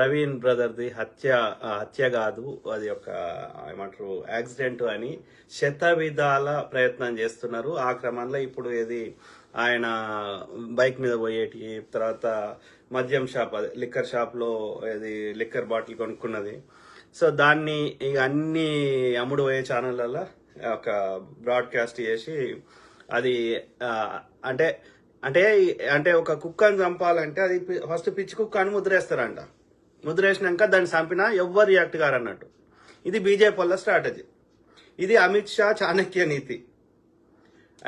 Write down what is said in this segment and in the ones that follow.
ప్రవీణ్ బ్రదర్ది హత్య కాదు, అది ఒక ఏమంటారు యాక్సిడెంట్ అని శత విధాల ప్రయత్నం చేస్తున్నారు. ఆ క్రమంలో ఇప్పుడు ఏది ఆయన బైక్ మీద పోయేటి, తర్వాత మద్యం షాప్, అదే లిక్కర్ షాప్ లో ఏది లిక్కర్ బాటిల్ కొనుక్కున్నది. సో దాన్ని ఇక అన్ని అమ్ముడు పోయే ఛానళ్ళల్లో ఒక బ్రాడ్కాస్ట్ చేసి అది అంటే అంటే అంటే ఒక కుక్కని చంపాలంటే అది ఫస్ట్ పిచ్చి కుక్క అని ముద్రేస్తారంట. ముద్రేసినాక దాన్ని చంపినా ఎవ్వరు రియాక్ట్ గారు అన్నట్టు. ఇది బీజేపీ వాళ్ళ స్ట్రాటజీ. ఇది అమిత్ షా చాణక్య నీతి.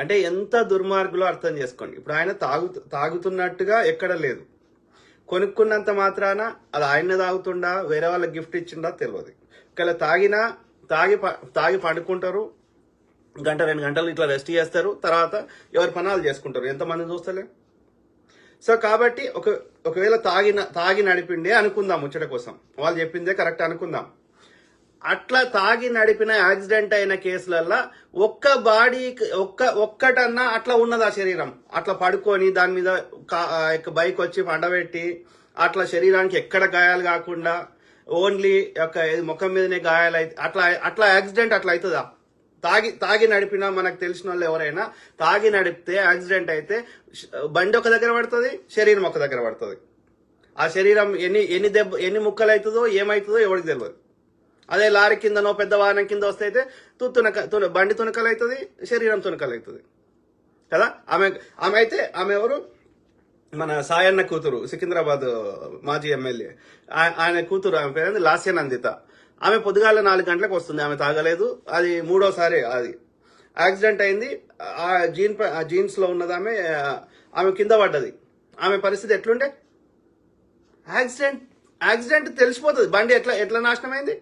అంటే ఎంత దుర్మార్గులో అర్థం చేసుకోండి. ఇప్పుడు ఆయన తాగుతున్నట్టుగా ఎక్కడ లేదు. కొనుక్కున్నంత మాత్రాన అది ఆయన తాగుతుండా వేరే వాళ్ళకి గిఫ్ట్ ఇచ్చిండా తెలియదు. ఒకవేళ తాగి పండుకుంటారు, గంట 2 గంటలు ఇట్లా రెస్ట్ చేస్తారు, తర్వాత ఎవరి పనాలు చేసుకుంటారు. ఎంతమంది చూస్తలే. సో కాబట్టి ఒకవేళ తాగి నడిపిండే అనుకుందాం, ముచ్చట కోసం వాళ్ళు చెప్పిందే కరెక్ట్ అనుకుందాం. అట్లా తాగి నడిపిన యాక్సిడెంట్ అయిన కేసులల్లో ఒక్కటన్నా అట్లా ఉన్నది ఆ శరీరం. అట్లా పడుకొని దాని మీద బైక్ వచ్చి పండబెట్టి అట్లా శరీరానికి ఎక్కడ గాయాలు కాకుండా ఓన్లీ ముఖం మీదనే గాయాలు అయితే అట్లా యాక్సిడెంట్ అట్లా అవుతుందా? తాగి నడిపినా మనకు తెలిసిన వాళ్ళు ఎవరైనా తాగి నడిపితే యాక్సిడెంట్ అయితే బండి ఒక దగ్గర పడుతుంది, శరీరం ఒక దగ్గర పడుతుంది. ఆ శరీరం ఎన్ని ముక్కలు అవుతుందో ఏమవుతుందో ఎవరికి తెలియదు. అదే లారీ కిందనో పెద్ద వాహనం కింద వస్తే అయితే బండి తునకలు అవుతుంది, శరీరం తునకలు అవుతుంది కదా. ఆమె ఎవరు, మన సాయన్న కూతురు, సికింద్రాబాద్ మాజీ ఎమ్మెల్యే, ఆయన కూతురు, ఆమె పేరు లాస్యనందిత. ఆమె పొద్దుగాల 4 గంటలకు వస్తుంది. ఆమె తాగలేదు. అది 3వసారి అది యాక్సిడెంట్ అయింది. ఆ జీన్స్ లో ఉన్నది ఆమె కింద పడ్డది. ఆమె పరిస్థితి ఎట్లుండే? యాక్సిడెంట్ తెలిసిపోతుంది. బండి ఎట్లా నాశనం అయింది.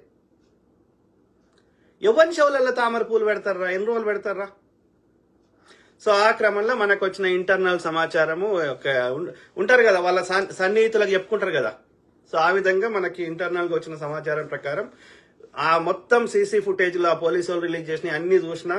ఎవరి షవులలో తామర పూలు పెడతారా? ఎన్ని రోజులు పెడతారా? సో ఆ క్రమంలో మనకు వచ్చిన ఇంటర్నల్ సమాచారము ఉంటారు కదా, వాళ్ళ సన్నిహితులకు చెప్పుకుంటారు కదా. సో ఆ విధంగా మనకి ఇంటర్నల్ గా వచ్చిన సమాచారం ప్రకారం ఆ మొత్తం సీసీ ఫుటేజ్ లో ఆ పోలీసు వాళ్ళు రిలీజ్ చేసిన అన్ని చూసినా,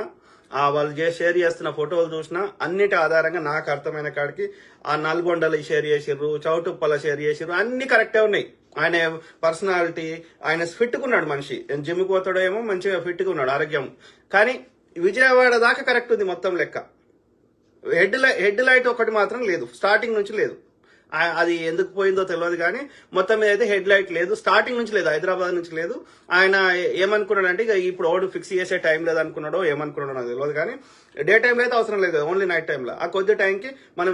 వాళ్ళు షేర్ చేస్తున్న ఫోటోలు చూసినా, అన్నిటి ఆధారంగా నాకు అర్థమైన కాడికి ఆ నల్గొండలు షేర్ చేసిర్రు, చౌటుప్పల షేర్ చేసిర్రు, అన్ని కరెక్టే ఉన్నాయి. ఆయన పర్సనాలిటీ, ఆయన ఫిట్గా ఉన్నాడు మనిషి. జిమ్ పోతాడో ఏమో, మంచిగా ఫిట్గా ఉన్నాడు, ఆరోగ్యం. కానీ విజయవాడ దాకా కరెక్ట్ ఉంది మొత్తం లెక్క. హెడ్ లైట్ ఒకటి మాత్రం లేదు, స్టార్టింగ్ నుంచి లేదు. అది ఎందుకు పోయిందో తెలియదు కానీ మొత్తం మీద అయితే హెడ్ లైట్ లేదు, స్టార్టింగ్ నుంచి లేదు, హైదరాబాద్ నుంచి లేదు. ఆయన ఏమనుకున్నాడు అంటే ఇప్పుడు ఓడు ఫిక్స్ చేసే టైం లేదు అనుకున్నాడో ఏమనుకున్నాడో నాకు తెలియదు. కానీ డే టైంలో అయితే అవసరం లేదు, ఓన్లీ నైట్ టైంలో. ఆ కొద్ది టైంకి మనం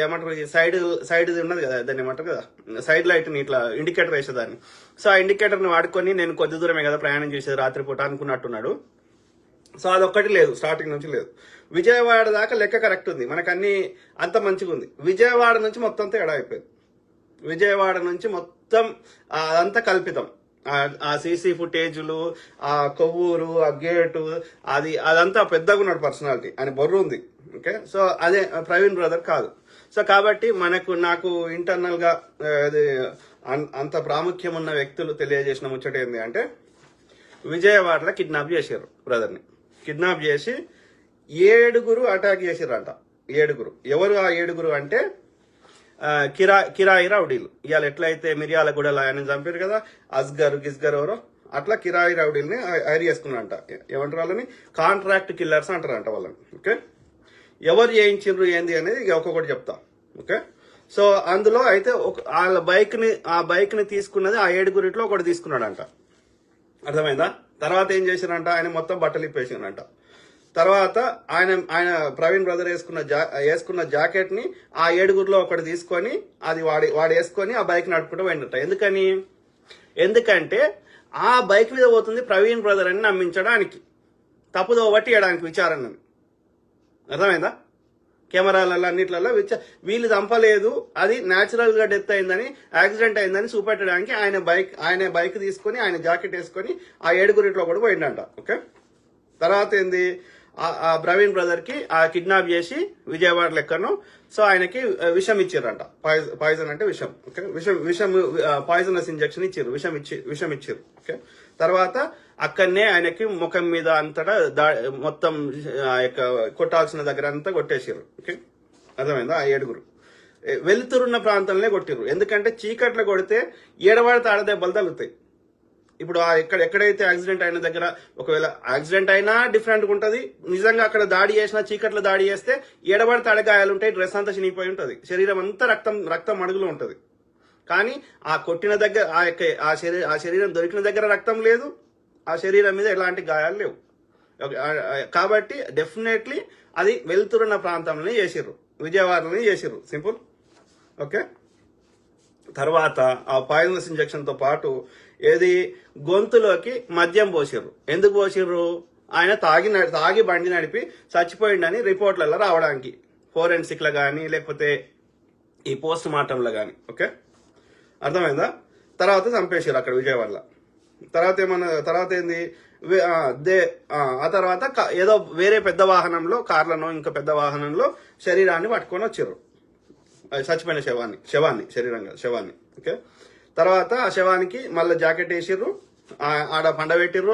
ఏమంటారు, సైడ్ ఉన్నది కదా, దాన్ని ఏమంటారు కదా, సైడ్ లైట్ ని ఇట్లా ఇండికేటర్ వేసేదాన్ని. సో ఆ ఇండికేటర్ ని వాడుకొని నేను కొద్ది దూరమే కదా ప్రయాణం చేసేది రాత్రిపూట అనుకున్నట్టున్నాడు. సో అదొక్కటి లేదు, స్టార్టింగ్ నుంచి లేదు. విజయవాడ దాకా లెక్క కరెక్ట్ ఉంది, మనకు అన్ని అంత మంచిగా ఉంది. విజయవాడ నుంచి మొత్తం తేడా అయిపోయింది. విజయవాడ నుంచి మొత్తం అదంతా కల్పితం. ఆ సీసీ ఫుటేజ్లు, ఆ కొవ్వూరు, ఆ గేటు, అదంతా పెద్దగా ఉన్నాడు పర్సనాలిటీ, అని బొర్రు ఉంది. ఓకే, సో అదే ప్రవీణ్ బ్రదర్ కాదు. సో కాబట్టి నాకు ఇంటర్నల్ గా అంత ప్రాముఖ్యం ఉన్న వ్యక్తులు తెలియజేసిన ముచ్చట ఏంటి అంటే, విజయవాడలో కిడ్నాప్ చేశారు బ్రదర్ని. కిడ్నాప్ చేసి 7 అటాక్ చేసిరంట. 7. ఎవరు ఆ 7 అంటే కిరాయి రౌడీలు. ఇవాళ ఎట్లయితే మిర్యాలగూడలో ఆయన చంపారు కదా, గిస్గర్ ఎవరో, అట్లా కిరాయి రౌడీల్ని హైర్ చేసుకున్నారంట. ఏమంటారు వాళ్ళని? కాంట్రాక్ట్ కిల్లర్స్ అంటారంట వాళ్ళని. ఓకే, ఎవరు చేయించిండ్రు ఏంది అనేది ఒక్కొక్కటి చెప్తా. ఓకే, సో అందులో అయితే వాళ్ళ ఆ బైక్ ని తీసుకున్నది ఆ 7 ఒకటి తీసుకున్నాడంట. అర్థమైందా? తర్వాత ఏం చేశారంట, ఆయన మొత్తం బట్టలు ఇప్పేసారంట. తర్వాత ఆయన ప్రవీణ్ బ్రదర్ వేసుకున్న జాకెట్ ని ఆ 7 ఒకటి తీసుకొని అది వాడు వేసుకొని ఆ బైక్ నడుపుకుంటూ పోయినట్ట. ఎందుకంటే ఆ బైక్ మీద పోతుంది ప్రవీణ్ బ్రదర్ అని నమ్మించడానికి, తప్పుదో పట్టియడానికి విచారణని. అర్థమైందా? కెమెరాలలో అన్నిట్లలో వీళ్ళు చంపలేదు, అది న్యాచురల్ గా డెత్ అయిందని, యాక్సిడెంట్ అయిందని చూపెట్టడానికి ఆయన బైక్ తీసుకొని ఆయన జాకెట్ వేసుకొని ఆ 7 కూడా పోయిండంట. ఓకే, తర్వాత ఏంది, ఆ ప్రవీణ్ బ్రదర్ కి ఆ కిడ్నాప్ చేసి విజయవాడ లెక్కను. సో ఆయనకి విషం ఇచ్చారంట, పాయిజన్ అంటే విషం. ఓకే, విషం పాయిజనస్ ఇంజెక్షన్ ఇచ్చారు, విషం ఇచ్చారు. ఓకే, తర్వాత అక్కడనే ఆయనకి ముఖం మీద అంతటా మొత్తం కొట్టాల్సిన దగ్గర అంతా కొట్టేసారు. ఓకే, అర్థమైందా? ఆ 7 వెలుతురున్న ప్రాంతంలో కొట్టిర్రు. ఎందుకంటే చీకట్లో కొడితే ఏడవాడితే ఆడ దెబ్బలు తగులుతాయి. ఇప్పుడు ఎక్కడైతే యాక్సిడెంట్ అయిన దగ్గర ఒకవేళ యాక్సిడెంట్ అయినా డిఫరెంట్గా ఉంటుంది, నిజంగా అక్కడ దాడి చేసినా చీకట్లో దాడి చేస్తే ఏడబడితే అడగాయాలు ఉంటాయి, డ్రెస్ అంతా చినిగిపోయి ఉంటుంది, శరీరం అంతా రక్తం అడుగులు ఉంటుంది. కానీ ఆ కొట్టిన దగ్గర ఆ శరీరం దొరికిన దగ్గర రక్తం లేదు, ఆ శరీరం మీద ఎలాంటి గాయాలు లేవు. కాబట్టి డెఫినెట్లీ అది వెళ్తురున్న ప్రాంతంలోనే చేసిర్రు, విజయవాడలోనే చేసిర్రు. సింపుల్. ఓకే. తర్వాత ఆ పాయిజనస్ ఇంజెక్షన్ తో పాటు ఏది గొంతులోకి మద్యం పోసిర్రు. ఎందుకు పోసిర్రు? ఆయన తాగి బండి నడిపి చచ్చిపోయిండని రిపోర్ట్లలో రావడానికి, ఫోరెన్సిక్లో కానీ లేకపోతే ఈ పోస్ట్ మార్టంలో కానీ. ఓకే, అర్థమైందా? తర్వాత చంపేసారు అక్కడ విజయవాడలో. తర్వాత ఏంది, ఆ తర్వాత ఏదో వేరే పెద్ద వాహనంలో, కార్లనో ఇంకా పెద్ద వాహనంలో శరీరాన్ని పట్టుకొని వచ్చారు, చచ్చిపోయిన శవాన్ని. ఓకే, తర్వాత ఆ శవానికి మళ్ళీ జాకెట్ వేసిర్రు, ఆడ పండబెట్టిర్రు,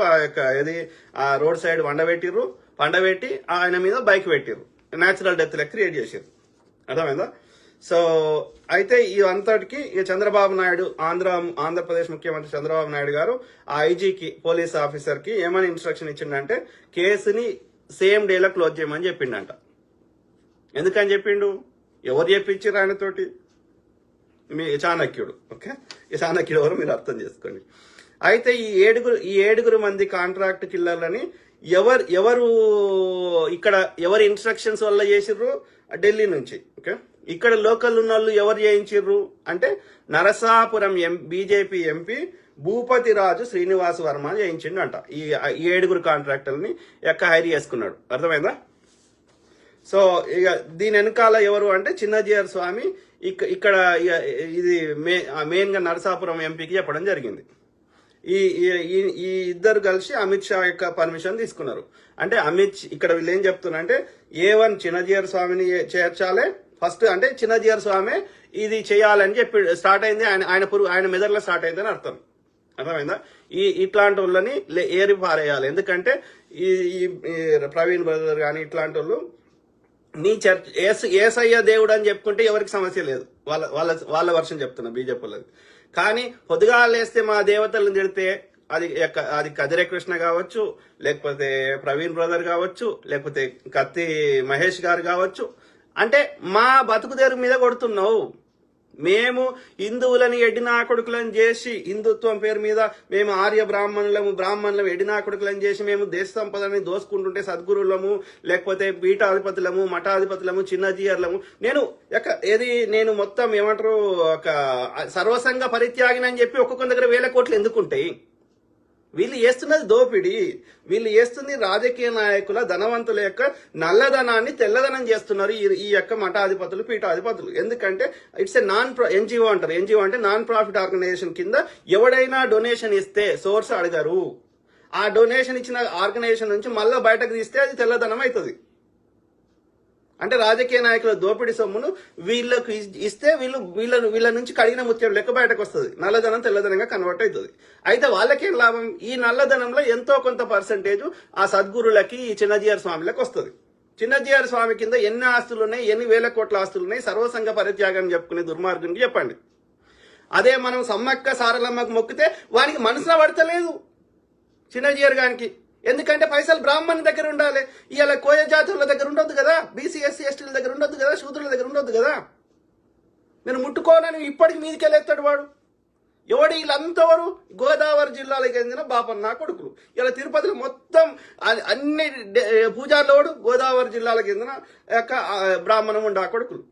ఆ రోడ్ సైడ్ పండబెట్టి ఆయన మీద బైక్ పెట్టిర్రు, న్యాచురల్ డెత్ లెక్క క్రియేట్ చేసిర్రు. అర్థమైందా? సో అయితే ఈ అంతటికి చంద్రబాబు నాయుడు, ఆంధ్రప్రదేశ్ ముఖ్యమంత్రి చంద్రబాబు నాయుడు గారు ఆ ఐజీకి, పోలీస్ ఆఫీసర్ కి ఏమని ఇన్స్ట్రక్షన్ ఇచ్చిండంటే కేసుని సేమ్ డేలో క్లోజ్ చేయమని చెప్పిండంట. ఎందుకని చెప్పిండు? ఎవరు చెప్పించారు ఆయనతోటి? మీ చాణక్యుడు. ఓకే, ఈ చాణక్యుడు ఎవరు మీరు అర్థం చేసుకోండి. అయితే ఈ ఏడుగురు మంది కాంట్రాక్ట్ కిల్లర్లని ఎవరు ఎవరి ఇన్స్ట్రక్షన్స్ వల్ల చేసిర్రు? ఢిల్లీ నుంచి. ఓకే, ఇక్కడ లోకల్ ఉన్న వాళ్ళు ఎవరు చేయించిర్రు అంటే నరసాపురం బీజేపీ ఎంపీ భూపతి రాజు శ్రీనివాస్ వర్మ చేయించిండంట. ఈ 7 కాంట్రాక్టర్ని హైర్ చేసుకున్నాడు. అర్థమైందా? సో ఇక దీని వెనకాల ఎవరు అంటే చిన్నజీఆర్ స్వామి ఇక్కడ ఇది మెయిన్ గా నరసాపురం ఎంపీకి చెప్పడం జరిగింది. ఈ ఇద్దరు కలిసి అమిత్ షా యొక్క పర్మిషన్ తీసుకున్నారు. అంటే ఇక్కడ వీళ్ళు ఏం చెప్తున్నారంటే A1 చిన్నజీఆర్ స్వామిని చేర్చాలి ఫస్ట్, అంటే చిన్నజీఆర్ స్వామి ఇది చేయాలని చెప్పి స్టార్ట్ అయింది, ఆయన మెదడులో స్టార్ట్ అయిందని అర్థం. అర్థమైందా? ఇట్లాంటి వాళ్ళని ఏరి పారేయాలి. ఎందుకంటే ఈ ప్రవీణ్ బ్రదర్ కానీ ఇట్లాంటి వాళ్ళు నీ చర్చ్ ఏసయ్య దేవుడు అని చెప్పుకుంటే ఎవరికి సమస్య లేదు, వాళ్ళ వర్షం చెప్తున్నా బీజేపీ వాళ్ళది. కానీ పొద్దుగా లేస్తే మా దేవతలను తిడితే అది కదిరే కృష్ణ కావచ్చు, లేకపోతే ప్రవీణ్ బ్రదర్ కావచ్చు, లేకపోతే కత్తి మహేష్ గారు కావచ్చు, అంటే మా బతుకుదేరు మీద కొడుతున్నావు. మేము హిందువులని ఎడినా కొడుకులను చేసి, హిందుత్వం పేరు మీద మేము ఆర్య బ్రాహ్మణులము ఎడినా కొడుకులను చేసి మేము దేశ సంపదని దోసుకుంటుంటే సద్గురులము, లేకపోతే పీఠాధిపతులము, మఠాధిపతులము, చిన్నజీయర్లము, నేను మొత్తం ఏమంటారు ఒక సర్వసంగ పరిత్యాగినని చెప్పి ఒక్కొక్క దగ్గర 1000 కోట్లు ఎందుకుంటాయి? వీళ్ళు చేస్తున్నది దోపిడీ, వీళ్ళు చేస్తుంది రాజకీయ నాయకుల, ధనవంతుల యొక్క నల్లధనాన్ని తెల్లధనం చేస్తున్నారు ఈ యొక్క మఠాధిపతులు, పీఠాధిపతులు. ఎందుకంటే ఇట్స్ ఎన్జిఓ అంటారు. ఎన్జిఓ అంటే నాన్ ప్రాఫిట్ ఆర్గనైజేషన్ కింద ఎవడైనా డొనేషన్ ఇస్తే సోర్స్ అడగరు. ఆ డొనేషన్ ఇచ్చిన ఆర్గనైజేషన్ నుంచి మళ్ళీ బయటకు తీస్తే అది తెల్లధనం అవుతుంది. అంటే రాజకీయ నాయకుల దోపిడీ సొమ్మును వీళ్ళకు ఇస్తే వీళ్ళ నుంచి కడిగిన ముత్యం లెక్క బయటకు వస్తుంది, నల్లధనం తెల్లధనంగా కన్వర్ట్ అవుతుంది. అయితే వాళ్ళకేం లాభం? ఈ నల్లధనంలో ఎంతో కొంత పర్సంటేజ్ ఆ సద్గురులకి, ఈ చిన్నజీఆర్ స్వామిలకు వస్తుంది. చిన్నజీఆర్ స్వామి కింద ఎన్ని ఆస్తులు ఉన్నాయి, ఎన్ని 1000 కోట్ల ఆస్తులు ఉన్నాయి, సర్వసంగ పరిత్యాగం చెప్పుకునే దుర్మార్గునికి చెప్పండి. అదే మనం సమ్మక్క సారలమ్మకు మొక్కితే వానికి మనసులో పడతలేదు చిన్నజీఆర్ గారికి. ఎందుకంటే పైసలు బ్రాహ్మణ్ దగ్గర ఉండాలి, ఇలా కోయ జాతుల దగ్గర ఉండొద్దు కదా, బీసీ ఎస్సీ ఎస్టీల దగ్గర ఉండొద్దు కదా, శూద్రుల దగ్గర ఉండొద్దు కదా. నేను ముట్టుకోనని ఇప్పటికి మీదికెళ్ళేస్తాడు వాడు. ఎవడు వీళ్ళంతవరు? గోదావరి జిల్లాలకు చెందిన బాపన్న కొడుకులు. ఇలా తిరుపతిలో మొత్తం అన్ని పూజార్లోడు గోదావరి జిల్లాలకు చెందిన బ్రాహ్మణ ముండా కొడుకులు.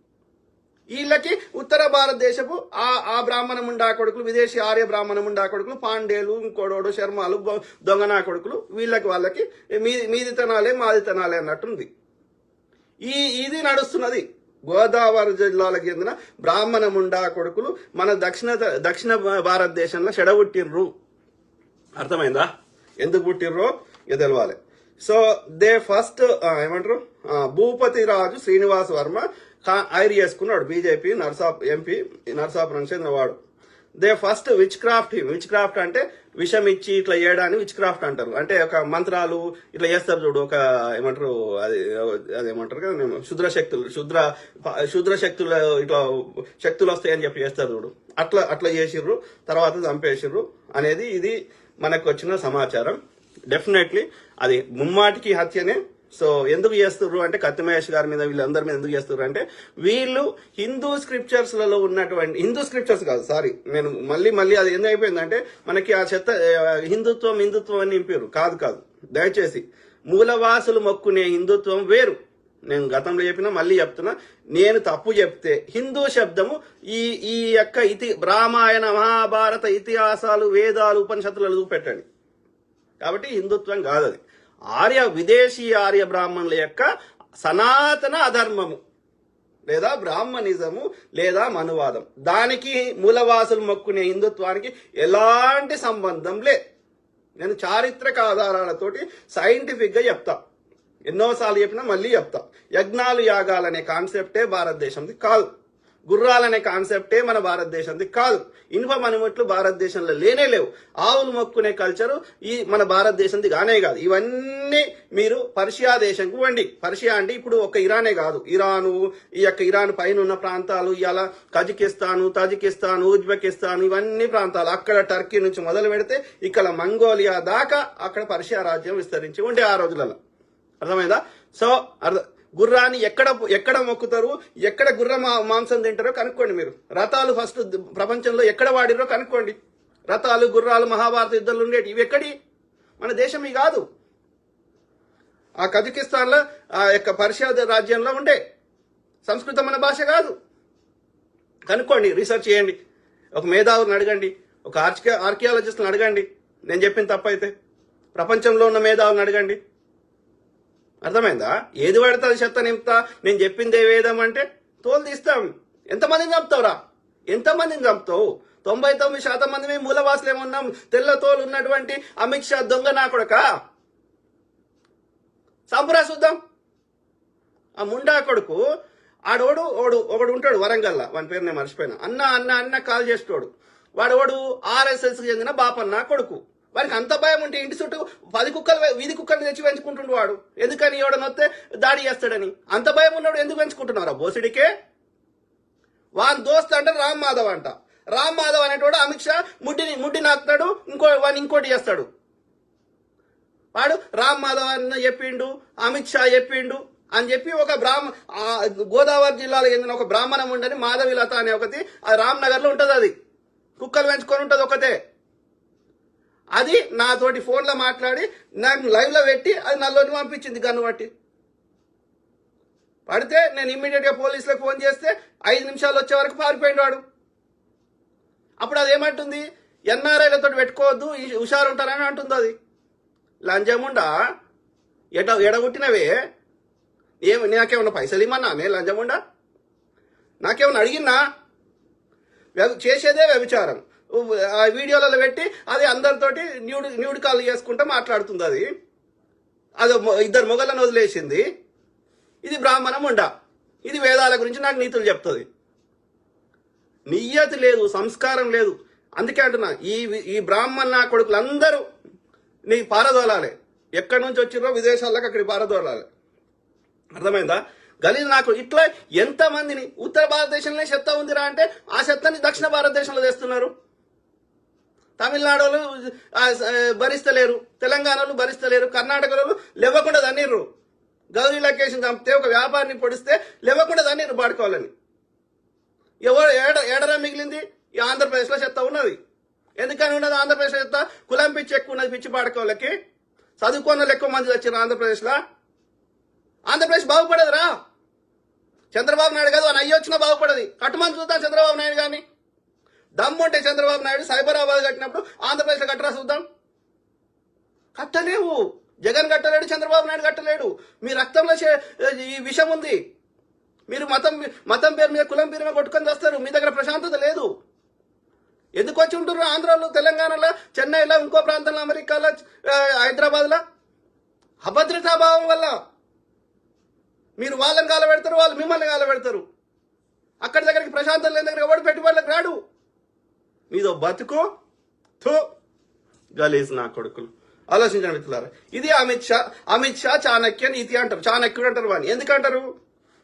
వీళ్ళకి ఉత్తర భారతదేశపు ఆ బ్రాహ్మణ ముండా కొడుకులు, విదేశీ ఆర్య బ్రాహ్మణ ముండా కొడుకులు, పాండేలు, ఇంకోడోడు, శర్మలు, దొంగనా కొడుకులు, వాళ్ళకి మీది తినాలే మాది తినాలే అన్నట్టుంది. ఇది నడుస్తున్నది. గోదావరి జిల్లాలకు చెందిన బ్రాహ్మణ ముండా కొడుకులు మన దక్షిణ భారతదేశంలో చెడగొట్టిర్రు. అర్థమైందా? ఎందుకు పుట్టిర్రో తెలవాలి. సో దే ఫస్ట్ ఏమంటారు, భూపతి రాజు శ్రీనివాస్ వర్మ హైర్ చేసుకున్నాడు బీజేపీ ఎంపీ, నరసాపురం చెందినవాడు. దే ఫస్ట్ విచ్ క్రాఫ్ట్ అంటే విషం ఇచ్చి ఇట్లా చేయడాన్ని విచ్ క్రాఫ్ట్ అంటారు. అంటే ఒక మంత్రాలు ఇట్లా చేస్తారు చూడు, ఒక ఏమంటారు అదేమంటారు కదా, శుద్ర శక్తులు ఇట్లా శక్తులు వస్తాయని చెప్పి చేస్తారు చూడు, అట్లా చేసిర్రు, తర్వాత చంపేసిర్రు అనేది ఇది మనకు వచ్చిన సమాచారం. డెఫినెట్లీ అది ముమ్మాటికి హత్యనే. సో ఎందుకు చేస్తుర్రు అంటే కత్తి మహేష్ గారి మీద వీళ్ళందరి మీద ఎందుకు చేస్తుర్రు అంటే వీళ్ళు హిందూ స్క్రిప్చర్స్లలో ఉన్నటువంటి, హిందూ స్క్రిప్చర్స్ కాదు సారీ, నేను మళ్ళీ అది ఎందుకు అయిపోయిందంటే మనకి ఆ చెత్త హిందుత్వం అని నింపారు. కాదు దయచేసి మూలవాసులు మొక్కునే హిందుత్వం వేరు. నేను గతంలో చెప్పినా మళ్ళీ చెప్తున్నా, నేను తప్పు చెప్తే హిందూ శబ్దము ఈ యొక్క రామాయణ మహాభారత ఇతిహాసాలు వేదాలు ఉపనిషత్తులు పెట్టండి. కాబట్టి హిందుత్వం కాదు అది. విదేశీ ఆర్య బ్రాహ్మణుల యొక్క సనాతన అధర్మము లేదా బ్రాహ్మణిజము లేదా మనువాదం, దానికి మూలవాసులు మొక్కునే హిందుత్వానికి ఎలాంటి సంబంధం లేదు. నేను చారిత్రక ఆధారాలతోటి సైంటిఫిక్ గా చెప్తా, ఎన్నోసార్లు చెప్పినా మళ్ళీ చెప్తా. యజ్ఞాలు యాగాలనే కాన్సెప్టే భారతదేశంది కాదు, గుర్రాలనే కాన్సెప్టే మన భారతదేశంది కాదు, ఇనుప మణిముట్లు భారతదేశంలో లేనే లేవు, ఆవులు మొక్కునే కల్చరు ఈ మన భారతదేశంది కానే కాదు. ఇవన్నీ మీరు పర్షియా దేశంకు వండి, పర్షియా అంటే ఇప్పుడు ఒక ఇరానే కాదు, ఇరాను, ఈ యొక్క ఇరాన్ పైన ఉన్న ప్రాంతాలు, ఇలా కజకిస్తాను, తజికిస్తాను, ఉజ్బెకిస్తాన్, ఇవన్నీ ప్రాంతాలు, అక్కడ టర్కీ నుంచి మొదలు పెడితే ఇక్కడ మంగోలియా దాకా అక్కడ పర్షియా రాజ్యం విస్తరించి ఉండే ఆ రోజులలో. అర్థమైందా? సో గుర్రాన్ని ఎక్కడ మొక్కుతారు, ఎక్కడ గుర్ర మాంసం తింటారో కనుక్కోండి. మీరు రథాలు ఫస్ట్ ప్రపంచంలో ఎక్కడ వాడిరో కనుక్కోండి. రథాలు గుర్రాలు మహాభారత యుద్ధాలు ఉండేవి, ఇవి ఎక్కడి మన దేశం ఇవి కాదు. ఆ కజకిస్తాన్లో ఆ యొక్క పర్షియా రాజ్యంలో ఉండే సంస్కృతం మన భాష కాదు. కనుక్కోండి, రీసెర్చ్ చేయండి, ఒక మేధావులను అడగండి, ఒక ఆర్కియాలజిస్ట్ని అడగండి. నేను చెప్పిన తప్పైతే ప్రపంచంలో ఉన్న మేధావులను అడగండి. అర్థమైందా? ఏది పడితే అది చెత్త నింపుతా, నేను చెప్పింది ఏ వేదం అంటే తోలు తీస్తాం. ఎంతమందిని చంపుతావురా? ఎంతమందిని చంపుతావు? 99% మంది మేము మూలవాసులు ఏమున్నాం, తెల్ల తోలు ఉన్నటువంటి అమిత్ షా దొంగ నా కొడుక సంపురా చూద్దాం. ఆ ముండా కొడుకు ఒకడు ఉంటాడు వరంగల్లా, వాని పేరు నేను మర్చిపోయినా, అన్న కాల్ చేసేటోడు, వాడు RSS కి చెందిన బాపన్న కొడుకు. వారికి అంత భయం ఉంటే ఇంటి చుట్టూ 10 కుక్కలు, వీధి కుక్కలు తెచ్చి పెంచుకుంటుండు వాడు. ఎందుకని ఎవడనొస్తే దాడి చేస్తాడని. అంత భయం ఉన్నాడు ఎందుకు పెంచుకుంటున్నారా బోసిడికే? వాని దోస్త్ అంటే రామ్ మాధవ్ అంట. రామ్ మాధవ్ అనేటోడు అమిత్ షా ముడ్డి నాకుతాడు, ఇంకోటి చేస్తాడు. వాడు రామ్ మాధవ్ అన్న చెప్పిండు, అమిత్ షా చెప్పిండు అని చెప్పి ఒక గోదావరి జిల్లాలో చెందిన ఒక బ్రాహ్మణం ఉండని మాధవి లత అనే ఒకటి రామ్ నగర్ లో ఉంటది. అది కుక్కలు పెంచుకొని ఉంటది ఒకటే. అది నాతోటి ఫోన్లో మాట్లాడి నాకు లైవ్ లో పెట్టి అది నల్లోని పంపించింది గన్ను బట్టి. పడితే నేను ఇమ్మీడియట్ గా పోలీసులకు ఫోన్ చేస్తే 5 నిమిషాలు వచ్చే వరకు పారిపోయింది వాడు. అప్పుడు అది ఏమంటుంది, NRIలతో పెట్టుకోవద్దు, హుషారుంటారని అంటుంది. అది లంజముండా ఎడగొట్టినవే. నాకేమన్నా పైసలు ఇమ్మన్నా? నేను లంజముండా? నాకేమన్నా అడిగినా? చేసేదే వ్యభిచారం. ఆ వీడియోలలో పెట్టి అది అందరితోటి న్యూడ్ కాల్ చేసుకుంటూ మాట్లాడుతుంది. అది 2 మొగలను వదిలేసింది. ఇది బ్రాహ్మణం ఉండ, ఇది వేదాల గురించి నాకు నీతులు చెప్తుంది. నియ్యతి లేదు, సంస్కారం లేదు. అందుకే అంటున్నా, ఈ బ్రాహ్మణ కొడుకులందరూ నీ పారదోలాలి. ఎక్కడి నుంచి వచ్చిర్రో విదేశాలకు అక్కడికి పారదోలాలి. అర్థమైందా? గలీజ్ నాకు ఇట్లా ఎంతమందిని ఉత్తర భారతదేశంలో చెత్త ఉందిరా అంటే ఆ చెత్తని దక్షిణ భారతదేశంలో తెస్తున్నారు. తమిళనాడు భరిస్తలేరు, తెలంగాణలో భరిస్తలేరు, కర్ణాటకలో లేవకుండా తన్నీర్రు. గౌరీ లొకేషన్ చంపితే ఒక వ్యాపారిని పొడిస్తే లేవకుండా తన్నీరు పాడుకోవాలని. ఏడరా మిగిలింది? ఈ ఆంధ్రప్రదేశ్లో చెత్త ఉన్నది. ఎందుకని ఉన్నది ఆంధ్రప్రదేశ్లో చెత్త? కులం పిచ్చి ఎక్కువ ఉన్నది పిచ్చి పాడుకోవాలకి. చదువుకున్న వాళ్ళు ఎక్కువ మంది వచ్చారు ఆంధ్రప్రదేశ్లో. ఆంధ్రప్రదేశ్ బాగుపడదురా. చంద్రబాబు నాయుడు కాదు, అని అయ్యి వచ్చినా బాగుపడది. కట్టుమని చూద్దాం చంద్రబాబు నాయుడు కానీ. దమ్ముంటే చంద్రబాబు నాయుడు సైబరాబాద్ కట్టినప్పుడు ఆంధ్రప్రదేశ్లో కట్టరా చూద్దాం. కట్టలేవు. జగన్ కట్టలేడు, చంద్రబాబు నాయుడు కట్టలేడు. మీ రక్తంలో ఈ విషం ఉంది. మీరు మతం పేరు మీద, కులం పేరు మీద కొట్టుకొని వస్తారు. మీ దగ్గర ప్రశాంతత లేదు. ఎందుకు వచ్చి ఉంటున్నారు ఆంధ్రాలో, తెలంగాణలో, చెన్నైలో, ఇంకో ప్రాంతంలో, అమెరికాలో, హైదరాబాద్లో? అభద్రతాభావం వల్ల మీరు వాళ్ళని కాలబెడతారు, వాళ్ళు మిమ్మల్ని కాలబెడతారు. అక్కడి దగ్గరికి ప్రశాంతం లేని దగ్గర ఎవడు పెట్టుబడులకు రాడు. మీదో బతుకు థూ గలీజ్ నా కొడుకులు. ఆలోచించండి మిత్రులారా. ఇది అమిత్ షా చాణక్య నీతి అంటారు, చాణక్యుడు అంటారు వాడిని. ఎందుకంటారు?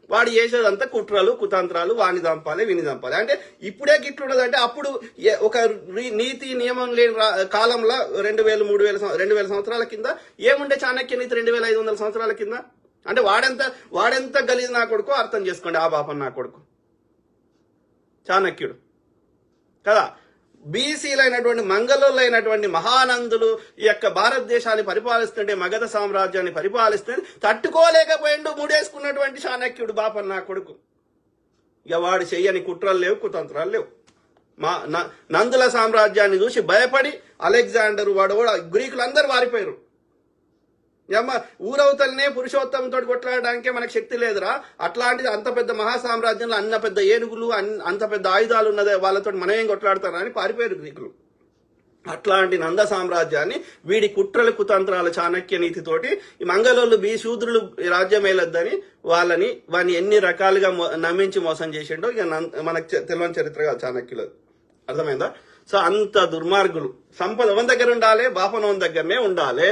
వాడు చేసేదంతా కుట్రలు కుతంత్రాలు, వాణి చంపాలి వీని చంపాలి. అంటే ఇప్పుడే గిట్లుండదు అంటే అప్పుడు ఒక నీతి నియమం లేని కాలంలో 2000 సంవత్సరాల కింద ఏముండే చాణక్య నీతి 2500 సంవత్సరాల కింద? అంటే వాడెంత గలీజ్ నా కొడుకు అర్థం చేసుకోండి. ఆ బాపన్ నా కొడుకు చాణక్యుడు కదా. బీసీలైనటువంటి మంగళులైనటువంటి మహానందులు ఈ యొక్క భారతదేశాన్ని పరిపాలిస్తుంటే, మగధ సామ్రాజ్యాన్ని పరిపాలిస్తుంటే తట్టుకోలేకపోయిండు ముడేసుకున్నటువంటి చాణక్యుడు బాపన్ నా కొడుకు. ఇక వాడు చెయ్యని కుట్రలు లేవు, కుతంత్రాలు లేవు. నందుల సామ్రాజ్యాన్ని చూసి భయపడి అలెగ్జాండర్ వాడు గ్రీకులు అందరూ వారిపోయారు. అమ్మ ఊరవతలనే పురుషోత్తమంతో కొట్లాడడానికే మనకు శక్తి లేదురా, అట్లాంటిది అంత పెద్ద మహాసామ్రాజ్యంలో అన్న పెద్ద ఏనుగులు అంత పెద్ద ఆయుధాలు ఉన్నదే, వాళ్ళతో మనం ఏం కొట్లాడతారా అని పారిపోయారు గ్రీకులు. అట్లాంటి నంద సామ్రాజ్యాన్ని వీడి కుట్రలు కుతంత్రాల చాణక్య నీతితోటి ఈ మంగళోళ్ళు శూద్రులు రాజ్యం వేయలేద్దని వాడిని ఎన్ని రకాలుగా నమ్మించి మోసం చేసిండో ఇక మనకు తెలియని చరిత్ర కాదు చాణక్యులు. అర్థమైందా? సో అంత దుర్మార్గులు. సంపద ఓన్ దగ్గర ఉండాలి, బాపనోన్ దగ్గరనే ఉండాలి.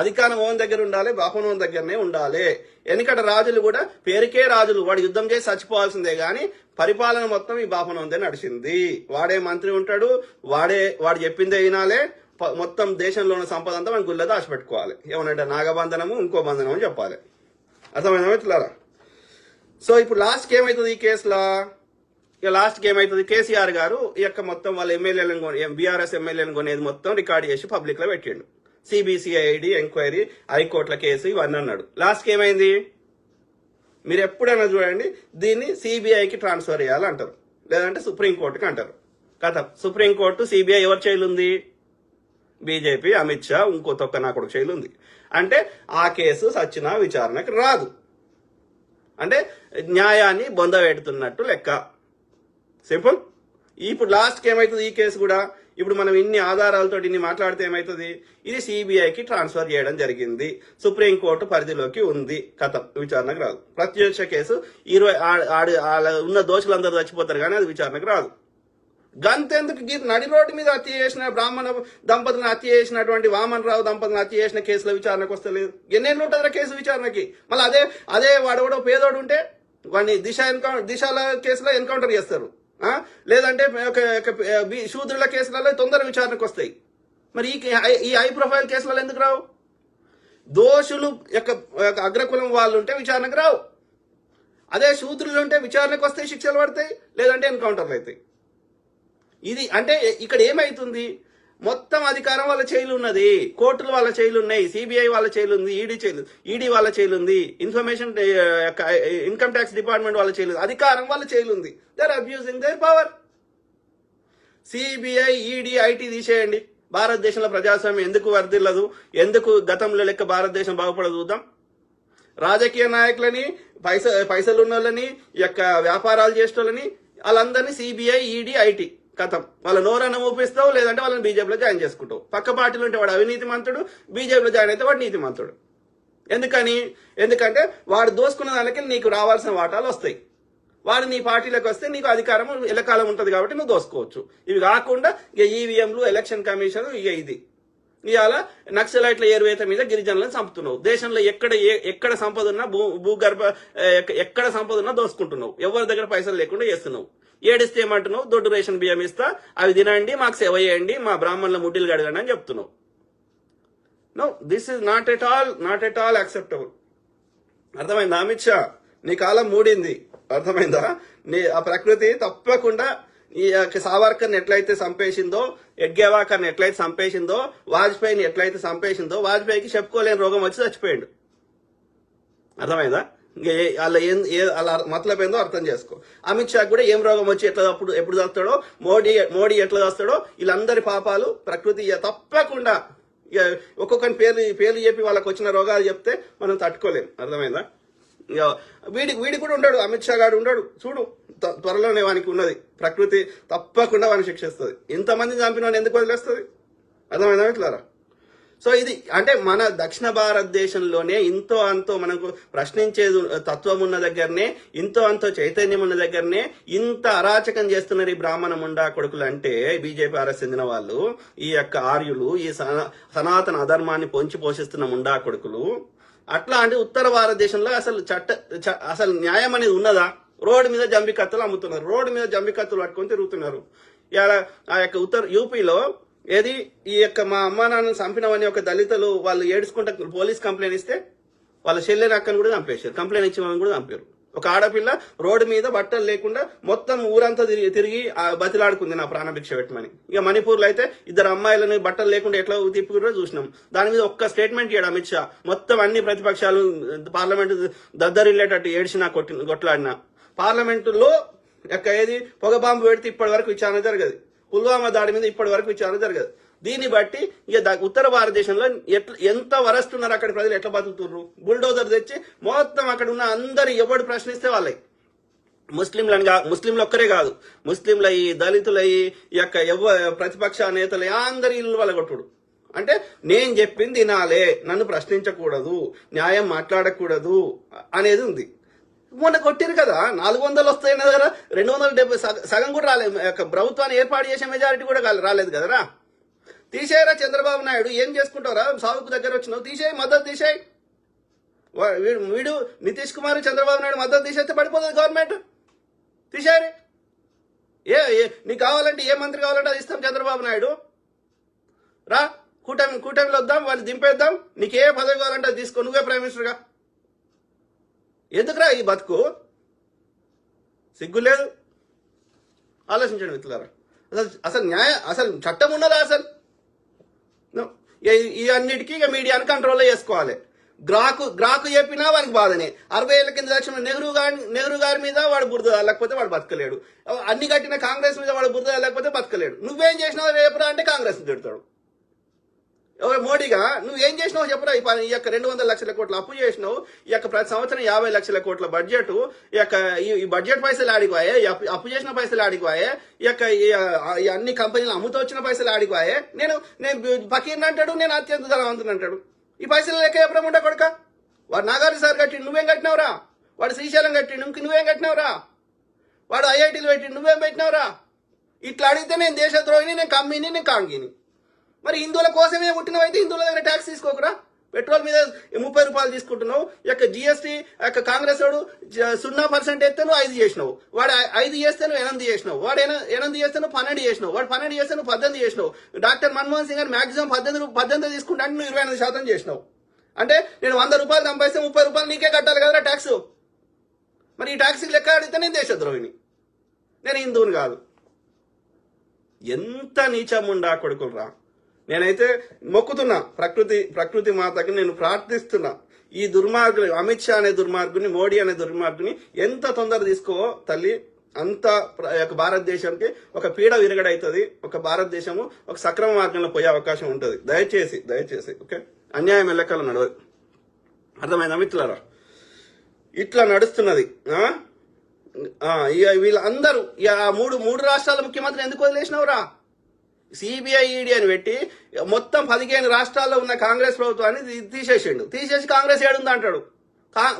అధికారం ఓన్ దగ్గర ఉండాలి, బాపనోన్ దగ్గరనే ఉండాలి. ఎందుకంటే రాజులు కూడా పేరుకే రాజులు, వాడు యుద్ధం చేసి చచ్చిపోవాల్సిందే గాని పరిపాలన మొత్తం ఈ బాపనోందే నడిచింది. వాడే మంత్రి ఉంటాడు, వాడు చెప్పిందే వినాలే. మొత్తం దేశంలో ఉన్న సంపద అంతా మనం గుళ్ళ దాచిపెట్టుకోవాలి. ఏమనంటే నాగబంధనము ఇంకో బంధనం అని చెప్పాలి. అర్థమైందా? సో ఇప్పుడు లాస్ట్కి ఏమవుతుంది ఈ కేసులో? ఇక లాస్ట్కి ఏమవుతుంది, కేసీఆర్ గారు ఈ యొక్క మొత్తం వాళ్ళ ఎమ్మెల్యేలను బీఆర్ఎస్ ఎమ్మెల్యేలను కొనేది మొత్తం రికార్డు చేసి పబ్లిక్ లో పెట్టిండు. సిబిసిఐడి ఎంక్వైరీ, హైకోర్టుల కేసు ఇవన్నీ అన్నాడు. లాస్ట్కి ఏమైంది? మీరు ఎప్పుడైనా చూడండి, దీన్ని సిబిఐకి ట్రాన్స్ఫర్ చేయాలంటారు, లేదంటే సుప్రీంకోర్టుకి అంటారు. కథ సుప్రీంకోర్టు సిబిఐ ఎవరి చేయిలు ఉంది? బీజేపీ, అమిత్ షా, ఇంకో తొక్క నా కొడుకు చేయిలు ఉంది. అంటే ఆ కేసు సచ్చినా విచారణకు రాదు. అంటే న్యాయాన్ని బొందబెడుతున్నట్టు లెక్క. సింపుల్. ఇప్పుడు లాస్ట్కి ఏమవుతుంది ఈ కేసు కూడా? ఇప్పుడు మనం ఇన్ని ఆధారాలతో ఇన్ని మాట్లాడితే ఏమవుతుంది? ఇది సిబిఐకి ట్రాన్స్ఫర్ చేయడం జరిగింది, సుప్రీంకోర్టు పరిధిలోకి ఉంది, కథ విచారణకు రాదు. ప్రత్యక్ష కేసు 20 ఉన్న దోషులందరూ చచ్చిపోతారు కానీ అది విచారణకు రాదు. గంతెందుకు నడి రోడ్డు మీద హత్య చేసిన బ్రాహ్మణ దంపతులను హత్య చేసినటువంటి వామన్ రావు దంపతులను హత్య చేసిన కేసుల విచారణకు వస్తలేదు. ఎన్నెన్ని ఉంటుందా కేసు విచారణకి? మళ్ళీ అదే వాడెవడో పేదోడు ఉంటే వాడిని దిశల కేసులో ఎన్కౌంటర్ చేస్తారు, లేదంటే శూద్రుల కేసులలో తొందర విచారణకు వస్తాయి. మరి ఈ హై ప్రొఫైల్ కేసులలో ఎందుకు రావు? దోషులు యొక్క అగ్రకులం వాళ్ళు ఉంటే విచారణకు రావు. అదే శూద్రులు ఉంటే విచారణకు వస్తాయి, శిక్షలు పడతాయి, లేదంటే ఎన్కౌంటర్లు అవుతాయి. ఇది అంటే ఇక్కడ ఏమైతుంది? మొత్తం అధికారం వాళ్ళ చేయిలు ఉన్నది, కోర్టులు వాళ్ళ చేయిలు ఉన్నాయి, సిబిఐ వాళ్ళ చేయిలు ఉంది, ఈడీ వాళ్ళ చేయిలు ఉంది, ఇన్కమ్ ట్యాక్స్ డిపార్ట్మెంట్ వాళ్ళ చేయిలు, అధికారం వాళ్ళ చేయిలు ఉంది. They are abusing their power. CBI, ED, IT తీసేయండి. భారతదేశంలో ప్రజాస్వామ్యం ఎందుకు వర్ధిల్లదు? ఎందుకు గతంలో లెక్క భారతదేశం బాగుపడదు చూద్దాం. రాజకీయ నాయకులని, పైసలున్న వాళ్ళని, యొక్క వ్యాపారాలు చేసేటోళ్ళని వాళ్ళందరినీ సిబిఐ, ఈడీ, ఐటీ కథం. వాళ్ళ నోరన్న ఊపిస్తావు, లేదంటే వాళ్ళని బీజేపీలో జాయిన్ చేసుకుంటావు. పక్క పార్టీలు ఉంటే వాడు అవినీతి మంతుడు, బీజేపీలో జాయిన్ అయితే వాడు నీతి మంతుడు. ఎందుకంటే వాడు దోసుకున్న దానికి నీకు రావాల్సిన వాటాలు వస్తాయి. వాడు నీ పార్టీలోకి వస్తే నీకు అధికారం ఎల్లకాలం ఉంటుంది కాబట్టి నువ్వు దోసుకోవచ్చు. ఇవి కాకుండా ఇక ఈవీఎంలు, ఎలక్షన్ కమిషన్, ఇక ఇది ఇవాళ నక్సలైట్ల ఏరువేత మీద గిరిజనులను చంపుతున్నావు. దేశంలో ఎక్కడ సంపద ఉన్నా భూగర్భ ఎక్కడ సంపద ఉన్నా దోసుకుంటున్నావు. ఎవరి దగ్గర పైసలు లేకుండా చేస్తున్నావు. ఏడిస్తే ఏమంటున్నావు? దొడ్డు రేషన్ బియ్యం ఇస్తా, అవి తినండి, మాకు సేవ చేయండి, మా బ్రాహ్మణుల ముడ్డిలు గడగండి అని చెప్తున్నావు. No, this is not at all acceptable. అర్థమైందా అమిత్ షా? నీ కాలం మూడింది. అర్థమైందా? ఆ ప్రకృతి తప్పకుండా ఈ సావర్కర్ని ఎట్లయితే చంపేసిందో, ఎడ్గేవాకర్ని ఎట్లయితే చంపేసిందో, వాజ్పేయిని ఎట్లయితే చంపేసిందో, వాజ్పేయికి చెప్పుకోలేని రోగం వచ్చి చచ్చిపోయాడు. అర్థమైందా? అలా మతలబ్ ఏందో అర్థం చేసుకో. అమిత్ షా కూడా ఏం రోగం వచ్చి ఎప్పుడు చేస్తాడో, మోడీ ఎట్లా చేస్తాడో, వీళ్ళందరి పాపాలు ప్రకృతి తప్పకుండా ఒక్కొక్కరి పేర్లు చెప్పి వాళ్ళకి వచ్చిన రోగాలు చెప్తే మనం తట్టుకోలేం. అర్థమైందా? వీడి కూడా ఉండడు, అమిత్ షా గారు ఉండడు. చూడు, త్వరలోనే వానికి ఉన్నది. ప్రకృతి తప్పకుండా వాడిని శిక్షిస్తుంది. ఇంతమంది చంపిన వాడిని ఎందుకు వదిలేస్తుంది? అర్థమైందా ఇట్లారా? సో ఇది అంటే మన దక్షిణ భారతదేశంలోనే ఇంతో అంతో మనకు ప్రశ్నించేది తత్వం ఉన్న దగ్గరనే, ఇంతో అంతో చైతన్యం ఉన్న దగ్గరనే ఇంత అరాచకం చేస్తున్నారు ఈ బ్రాహ్మణ ముండా కొడుకులు అంటే బీజేపీ ఆర్ఎస్ చెందిన వాళ్ళు, ఈ యొక్క ఆర్యులు, ఈ సనాతన అధర్మాన్ని పొంచి పోషిస్తున్న ముండా కొడుకులు. అట్లా అంటే ఉత్తర భారతదేశంలో అసలు న్యాయం అనేది ఉన్నదా? రోడ్డు మీద జంబి కత్తులు అమ్ముతున్నారు, రోడ్డు మీద జంబి కత్తులు పట్టుకొని తిరుగుతున్నారు. ఇలా ఆ యొక్క యూపీలో ఏది ఈ యొక్క మా అమ్మా నాన్నను చంపినవని ఒక దళితులు వాళ్ళు ఏడుచుకుంటా పోలీస్ కంప్లైంట్ ఇస్తే వాళ్ళ చెల్లెని అక్కని కూడా చంపేశారు, కంప్లైంట్ ఇచ్చిన వాళ్ళని కూడా చంపారు. ఒక ఆడపిల్ల రోడ్డు మీద బట్టలు లేకుండా మొత్తం ఊరంతా తిరిగి బతిలాడుకుంది నా ప్రాణభిక్ష పెట్టమని. ఇక మణిపూర్లో అయితే ఇద్దరు అమ్మాయిలని బట్టలు లేకుండా ఎట్లా తిప్పుకున్నారో చూసినాం. దాని మీద ఒక్క స్టేట్మెంట్ ఇయ్యాడు అమిత్ షా. మొత్తం అన్ని ప్రతిపక్షాలు పార్లమెంటు దద్దరిల్లేటట్టు ఏడ్చినా కొట్లాడినా పార్లమెంటులో ఏది పొగ బాంబు పెడితే ఇప్పటి వరకు విచారణ జరగదు, పుల్వామా దాడి మీద ఇప్పటి వరకు విచారణ జరగదు. దీన్ని బట్టి ఇక ఉత్తర భారతదేశంలో ఎంత వరస్తున్నారు, అక్కడ ప్రజలు ఎట్లా బతుకుతున్నారు. బుల్డోజర్ తెచ్చి మొత్తం అక్కడ ఉన్న అందరు ఎవడు ప్రశ్నిస్తే వాళ్ళకి ముస్లింలు ఒక్కరే కాదు, ముస్లింలయ్యి, దళితులయ్యి, ఈ యొక్క ప్రతిపక్ష నేతలు అందరి ఇల్లు వాళ్ళ కొట్టుడు. అంటే నేను చెప్పింది వినాలే, నన్ను ప్రశ్నించకూడదు, న్యాయం మాట్లాడకూడదు అనేది ఉంది. మొన్న కొట్టిరు కదా 400 వస్తాయి కదా, 270 సగం కూడా రాలేదు. ప్రభుత్వాన్ని ఏర్పాటు చేసే మెజారిటీ కూడా రాలేదు కదరా. తీసేయరా చంద్రబాబు నాయుడు, ఏం చేసుకుంటారా? సాగుకు దగ్గర వచ్చినావు, తీసేయి, మద్దతు తీసేయి. వీడు నితీష్ కుమార్ చంద్రబాబు నాయుడు మద్దతు తీసేస్తే పడిపోతుంది గవర్నమెంట్. తీసేయరు. నీకు కావాలంటే ఏ మంత్రి కావాలంటే అది ఇస్తాం చంద్రబాబు నాయుడు. రా కూటమిలో వద్దాం, వాళ్ళు దింపేద్దాం, నీకు ఏ పదవి కావాలంటే అది తీసుకో, నువ్వే ప్రైమ్ మినిస్టర్గా. ఎందుకురా ఈ బతుకు? సిగ్గు లేదు. ఆలోచించండి మిత్రులారా. అసలు చట్టం ఉన్నదా? అసలు ఈ అన్నిటికీ ఇక మీడియాను కంట్రోల్లో చేసుకోవాలి. గ్రాకు చెప్పినా వానికి బాధనే. 60 ఏళ్ల కింద లక్ష్మణ నెహ్రూ గారి మీద వాడు బురద లేకపోతే వాడు బతకలేడు. అన్ని కట్టిన కాంగ్రెస్ మీద వాడు బురద లేకపోతే బతకలేడు. నువ్వేం చేసినావు రేపురా అంటే కాంగ్రెస్ తిడతాడు. మోడీగా నువ్వేం చేసినావు చెప్పురా? ఈ యొక్క 200 లక్షల కోట్ల అప్పు చేసినావు, ఈ యొక్క ప్రతి సంవత్సరం 50 లక్షల కోట్ల బడ్జెట్, ఈ బడ్జెట్ పైసలు ఆడిపోయే, అప్పు చేసిన పైసలు ఆడిపోయే, ఈ అన్ని కంపెనీలు అమ్ముతూ వచ్చిన పైసలు ఆడిపోయే. నేను ఫకీర్ని అంటాడు, నేను అత్యంత ధనవంతుని అంటాడు. ఈ పైసలు లెక్క ఎప్పుడేం ఉండ కొడుక? వాడు నాగార్జున సార్ కట్టిండు, నువ్వేం కట్టినావురా? వాడు శ్రీశైలం కట్టిండు, నువ్వేం కట్టినావురా? వాడు ఐఐటీలు పెట్టిండు, నువ్వేం పెట్టినావురా? ఇట్లా అడిగితే నేను దేశద్రోహిని, నేను కమ్మిని, నేను కాంగిని. మరి హిందువుల కోసమే పుట్టినవైతే హిందువుల దగ్గర ట్యాక్స్ తీసుకోకురా. పెట్రోల్ మీద 30 రూపాయలు తీసుకుంటున్నావు. జిఎస్టీ కాంగ్రెస్ వాడు 0% ఎత్తే నువ్వు 5 చేసినావు, వాడు 5 చేస్తే నువ్వు 8 చేసినావు, వాడు 8 చేస్తే నువ్వు 12 చేసినావు, వాడు 12 చేస్తే నువ్వు 18 చేసినావు. డాక్టర్ మన్మోహన్ సింగ్ గారు మాక్సిమం 18 తీసుకుంటే నువ్వు 28% చేసినావు. అంటే నేను 100 రూపాయలు సంపాదిస్తే 30 రూపాయలు నీకే కట్టాలి కదరా ట్యాక్స్. మరి ఈ ట్యాక్స్ లెక్క అడిగితే నేను దేశద్రోహిని, నేను హిందువుని కాదు. ఎంత నీచముండా కొడుకులు రా. నేనైతే మొక్కుతున్నా ప్రకృతి మాతకి, నేను ప్రార్థిస్తున్నా ఈ దుర్మార్గుని, అమిత్ షా అనే దుర్మార్గుని, మోడీ అనే దుర్మార్గుని ఎంత తొందర తీసుకోవో తల్లి, అంత భారతదేశానికి ఒక పీడ విరగడవుతుంది. ఒక భారతదేశము ఒక సక్రమ మార్గంలో పోయే అవకాశం ఉంటుంది. దయచేసి ఓకే, అన్యాయం ఎల్లకాలం నడవదు. అర్థమైందా మిత్రులారా? ఇట్లా నడుస్తున్నది. వీళ్ళందరూ మూడు రాష్ట్రాల ముఖ్యమంత్రి ఎందుకు వదిలేసినవురా? సిబిఐ ఈడీ అని పెట్టి మొత్తం 15 రాష్ట్రాల్లో ఉన్న కాంగ్రెస్ ప్రభుత్వాన్ని తీసేసి కాంగ్రెస్ ఏడుంది అంటాడు.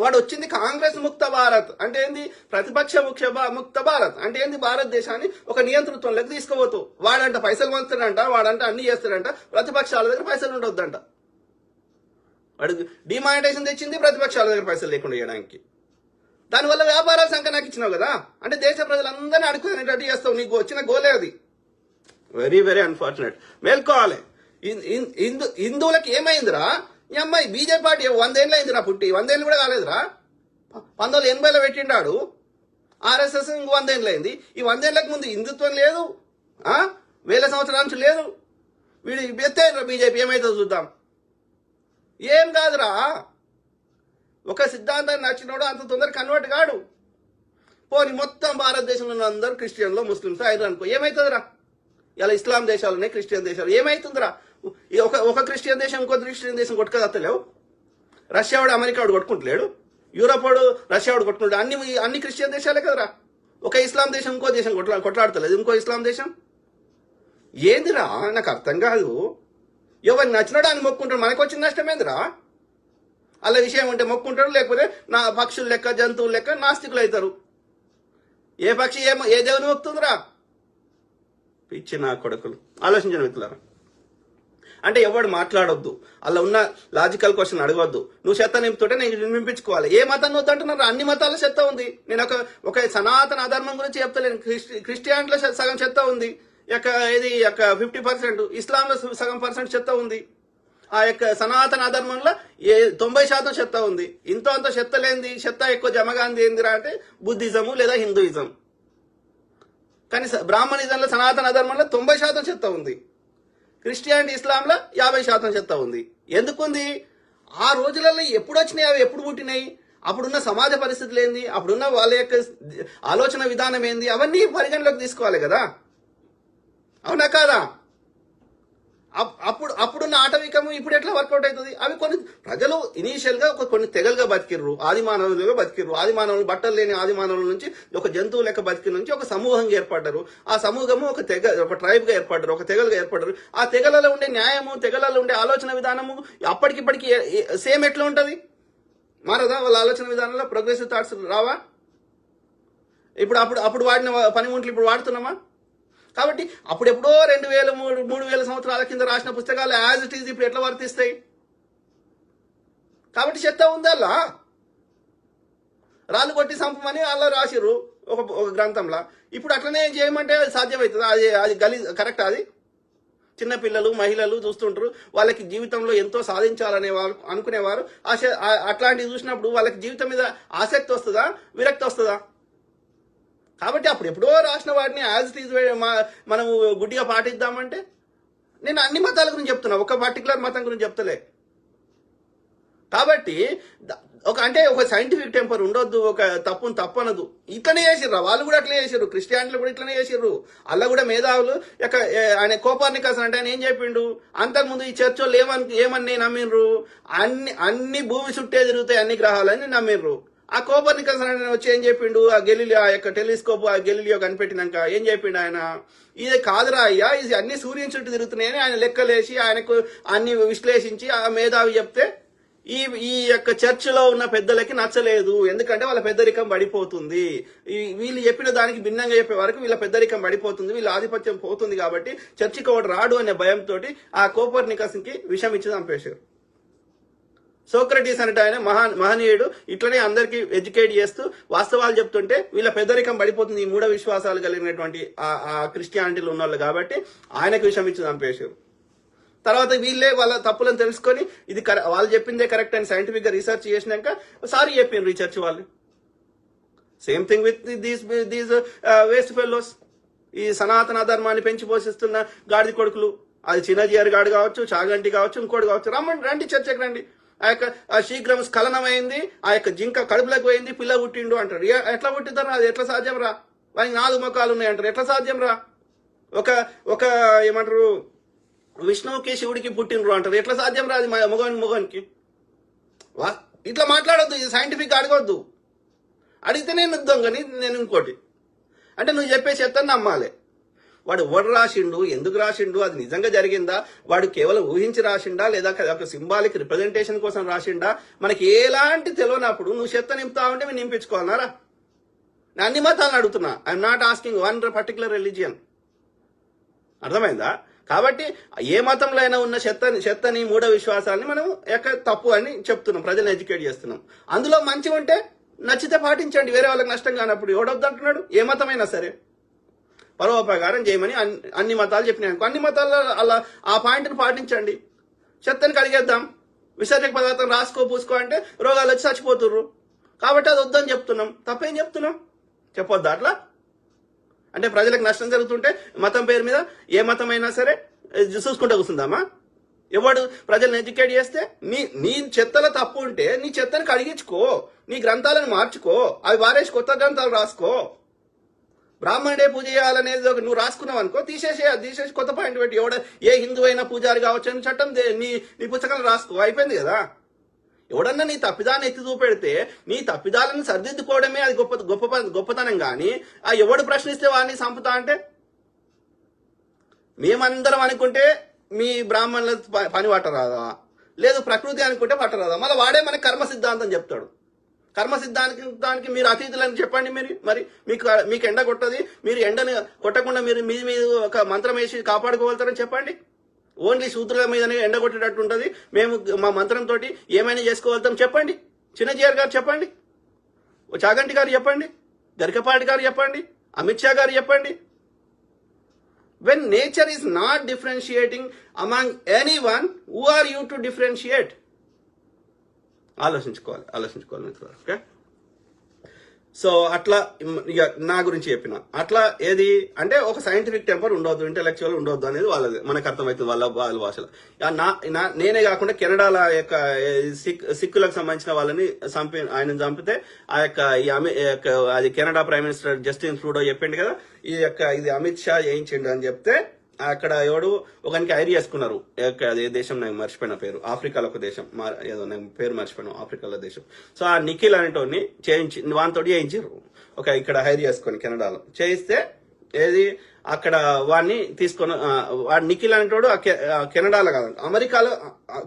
వాడు వచ్చింది కాంగ్రెస్ ముక్త భారత్ అంటే ఏంది? ప్రతిపక్ష ముక్త భారత్ అంటే ఏంది? భారతదేశాన్ని ఒక నియంతృత్వంలోకి తీసుకుపోతూ వాడంట పైసలు పంచుతాడంట, వాడంట అన్ని చేస్తాడంట, ప్రతిపక్షాల దగ్గర పైసలు ఉండొద్దంట. వాడు డిమానిటైజేషన్ తెచ్చింది ప్రతిపక్షాల దగ్గర పైసలు లేకుండా చేయడానికి. దానివల్ల వ్యాపారాలు సంఖ్య నాకు ఇచ్చినావు కదా. అంటే దేశ ప్రజలందరినీ అడుగునేటట్టు చేస్తావు. నీకు వచ్చిన గోలే అది. Very very unfortunate. మేల్కోవాలి. హిందువులకి ఏమైందిరా? ఈ అమ్మాయి బీజేపీ పార్టీ 100 ఏళ్ళు అయిందిరా పుట్టి, 100 ఏళ్ళు కూడా కాలేదురా. 1980లో పెట్టిండాడు. ఆర్ఎస్ఎస్ ఇంకో 100 ఏళ్ళు అయింది. ఈ 100 ఏళ్ళకి ముందు హిందుత్వం లేదు, 1000 సంవత్సరాల నుంచి లేదు. వీడు ఎత్తేరా బీజేపీ, ఏమైతుందో చూద్దాం. ఏం కాదురా, ఒక సిద్ధాంతాన్ని నచ్చినోడు అంత తొందర కన్వర్ట్ కాడు. పోనీ మొత్తం భారతదేశంలో ఉన్న అందరూ క్రిస్టియన్లో ముస్లిమ్స్ అయినా అనుకో, ఏమవుతుందిరా? ఇలా ఇస్లాం దేశాలు ఉన్నాయి, క్రిస్టియన్ దేశాలు, ఏమైతుందిరా? ఒక క్రిస్టియన్ దేశం ఇంకో క్రిస్టియన్ దేశం కొట్టుకదత్తలేవు. రష్యా వాడు అమెరికా వాడు కొట్టుకుంటలేడు, యూరోప్ వాడు రష్యా వాడు కొట్టుకుంటాడు. అన్ని క్రిస్టియన్ దేశాలే కదరా. ఒక ఇస్లాం దేశం ఇంకో దేశం కొట్లాడతలేదు, ఇంకో ఇస్లాం దేశం. ఏందిరా నాకు అర్థం కాదు. ఎవరు నచ్చినాడు అని మొక్కుంటాడు, మనకు వచ్చిన నష్టమేందిరా? అలా విషయం ఉంటే మొక్కుంటారు, లేకపోతే నా పక్షులు లెక్క జంతువులు లెక్క నాస్తికులు అవుతారు. ఏ పక్షి ఏ దేవుని మొక్కుతుందిరా? పిచ్చి నా కొడుకులు. ఆలోచించిన మిత్రులారా, అంటే ఎవడు మాట్లాడొద్దు, అలా ఉన్న లాజికల్ క్వశ్చన్ అడగొద్దు. నువ్వు చెత్త నింపుతుంటే నేను నింపించుకోవాలి. ఏ మతం వద్దు అంటున్నారు? అన్ని మతాల చెత్త ఉంది. నేను ఒక సనాతన అధర్మం గురించి చెప్తలేను. క్రిస్టియానిటీలో సగం చెత్త ఉంది, ఇది 50%, ఇస్లాంలో సగం % చెత్త ఉంది. ఆ యొక్క సనాతన అధర్మంలో 90% చెత్త ఉంది. ఇంతో అంత చెత్త లేనిది, చెత్త ఎక్కువ జమగాంది ఏందిరా అంటే బుద్ధిజము లేదా హిందూయిజం. కానీ బ్రాహ్మణిజంలో సనాతన అధర్మంలో 90% చెత్త ఉంది. క్రిస్టియానిటీ ఇస్లాంలో 50% చెత్త ఉంది. ఎందుకుంది? ఆ రోజులలో ఎప్పుడు వచ్చినాయి, అవి ఎప్పుడు పుట్టినాయి, అప్పుడున్న సమాజ పరిస్థితులు ఏంది, అప్పుడున్న వాళ్ళ యొక్క ఆలోచన విధానం ఏంది, అవన్నీ పరిగణలోకి తీసుకోవాలి కదా, అవునా కాదా? అప్పుడున్న ఆటవికము ఇప్పుడు ఎట్లా వర్కౌట్ అవుతుంది? అవి కొన్ని ప్రజలు ఇనీషియల్ గా కొన్ని తెగలుగా బతికిర్రు, ఆది మానవులుగా బతికిర్రు. ఆది మానవులు, బట్టలు లేని ఆది మానవుల నుంచి ఒక జంతువు లెక్క బతికి నుంచి ఒక సమూహంగా ఏర్పడ్డారు. ఆ సమూహము ఒక ట్రైబ్ గా ఏర్పడ్డారు, ఒక తెగలుగా ఏర్పడ్డారు. ఆ తెగలలో ఉండే న్యాయము, తెగలలో ఉండే ఆలోచన విధానము అప్పటికిప్పటికి సేమ్ ఎట్లా ఉంటది? మారదా? వాళ్ళ ఆలోచన విధానంలో ప్రోగ్రెసివ్ థాట్స్ రావా? అప్పుడు వాడిన పనిముట్లు ఇప్పుడు వాడుతున్నామా? కాబట్టి అప్పుడెప్పుడో 2000, 3000 సంవత్సరాల కింద రాసిన పుస్తకాలు యాజ్ ఇట్ ఈజ్ ఇప్పుడు ఎట్లా వర్తిస్తాయి? కాబట్టి చెత్త ఉంది. అలా రాళ్ళు కొట్టి సంపమని అలా రాసిర్రు ఒక గ్రంథంలో. ఇప్పుడు అట్లనే చేయమంటే సాధ్యమవుతుంది? అది కరెక్ట్? అది చిన్నపిల్లలు, మహిళలు చూస్తుంటారు, వాళ్ళకి జీవితంలో ఎంతో సాధించాలనే వాళ్ళు అనుకునేవారు. అట్లాంటివి చూసినప్పుడు వాళ్ళకి జీవితం మీద ఆసక్తి వస్తుందా, విరక్తి వస్తుందా? కాబట్టి అప్పుడు ఎప్పుడో రాసిన వాటిని యాజ్ ఇట్ ఈజ్ మనం గుడ్డిగా పాటిద్దామంటే, నేను అన్ని మతాల గురించి చెప్తున్నా, ఒక పర్టికులర్ మతం గురించి చెప్తలే. కాబట్టి ఒక సైంటిఫిక్ టెంపర్ ఉండొద్దు, ఒక తప్పును తప్పనదు. ఇట్లనే చేసిర్రు, వాళ్ళు కూడా అట్లనే చేసిర్రు, క్రిస్టియానిటీలు కూడా ఇట్లనే చేసిర్రు. అలా కూడా మేధావులు ఆయన కోపర్నికస్ అంటే ఆయన ఏం చెప్పిండు? అంతకుముందు ఈ చర్చోళ్ళు ఏమని నమ్మిండ్రు? అన్ని భూమి చుట్టే తిరుగుతాయి అన్ని గ్రహాలని నమ్మిండ్రు. ఆ కోపర్నికస్ వచ్చి ఏం చెప్పిండు? ఆ యొక్క టెలిస్కోప్ ఆ గెలీలియో కనిపెట్టినాక ఏం చెప్పిండు ఆయన? ఇది కాదురా అయ్యా, ఇది అన్ని సూర్యుని చుట్టూ తిరుగుతున్నాయని ఆయన లెక్కలేసి ఆయనకు అన్ని విశ్లేషించి ఆ మేధావి చెప్తే ఈ యొక్క చర్చిలో ఉన్న పెద్దలకి నచ్చలేదు. ఎందుకంటే వాళ్ళ పెద్దరికం పడిపోతుంది, వీళ్ళు చెప్పిన దానికి భిన్నంగా చెప్పే వరకు వీళ్ళ పెద్దరికం పడిపోతుంది, వీళ్ళ ఆధిపత్యం పోతుంది, కాబట్టి చర్చికి ఒకటి రాడు అనే భయంతో ఆ కోపర్నికస్ కి విషం ఇచ్చి చంపేశారు. సోక్రటీస్ అంటే ఆయన మహనీయుడు, ఇట్లనే అందరికి ఎడ్యుకేట్ చేస్తూ వాస్తవాలు చెప్తుంటే వీళ్ళ పెద్దరికం పడిపోతుంది ఈ మూఢ విశ్వాసాలు కలిగినటువంటి ఆ క్రిస్టియానిటీలు ఉన్న వాళ్ళు, కాబట్టి ఆయనకు విషయం ఇచ్చి చంపేశారు. తర్వాత వీళ్ళే వాళ్ళ తప్పులను తెలుసుకొని ఇది వాళ్ళు చెప్పిందే కరెక్ట్ అని సైంటిఫిక్ గా రీసెర్చ్ చేసినాక సారీ చెప్పిండ్రు ఈ చర్చ్ వాళ్ళు. Same thing with these waste fellows, ఈ సనాతన ధర్మాన్ని పెంచి పోషిస్తున్న గాడిద కొడుకులు. అది చిన్నజీఆర్ గాడు కావచ్చు, చాగంటి కావచ్చు, ఇంకోటి కావచ్చు, రండి చర్చకి రండి. ఆ శీఘ్రం స్ఖలనమైంది, ఆ యొక్క జింక కడుపులోకి పోయింది, పిల్ల పుట్టిండు అంటారు. ఎట్లా పుట్టిద్దారు? అది ఎట్లా సాధ్యం రా? వానికి 4 ముఖాలు ఉన్నాయి అంటారు. ఎట్లా సాధ్యం రా? ఒక ఏమంటారు, విష్ణువుకి శివుడికి పుట్టినరు అంటారు. ఎట్లా సాధ్యం రా? అది మొగానికి ఇట్లా మాట్లాడొద్దు, ఇది సైంటిఫిక్ అడగొద్దు. అడిగితే నేను దొంగని, నేను ఇంకోటి అంటే నువ్వు చెప్పే చెత్తని నమ్మాలి. వాడు ఎవడు రాసిండు, ఎందుకు రాసిండు, అది నిజంగా జరిగిందా, వాడు కేవలం ఊహించి రాసిండా, లేదా ఒక సింబాలిక్ రిప్రజెంటేషన్ కోసం రాసిండా, మనకి ఎలాంటి తెలియనప్పుడు నువ్వు చెత్త నింపుతా ఉంటే మేము నింపించుకోవాలన్నారా? నేను అన్ని మతాలను అడుగుతున్నా, I'm not asking one particular religion. అర్థమైందా? కాబట్టి ఏ మతంలో అయినా ఉన్న చెత్తని మూఢ విశ్వాసాలని మనం తప్పు అని చెప్తున్నాం, ప్రజలను ఎడ్యుకేట్ చేస్తున్నాం. అందులో మంచి ఉంటే నచ్చితే పాటించండి, వేరే వాళ్ళకి నష్టం కానప్పుడు. ఎవడొద్దంటున్నాడు? ఏ మతమైనా సరే పరోపకారం చేయమని అన్ని మతాలు చెప్పినాయి. అన్ని మతాల్లో అలా ఆ పాయింట్ని పాటించండి. చెత్తని కడిగేద్దాం, విసర్జక పదార్థం రాసుకో పూసుకో అంటే రోగాలు వచ్చి చచ్చిపోతుర్రు. కాబట్టి అది వద్దని చెప్తున్నాం. తప్పేం చెప్తున్నాం? చెప్పొద్దా అట్లా? అంటే ప్రజలకు నష్టం జరుగుతుంటే మతం పేరు మీద ఏ మతమైనా సరే చూసుకుంటూ కూర్చుందామా? ఎవడు ప్రజలను ఎడ్యుకేట్ చేస్తే నీ చెత్తలో తప్పు ఉంటే నీ చెత్తని కడిగించుకో, నీ గ్రంథాలను మార్చుకో, అవి వారేసి కొత్త గ్రంథాలు రాసుకో. బ్రాహ్మణుడే పూజ చేయాలనేది నువ్వు రాసుకున్నావు అనుకో, తీసేసి కొత్త పాయింట్ పెట్టి ఏ హిందూ అయినా పూజారి కావచ్చు అని చట్టం నీ పుస్తకాలు రాసుకో, అయిపోయింది కదా. ఎవడన్నా నీ తప్పిదాన్ని ఎత్తి చూపెడితే నీ తప్పిదాలను సరిదిద్దుకోవడమే అది గొప్పతనం. కానీ ఎవడు ప్రశ్నిస్తే వాడిని చంపుతా అంటే మేమందరం అనుకుంటే మీ బ్రాహ్మణుల పని పట్టరాదా, లేదు ప్రకృతి అనుకుంటే పట్టరాదా, మళ్ళీ వాడే మనకి కర్మ సిద్ధాంతం చెప్తాడు. కర్మ సిద్ధాంతానికి మీరు అతీతులని చెప్పండి. మరి మీకు ఎండ కొట్టది, మీరు ఎండని కొట్టకుండా మీరు మీ మీద ఒక మంత్రం వేసి కాపాడుకోగలుగుతారని చెప్పండి. ఓన్లీ శూద్రుల మీదనే ఎండ కొట్టేటట్టు ఉంటుంది, మేము మా మంత్రంతో ఏమైనా చేసుకోగలుగుతాం చెప్పండి. చిన్నజీఆర్ గారు చెప్పండి, చాగంటి గారు చెప్పండి, గరికపాటి గారు చెప్పండి, అమిత్ షా గారు చెప్పండి. When nature is not differentiating among anyone, who are you to differentiate? ఆలోచించుకోవాలి మిత్రులు. ఓకే, సో అట్లా ఇక నా గురించి చెప్పిన అట్లా ఏది అంటే ఒక సైంటిఫిక్ టెంపర్ ఉండొద్దు, ఇంటెలెక్చువల్ ఉండొద్దు అనేది వాళ్ళది, మనకు అర్థమవుతుంది వాళ్ళ భాషలో. నేనే కాకుండా కెనడాల యొక్క సిక్కులకు సంబంధించిన వాళ్ళని ఆయన చంపితే ఆ యొక్క అది Canada prime minister Justin Trudeau చెప్పిండు కదా, ఇది అమిత్ షా చేయించిండు అని చెప్తే అక్కడ ఎవడు ఒకనికి ఐరి చేసుకున్నారు. అదే దేశం నాకు మర్చిపోయిన పేరు, ఆఫ్రికాలో ఒక దేశం, ఏదో నేను పేరు మర్చిపోయినా, ఆఫ్రికాలో దేశం. సో ఆ నిఖిల్ అనేటోని వానితో చేయించారు ఇక్కడ హైర్ చేసుకొని కెనడాలో చేయిస్తే ఏది అక్కడ వాడిని తీసుకొని వాడు నిఖిల్ అనేటోడు కెనడాలో కాదు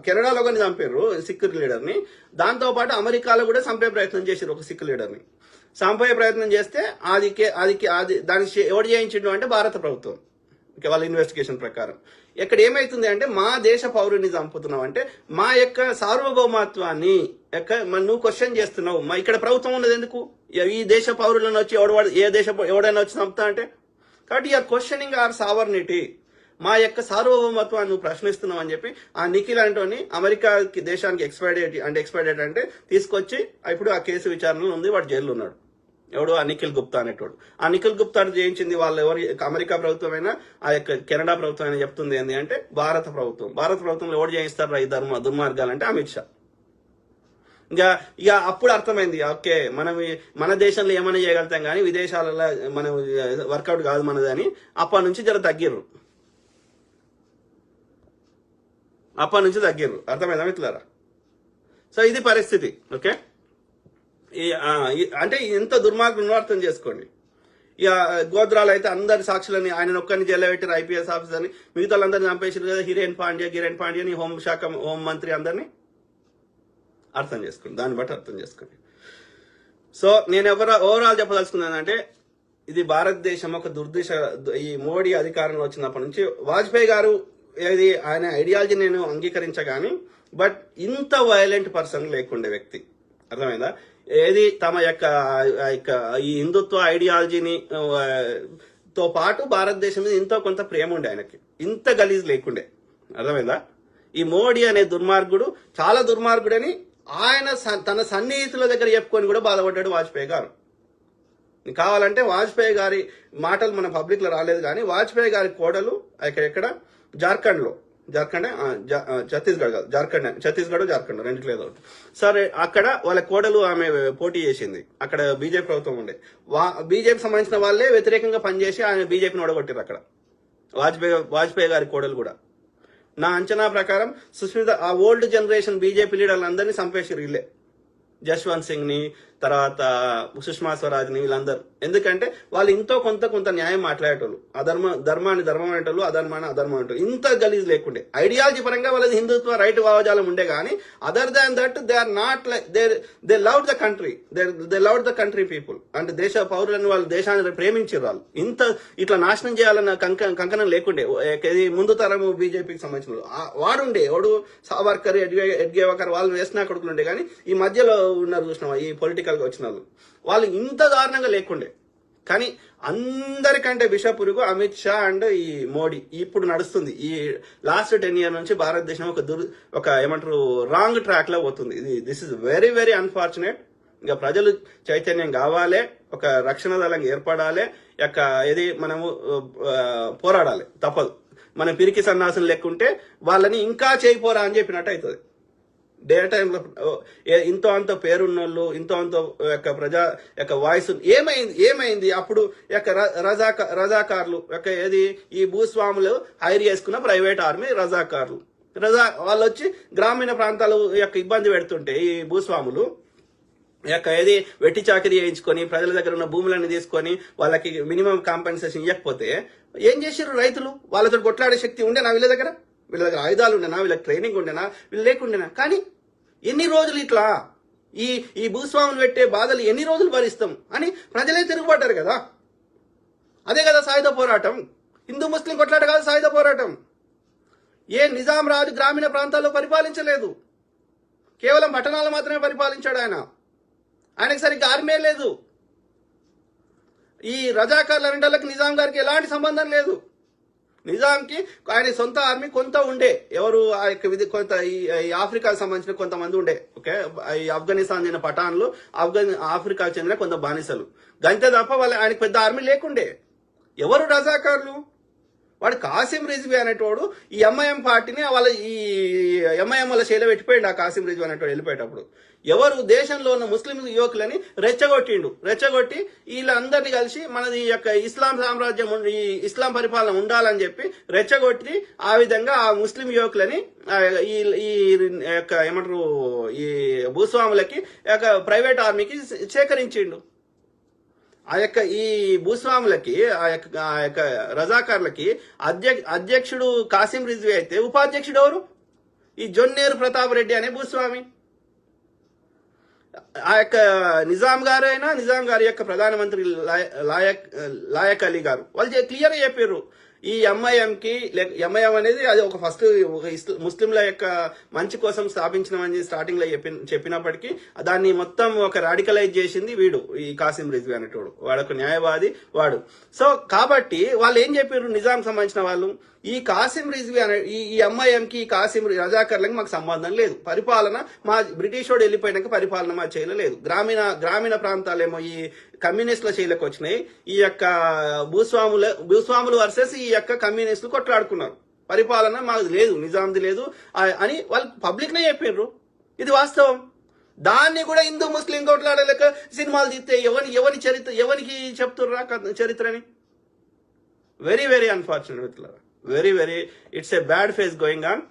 కెనడాలో కానీ చంపారు సిక్ లీడర్ని. దాంతో పాటు అమెరికాలో కూడా చంపే ప్రయత్నం చేశారు ఒక సిక్ లీడర్ని. చంపే ప్రయత్నం చేస్తే అది దాన్ని ఎవడు చేయించిండు అంటే భారత ప్రభుత్వం, వాళ్ళ ఇన్వెస్టిగేషన్ ప్రకారం. ఇక్కడ ఏమైతుంది అంటే మా దేశ పౌరుని చంపుతున్నావు అంటే మా యొక్క సార్వభౌమత్వాన్ని నువ్వు క్వశ్చన్ చేస్తున్నావు. ఇక్కడ ప్రభుత్వం ఉన్నది ఎందుకు? ఈ దేశ పౌరులను వచ్చి ఎవడైనా వచ్చి చంపుతా అంటే, కాబట్టి యూఆర్ క్వశ్చనింగ్ అవర్ సావర్నిటీ, మా యొక్క సార్వభౌమత్వాన్ని నువ్వు ప్రశ్నిస్తున్నావు అని చెప్పి ఆ నిఖిల్ అంటోని అమెరికా దేశానికి ఎక్స్పైర్డేట్ అంటే తీసుకొచ్చి ఇప్పుడు ఆ కేసు విచారణలో ఉంది, వాడు జైల్లో ఉన్నాడు. ఎవడు? ఆ నిఖిల్ గుప్తా అనేటోడు. ఆ నిఖిల్ గుప్తా చేయించింది వాళ్ళు ఎవరు? అమెరికా ప్రభుత్వమైనా ఆ యొక్క కెనడా ప్రభుత్వం అయినా చెప్తుంది ఏంటి అంటే భారత ప్రభుత్వంలో ఎవరు చేయిస్తారు ఈ దుర్మార్గాలంటే అమిత్ షా. ఇక అప్పుడు అర్థమైంది, ఓకే మన దేశంలో ఏమైనా చేయగలుగుతాం కానీ విదేశాలలో మనం వర్కౌట్ కాదు మనది అని. అప్పటి నుంచి తగ్గిర్రు, అర్థమైందా మిత్రులారా? సో ఇది పరిస్థితి. ఓకే, అంటే ఎంత దుర్మార్గం అర్థం చేసుకోండి. ఇక గోద్రాలు అయితే అందరి సాక్షులని ఆయన ఒక్కరిని జైల్లో పెట్టారు, ఐపీఎస్ ఆఫీసర్ని, మిగతా వాళ్ళందరినీ చంపేసారు కదా, గిరెన్ పాండ్యని హోం మంత్రి అందరినీ. అర్థం చేసుకోండి, దాన్ని బట్టి అర్థం చేసుకోండి. సో నేను ఓవరాల్ చెప్పదలుచుకున్నానంటే ఇది భారతదేశం ఒక దుర్దిశ. ఈ మోడీ అధికారంలో వచ్చినప్పటి నుంచి వాజ్పేయి గారు ఆయన ఐడియాలజీ నేను అంగీకరించగాని, బట్ ఇంత వైలెంట్ పర్సన్ లేకుండే వ్యక్తి, అర్థమైందా? తమ యొక్క ఈ హిందుత్వ ఐడియాలజీని తో పాటు భారతదేశం మీద ఎంతో కొంత ప్రేమ ఉండే ఆయనకి, ఇంత గలీజ్ లేకుండే, అర్థమైందా? ఈ మోడీ అనే దుర్మార్గుడు చాలా దుర్మార్గుడని ఆయన తన సన్నిహితుల దగ్గర చెప్పుకొని కూడా బాధపడ్డాడు వాజ్పేయి గారు. కావాలంటే వాజ్పేయి గారి మాటలు మన పబ్లిక్ లో రాలేదు కానీ వాజ్పేయి గారి కోడలు ఎక్కడ ఛత్తీస్గఢ్ జార్ఖండ్ రెండిట్లేదు. సరే, అక్కడ వాళ్ళ కోడలు ఆమె పోటీ చేసింది. అక్కడ బీజేపీ ప్రభుత్వం ఉండే, బీజేపీ సంబంధించిన వాళ్ళే వ్యతిరేకంగా పనిచేసి ఆయన బీజేపీని ఓడగొట్టారు అక్కడ. వాజ్పేయి గారి కోడలు కూడా. నా అంచనా ప్రకారం సుస్మిత ఆ ఓల్డ్ జనరేషన్ బీజేపీ లీడర్లందరినీ చంపేసారు వీళ్ళే, జస్వంత్ సింగ్ ని, తర్వాత సుష్మా స్వరాజ్ ని, వీళ్ళందరూ. ఎందుకంటే వాళ్ళు ఇంతో కొంత న్యాయం మాట్లాడేటోళ్ళు, ధర్మాన్ని ధర్మం అనేటోళ్ళు, అధర్మాన్ని అధర్మం అనేటోళ్ళు. ఇంత గలీజ్ లేకుండే. ఐడియాలజీ పరంగా వాళ్ళది హిందుత్వ రైట్ భావజాలం ఉండే కానీ other than that they are not like they love the country, they love the country people. అంటే దేశ పౌరులను వాళ్ళు దేశాన్ని ప్రేమించారు. వాళ్ళు ఇంత ఇట్లా నాశనం చేయాలన్న కంకణం లేకుండే. ముందు తరము బీజేపీకి సంబంధించిన వాడుండే, సావర్కర్, ఎడ్గేవకర్ వాళ్ళు వేసిన కొడుకులు ఉండే. కానీ ఈ మధ్యలో ఉన్నారు చూసినావా ఈ పొలిటికల్ గా వచ్చిన వాళ్ళు ఇంత దారుణంగా లేకుండే. కానీ అందరికంటే విషపురుగు అమిత్ షా అండ్ ఈ మోడీ ఇప్పుడు నడుస్తుంది. ఈ లాస్ట్ 10 years నుంచి భారతదేశం ఒక ఏమంటారు రాంగ్ ట్రాక్ లో పోతుంది. This is very very unfortunate. ఇంకా ప్రజలు చైతన్యం కావాలి, ఒక రక్షణ దళం ఏర్పడాలి, మనము పోరాడాలి, తప్పదు. మన పిరికి సన్నాసులు లెక్కుంటే వాళ్ళని ఇంకా చేయిపోరా అని చెప్పినట్టు అవుతుంది. డే టైంలో ఇంతో అంత పేరున్నోళ్ళు, ఇంతో అంత ప్రజా వాయిస్ ఏమైంది అప్పుడు రజాకార్లు ఈ భూస్వాములు హైర్ చేసుకున్న ప్రైవేట్ ఆర్మీ రజాకార్లు వాళ్ళు వచ్చి గ్రామీణ ప్రాంతాలు ఇబ్బంది పెడుతుంటే ఈ భూస్వాములు వెట్టి చాకరీ చేయించుకొని ప్రజల దగ్గర ఉన్న భూములన్నీ తీసుకొని వాళ్ళకి మినిమం కాంపెన్సేషన్ ఇవ్వకపోతే ఏం చేశారు రైతులు? వాళ్ళతో కొట్లాడే శక్తి ఉండే నా వీళ్ళ దగ్గర? వీళ్ళ దగ్గర ఆయుధాలు ఉండేనా, వీళ్ళకి ట్రైనింగ్ ఉండేనా, వీళ్ళు లేకుండేనా? కానీ ఎన్ని రోజులు ఇట్లా ఈ ఈ భూస్వాములు పెట్టే బాధలు ఎన్ని రోజులు భరిస్తాం అని ప్రజలే తిరుగుబడ్డారు కదా. అదే కదా సాయుధ పోరాటం. హిందూ ముస్లిం కొట్లాట కాదు సాయుధ పోరాటం. ఏ నిజాం రాజు గ్రామీణ ప్రాంతాల్లో పరిపాలించలేదు, కేవలం పట్టణాలు మాత్రమే పరిపాలించాడు ఆయన. ఆయనకి సరిగ్గా ఆర్మీ లేదు. ఈ రజాకార్ల రెండోళ్ళకి నిజాం గారికి ఎలాంటి సంబంధం లేదు. నిజాంకి ఆయన సొంత ఆర్మీ కొంత ఉండే, ఎవరు కొంత ఈ ఆఫ్రికాకు సంబంధించిన కొంతమంది ఉండే. ఓకే, ఈ ఆఫ్ఘనిస్తాన్ చెందిన పఠాన్లు, ఆఫ్రికాకు చెందిన కొంత బానిసలు, గంతే తప్ప ఆయనకు పెద్ద ఆర్మీ లేకుండే. ఎవరు రజాకార్లు? వాడు కాసిం రిజ్వీ అనేటోడు ఈ ఎంఐఎం పార్టీని ఈ ఎంఐఎం వల్ల శైలి పెట్టిపోయిండు. ఆ కాసిం రిజ్వీ అనేటోడు వెళ్ళిపోయేటప్పుడు ఎవరు దేశంలో ఉన్న ముస్లిం యువకులని రెచ్చగొట్టి వీళ్ళందరినీ కలిసి మనది ఈ యొక్క ఇస్లాం సామ్రాజ్యం, ఈ ఇస్లాం పరిపాలన ఉండాలని చెప్పి రెచ్చగొట్టి ఆ విధంగా ఆ ముస్లిం యువకులని ఈ యొక్క ఏమంటారు ఈ భూస్వాములకి ప్రైవేట్ ఆర్మీకి సేకరించిండు. ఆ యొక్క ఈ భూస్వాములకి ఆ యొక్క రజాకార్లకి అధ్యక్షుడు కాసిం రిజ్వీ అయితే ఉపాధ్యక్షుడు ఎవరు? ఈ జొన్నేరు ప్రతాప్ రెడ్డి అనే భూస్వామి. ఆ యొక్క నిజాం గారి యొక్క ప్రధానమంత్రి లాయక్ అలీ గారు వాళ్ళు క్లియర్ గా చెప్పారు, ఈ ఎంఐఎం అనేది అది ఒక ఫస్ట్ ముస్లింల యొక్క మంచి కోసం స్థాపించినమని స్టార్టింగ్ లో చెప్పినప్పటికీ దాన్ని మొత్తం ఒక రాడికలైజ్ చేసింది వీడు, ఈ కాసిం రిజ్వీ అనేటోడు. వాడొక న్యాయవాది వాడు. సో కాబట్టి వాళ్ళు ఏం చెప్పారు, నిజాం సంబంధించిన వాళ్ళు, ఈ కాసిం రిజ్వీ అనే ఈ ఎంఐఎంకి కాసిం రజాకర్లకి మాకు సంబంధం లేదు, పరిపాలన మా బ్రిటిష్ వాడు వెళ్ళిపోయినాక పరిపాలన మా చేయలేదు. గ్రామీణ ప్రాంతాలేమో ఈ కమ్యూనిస్టుల చేయలకు వచ్చినాయి. ఈ యొక్క భూస్వాములు వర్సెస్ ఈ యొక్క కమ్యూనిస్టులు కొట్లాడుకున్నారు. పరిపాలన మాకు లేదు, నిజాంది లేదు అని వాళ్ళు పబ్లిక్ నే చెప్పారు. ఇది వాస్తవం. దాన్ని కూడా హిందూ ముస్లిం కొట్లాడలేక సినిమాలు తీస్తే ఎవరికి చెప్తుర్రా చరిత్రని? Very very unfortunate, very it's a bad phase going on.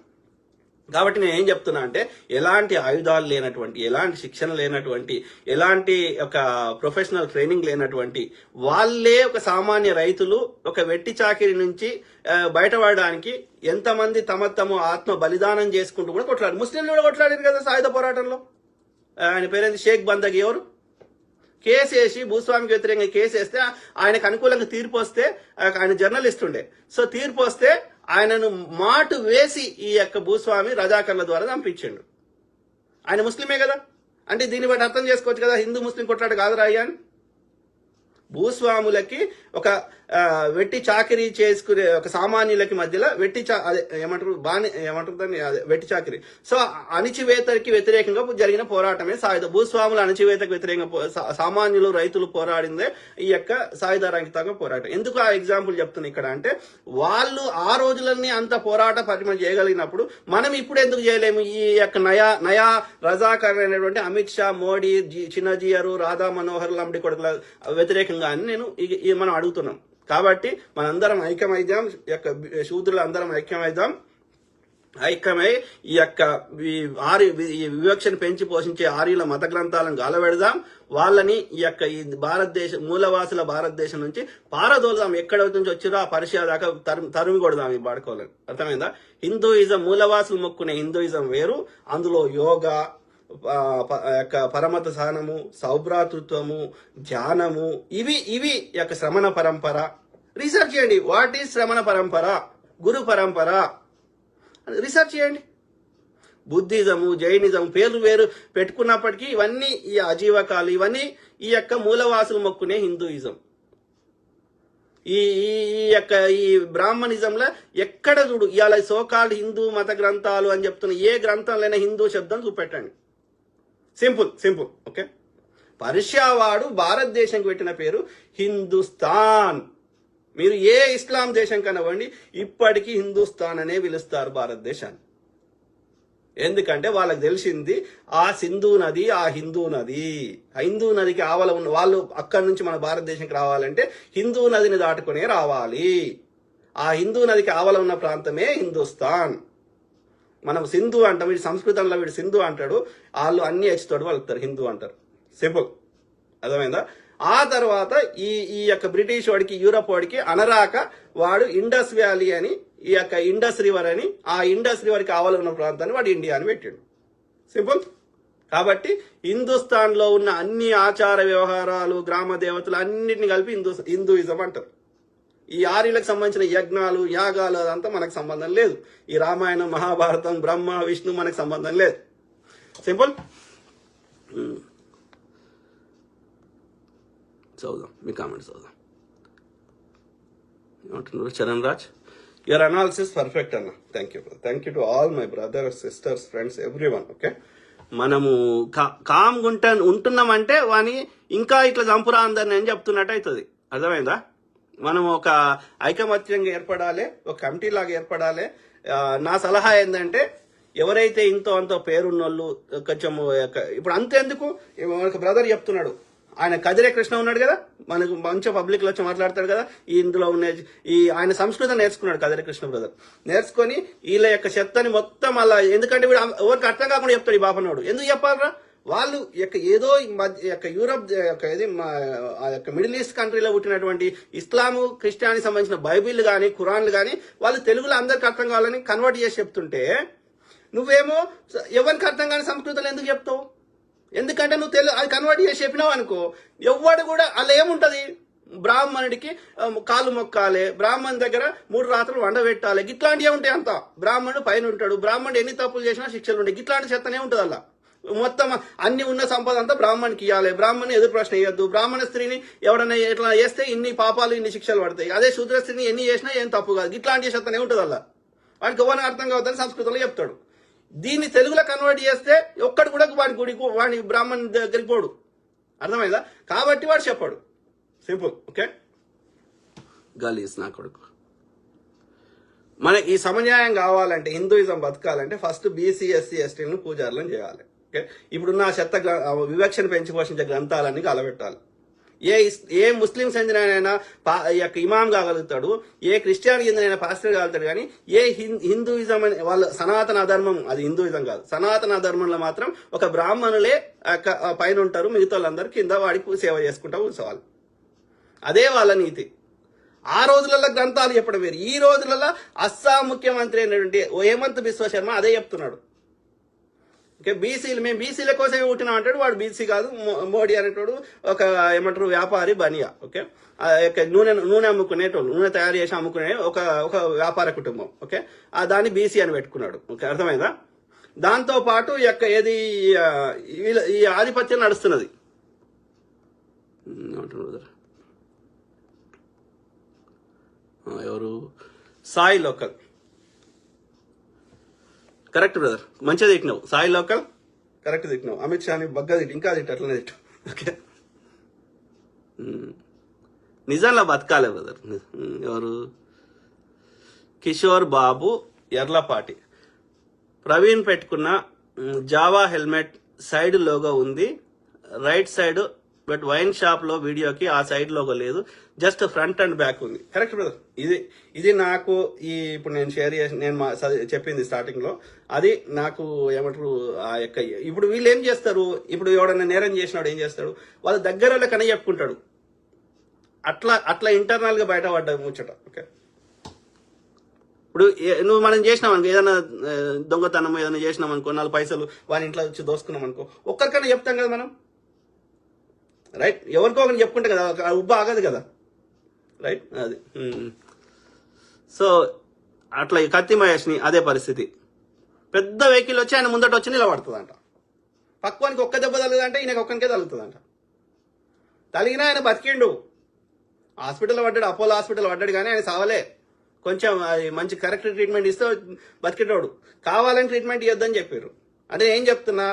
కాబట్టి నేను ఏం చెప్తున్నా అంటే, ఎలాంటి ఆయుధాలు లేనటువంటి, ఎలాంటి శిక్షణ లేనటువంటి, ఎలాంటి ఒక ప్రొఫెషనల్ ట్రైనింగ్ లేనటువంటి వాళ్ళే ఒక సామాన్య రైతులు ఒక వెట్టి చాకిరి నుంచి బయటపడడానికి ఎంతమంది తమ ఆత్మ బలిదానం చేసుకుంటూ కూడా కొట్లాడారు. ముస్లింలు కూడా కొట్లాడారు కదా సాయుధ పోరాటంలో. ఆయన పేరేంటి, షేక్ బందగి. ఎవరు? కేసు వేసి భూస్వామికి వ్యతిరేకంగా కేసు వేస్తే ఆయనకు అనుకూలంగా తీర్పు వస్తే, ఆయన జర్నలిస్ట్ ఉండే, సో తీర్పు వస్తే ఆయనను మాటు వేసి ఈ యొక్క భూస్వామి రజాకర్ల ద్వారా చంపించిండు. ఆయన ముస్లిమే కదా. అంటే దీన్ని బట్టి అర్థం చేసుకోవచ్చు కదా, హిందూ ముస్లిం కొట్లాట కాదురా అయ్యా అని. భూస్వాములకి ఒక వెట్టి చాకిరీ చేసుకునే ఒక సామాన్యులకి మధ్యలో వెట్టి చాకిరీ. సో అణిచివేతకి వ్యతిరేకంగా జరిగిన పోరాటమే సాయుధ. భూస్వాముల అణిచివేతకు వ్యతిరేకంగా సామాన్యులు రైతులు పోరాడిందే ఈ యొక్క సాయుధ రంగితంగా పోరాటం. ఎందుకు ఆ ఎగ్జాంపుల్ చెప్తున్నా ఇక్కడ అంటే, వాళ్ళు ఆ రోజులన్నీ అంత పోరాట పరిమ చేయగలిగినప్పుడు మనం ఇప్పుడు ఎందుకు చేయలేము? ఈ యొక్క నయా రజాకర్ అనేటువంటి అమిత్ షా, మోడీ, చిన్నజీయరు, రాధా మనోహర్ లాంటి కొడుకుల వ్యతిరేకంగా అని మనం అడుగుతున్నాం. కాబట్టి మనందరం ఐక్యమైద్దాం, శూద్రులు అందరం ఐక్యమై ఈ యొక్క ఈ వివక్షను పెంచి పోషించే ఆర్యుల మత గ్రంథాలను గాలబెడదాం. వాళ్ళని ఈ యొక్క ఈ మూలవాసుల భారతదేశం నుంచి పారదోలుదాం. ఎక్కడ నుంచి వచ్చిరో ఆ పర్షియా దాకా తరిమి కొడదాం ఈ బాడుకోవాలని. అర్థమైందా? హిందూయిజం, మూలవాసులు మొక్కునే హిందూయిజం వేరు. అందులో యోగా, పరమత సహనము, సౌభ్రాతృత్వము, ధ్యానము, ఇవి యొక్క శ్రమణ పరంపర. రీసెర్చ్ చేయండి. వాట్ ఈజ్ శ్రమణ పరంపర, గురు పరంపర రీసెర్చ్ చేయండి. బుద్ధిజము, జైనిజం పేర్లు వేరు పెట్టుకున్నప్పటికీ ఇవన్నీ ఈ అజీవకాలు, ఇవన్నీ ఈ యొక్క మూలవాసులు మొక్కునే హిందూయిజం. ఈ యొక్క ఈ బ్రాహ్మణిజంలో ఎక్కడ చూడు ఇవాళ సోకాల్డ్ హిందూ మత గ్రంథాలు అని చెప్తున్న ఏ గ్రంథంలోనే హిందూ శబ్దం చూపెట్టండి. సింపుల్. ఓకే, పర్షియా వాడు భారతదేశంకి పెట్టిన పేరు హిందుస్థాన్. మీరు ఏ ఇస్లాం దేశం కనవ్వండి, ఇప్పటికీ హిందుస్థాన్ అనే పిలుస్తారు భారతదేశాన్ని. ఎందుకంటే వాళ్ళకి తెలిసింది ఆ సింధు నది, ఆ హిందూ నదికి ఆవల ఉన్న వాళ్ళు అక్కడి నుంచి మన భారతదేశానికి రావాలంటే హిందూ నదిని దాటుకునే రావాలి. ఆ హిందూ నదికి ఆవల ఉన్న ప్రాంతమే హిందుస్థాన్. మనం సింధు అంటాం, వీడు సంస్కృతంలో వీడు సింధు అంటాడు, వాళ్ళు అన్ని హెచ్చుతాడు వాళ్ళుతారు, హిందూ అంటారు. సింపుల్, అర్థమైందా? ఆ తర్వాత ఈ యొక్క బ్రిటిష్ వాడికి, యూరప్ వాడికి అనరాక వాడు ఇండస్ వ్యాలీ అని ఈ యొక్క ఇండస్ రివర్ అని, ఆ ఇండస్ రివర్కి ఆవల ఉన్న ప్రాంతాన్ని వాడు ఇండియా అని పెట్టాడు. సింపుల్. కాబట్టి హిందుస్థాన్లో ఉన్న అన్ని ఆచార వ్యవహారాలు, గ్రామ దేవతలు అన్నింటినీ కలిపి హిందూయిజం అంటారు. ఈ ఆర్యులకు సంబంధించిన యజ్ఞాలు, యాగాలు అదంతా మనకు సంబంధం లేదు. ఈ రామాయణం, మహాభారతం, బ్రహ్మ, విష్ణు మనకు సంబంధం లేదు. సింపుల్. చదువుదాం, మీ కామెంట్స్ చదువుదాం. ఏమంటున్నారు Charan Raj? Your analysis perfect అన్న. Thank you to all my brothers, sisters, friends, every one. Okay, మనము కామ్గా ఉంటున్నామంటే వాని ఇంకా ఇట్లా చంపురా అందరిని అని చెప్తున్నట్టు అవుతుంది. అర్థమైందా? మనం ఒక ఐకమత్యంగా ఏర్పడాలి, ఒక కమిటీ లాగా ఏర్పడాలి. నా సలహా ఏంటంటే, ఎవరైతే ఇంతో అంతో పేరున్నోళ్ళు కొంచెం ఇప్పుడు అంతెందుకు, ఒక బ్రదర్ చెప్తున్నాడు, ఆయన కదిరే కృష్ణ ఉన్నాడు కదా, మనకు మంచి పబ్లిక్ లో వచ్చి మాట్లాడతాడు కదా, ఇందులో ఉన్న ఆయన సంస్కృతం నేర్చుకున్నాడు కదిరే కృష్ణ బ్రదర్. నేర్చుకొని వీళ్ళ యొక్క చెత్తని మొత్తం అలా, ఎందుకంటే వీడు ఎవరికి అర్థం కాకుండా చెప్తాడు ఈ బాపనోడు. ఎందుకు చెప్పాలరా? వాళ్ళు ఏదో యూరప్ మిడిల్ ఈస్ట్ కంట్రీలో పుట్టినటువంటి ఇస్లాము, క్రిస్టియానికి సంబంధించిన బైబిల్ కానీ, ఖురాన్లు కానీ వాళ్ళు తెలుగులో అందరికి అర్థం కావాలని కన్వర్ట్ చేసి చెప్తుంటే, నువ్వేమో ఎవరికి అర్థం కాని సంస్కృతంలో ఎందుకు చెప్తావు? ఎందుకంటే నువ్వు అది కన్వర్ట్ చేసి చెప్పినావు అనుకో, ఎవ్వడు కూడా అలా ఏముంటది, బ్రాహ్మణుడికి కాలు మొక్కాలి, బ్రాహ్మణ్ దగ్గర 3 రాత్రులు వండబెట్టాలి, గిట్లాంటివి ఉంటాయి. అంతా బ్రాహ్మణుడు పైన ఉంటాడు, బ్రాహ్మణుడు ఎన్ని తప్పులు చేసినా శిక్షలు ఉంటాయి. గిట్లాంటి చెత్తనే ఉంటుంది. అలా మొత్తం అన్ని ఉన్న సంపద అంతా బ్రాహ్మణ్కి ఇవ్వాలి, బ్రాహ్మణ్ని ఎదురు ప్రశ్న వేయద్దు, బ్రాహ్మణ స్త్రీని ఎవడన్నా ఎట్లా చేస్తే ఇన్ని పాపాలు, ఇన్ని శిక్షలు పడతాయి, అదే శూద్ర స్త్రీని ఎన్ని చేసినా ఏం తప్పు కాదు. ఇట్లాంటి చెత్తనే ఉంటుంది. అలా వాడికి ఎవరిని అర్థం కావద్దని సంస్కృతంలో చెప్తాడు. దీన్ని తెలుగులో కన్వర్ట్ చేస్తే ఒక్కడు కూడా వాడి బ్రాహ్మణ్ దగ్గరికి పోడు. అర్థమైందా? కాబట్టి వాడు చెప్పాడు. సింపుల్. ఓకే, గలీజ్ నా కొడుకు. మనకి ఈ సమన్యాయం కావాలంటే, హిందూయిజం బతకాలంటే ఫస్ట్ బీసీ, ఎస్సీ, ఎస్టీలను పూజారులను చేయాలి. ఓకే, ఇప్పుడున్న చెత్త వివక్షను పెంచి పోషించే గ్రంథాలన్నీ కలబెట్టాలి. ఏ ముస్లిం చెందిన ఇమాం కాగలుగుతాడు, ఏ క్రిస్టియన్ చెందిన పాస్టర్ కాగలుగుతాడు, కానీ ఏ హిందూయిజం అని వాళ్ళ సనాతన అధర్మం, అది హిందూయిజం కాదు, సనాతన అధర్మంలో మాత్రం ఒక బ్రాహ్మణులే పైన ఉంటారు, మిగతా వాళ్ళందరూ కింద వాడికి సేవ చేసుకుంటా కూర్చోవాలి. అదే వాళ్ళ నీతి. ఆ రోజులలో గ్రంథాలు చెప్పడం వేరు. ఈ రోజులలో అస్సాం ముఖ్యమంత్రి అయినటువంటి హేమంత్ బిశ్వ శర్మ అదే చెప్తున్నాడు. ఓకే, మేము బీసీల కోసమే పుట్టినాం అంటాడు. వాడు బీసీ కాదు, మోడీ అనేటోడు ఒక ఏమంటారు వ్యాపారి బనియా. ఓకే, నూనె అమ్ముకునేటోళ్ళు, నూనె తయారు చేసి అమ్ముకునే ఒక వ్యాపార కుటుంబం. ఓకే, దాన్ని బీసీ అని పెట్టుకున్నాడు. ఓకే, అర్థమైందా? దాంతో పాటు ఏది ఈ ఆధిపత్యం నడుస్తున్నది. ఎవరు? సాయి లోకల్. కరెక్ట్ బ్రదర్, మంచిగా తిట్టినావు. సాయి లోకల్ కరెక్ట్ తిట్టినావు. అమిత్ షాని బగ్గా తిట్టి, ఇంకా తిట్టు, అట్లనే తిట్టు. ఓకే, నిజంగా బతకాలే బ్రదర్. ఎవరు? కిషోర్ బాబు ఎర్లపాటి. ప్రవీణ్ పెట్టుకున్న జావా హెల్మెట్ సైడ్ లోగో ఉంది, right side, but wine shop లో వీడియోకి ఆ సైడ్ లోగో లేదు, జస్ట్ ఫ్రంట్ అండ్ బ్యాక్ ఉంది. Correct brother. ఇది నాకు ఇప్పుడు నేను షేర్ చేసి నేను చెప్పింది స్టార్టింగ్ లో, అది నాకు ఏమంటారు ఇప్పుడు వీళ్ళు ఏం చేస్తారు, ఇప్పుడు ఎవడన్నా నేరం చేసినాడు ఏం చేస్తాడు, వాళ్ళ దగ్గర కన్నా చెప్పుకుంటాడు. అట్లా ఇంటర్నల్ గా బయటపడ్డ ముచ్చట. ఓకే, ఇప్పుడు నువ్వు మనం చేసినాం అనుకో, ఏదైనా దొంగతనం ఏదైనా చేసినాం అనుకో, 4 పైసలు వాని ఇంట్లో వచ్చి దోసుకున్నాం అనుకో, ఒక్కరికన్నా చెప్తాం కదా మనం. రైట్, ఎవరికో ఒకరిని చెప్పుకుంటే కదా ఉబ్బ ఆగదు కదా. రైట్, అది. సో అట్లా కత్తి మహేష్ని అదే పరిస్థితి. పెద్ద వెహికల్ వచ్చి ఆయన ముందట వచ్చి నిలబడుతుందంట. పక్వానికి ఒక్క దెబ్బ తగులుదంటే ఈయనకి ఒక్కనికే తగులుతుందంట. తగిలినా ఆయన బతికిండు, హాస్పిటల్ పడ్డాడు, అపోలో హాస్పిటల్ పడ్డాడు, కానీ ఆయన సావలే. కొంచెం అది మంచి కరెక్ట్ ట్రీట్మెంట్ ఇస్తే బతికేటోడు. కావాలని ట్రీట్మెంట్ ఇవ్వద్దని చెప్పారు. అంటే ఏం చెప్తున్నా,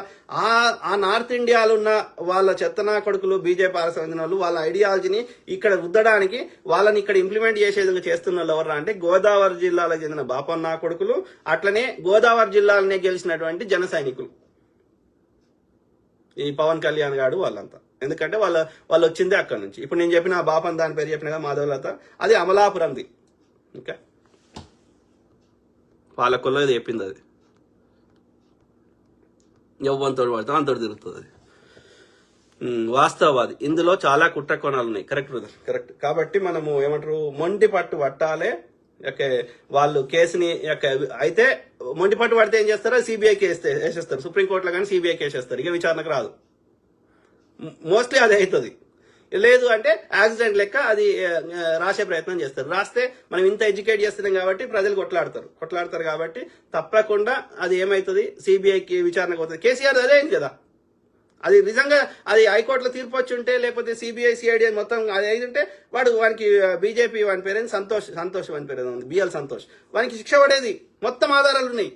ఆ నార్త్ ఇండియాలో ఉన్న వాళ్ళ చెత్తనా కొడుకులు, బీజేపీ చెందిన వాళ్ళు, వాళ్ళ ఐడియాలజీని ఇక్కడ రుద్దడానికి, వాళ్ళని ఇక్కడ ఇంప్లిమెంట్ చేసే విధంగా చేస్తున్న వాళ్ళు ఎవరు అంటే గోదావరి జిల్లాలకు చెందిన బాపన్న కొడుకులు, అట్లనే గోదావరి జిల్లాలనే గెలిచినటువంటి జన సైనికులు, ఈ పవన్ కళ్యాణ్ గారు వాళ్ళంతా. ఎందుకంటే వాళ్ళు వచ్చిందే అక్కడ నుంచి. ఇప్పుడు నేను చెప్పిన బాపన్ దాని పేరు చెప్పిన కదా, మాధవలత, అది అమలాపురంది. ఓకే, పాలకొల్లో ఇది చెప్పింది. అది యవ్వంతో పడతాం అంతటి తిరుగుతుంది. అది వాస్తవాది. ఇందులో చాలా కుట్ర కోణాలు ఉన్నాయి. Correct brother, correct. కాబట్టి మనము ఏమంటారు, మొండి పట్టు పట్టాలే. వాళ్ళు కేసుని అయితే మొండిపట్టు పడితే ఏం చేస్తారో సిబిఐ కేసు వేసేస్తారు, సుప్రీంకోర్టులో కానీ సిబిఐ కేసు వేసేస్తారు, ఇక విచారణకు రాదు. మోస్ట్లీ అదే అవుతుంది. లేదు అంటే యాక్సిడెంట్ లెక్క అది రాసే ప్రయత్నం చేస్తారు. రాస్తే మనం ఇంత ఎడ్యుకేట్ చేస్తున్నాం కాబట్టి ప్రజలు కొట్లాడతారు కాబట్టి తప్పకుండా అది ఏమవుతుంది, సిబిఐకి విచారణకు పోతుంది. కేసీఆర్ అదే అయింది కదా, అది నిజంగా అది హైకోర్టులో తీర్పు వచ్చి ఉంటే లేకపోతే సిబిఐ సిఐడి మొత్తం అది అయిందంటే వానికి బీజేపీ వాని పేరేంది సంతోష్ వాని పేరు ఉంది, బిఎల్ సంతోష్, వానికి శిక్ష పడేది. మొత్తం ఆధారాలు ఉన్నాయి.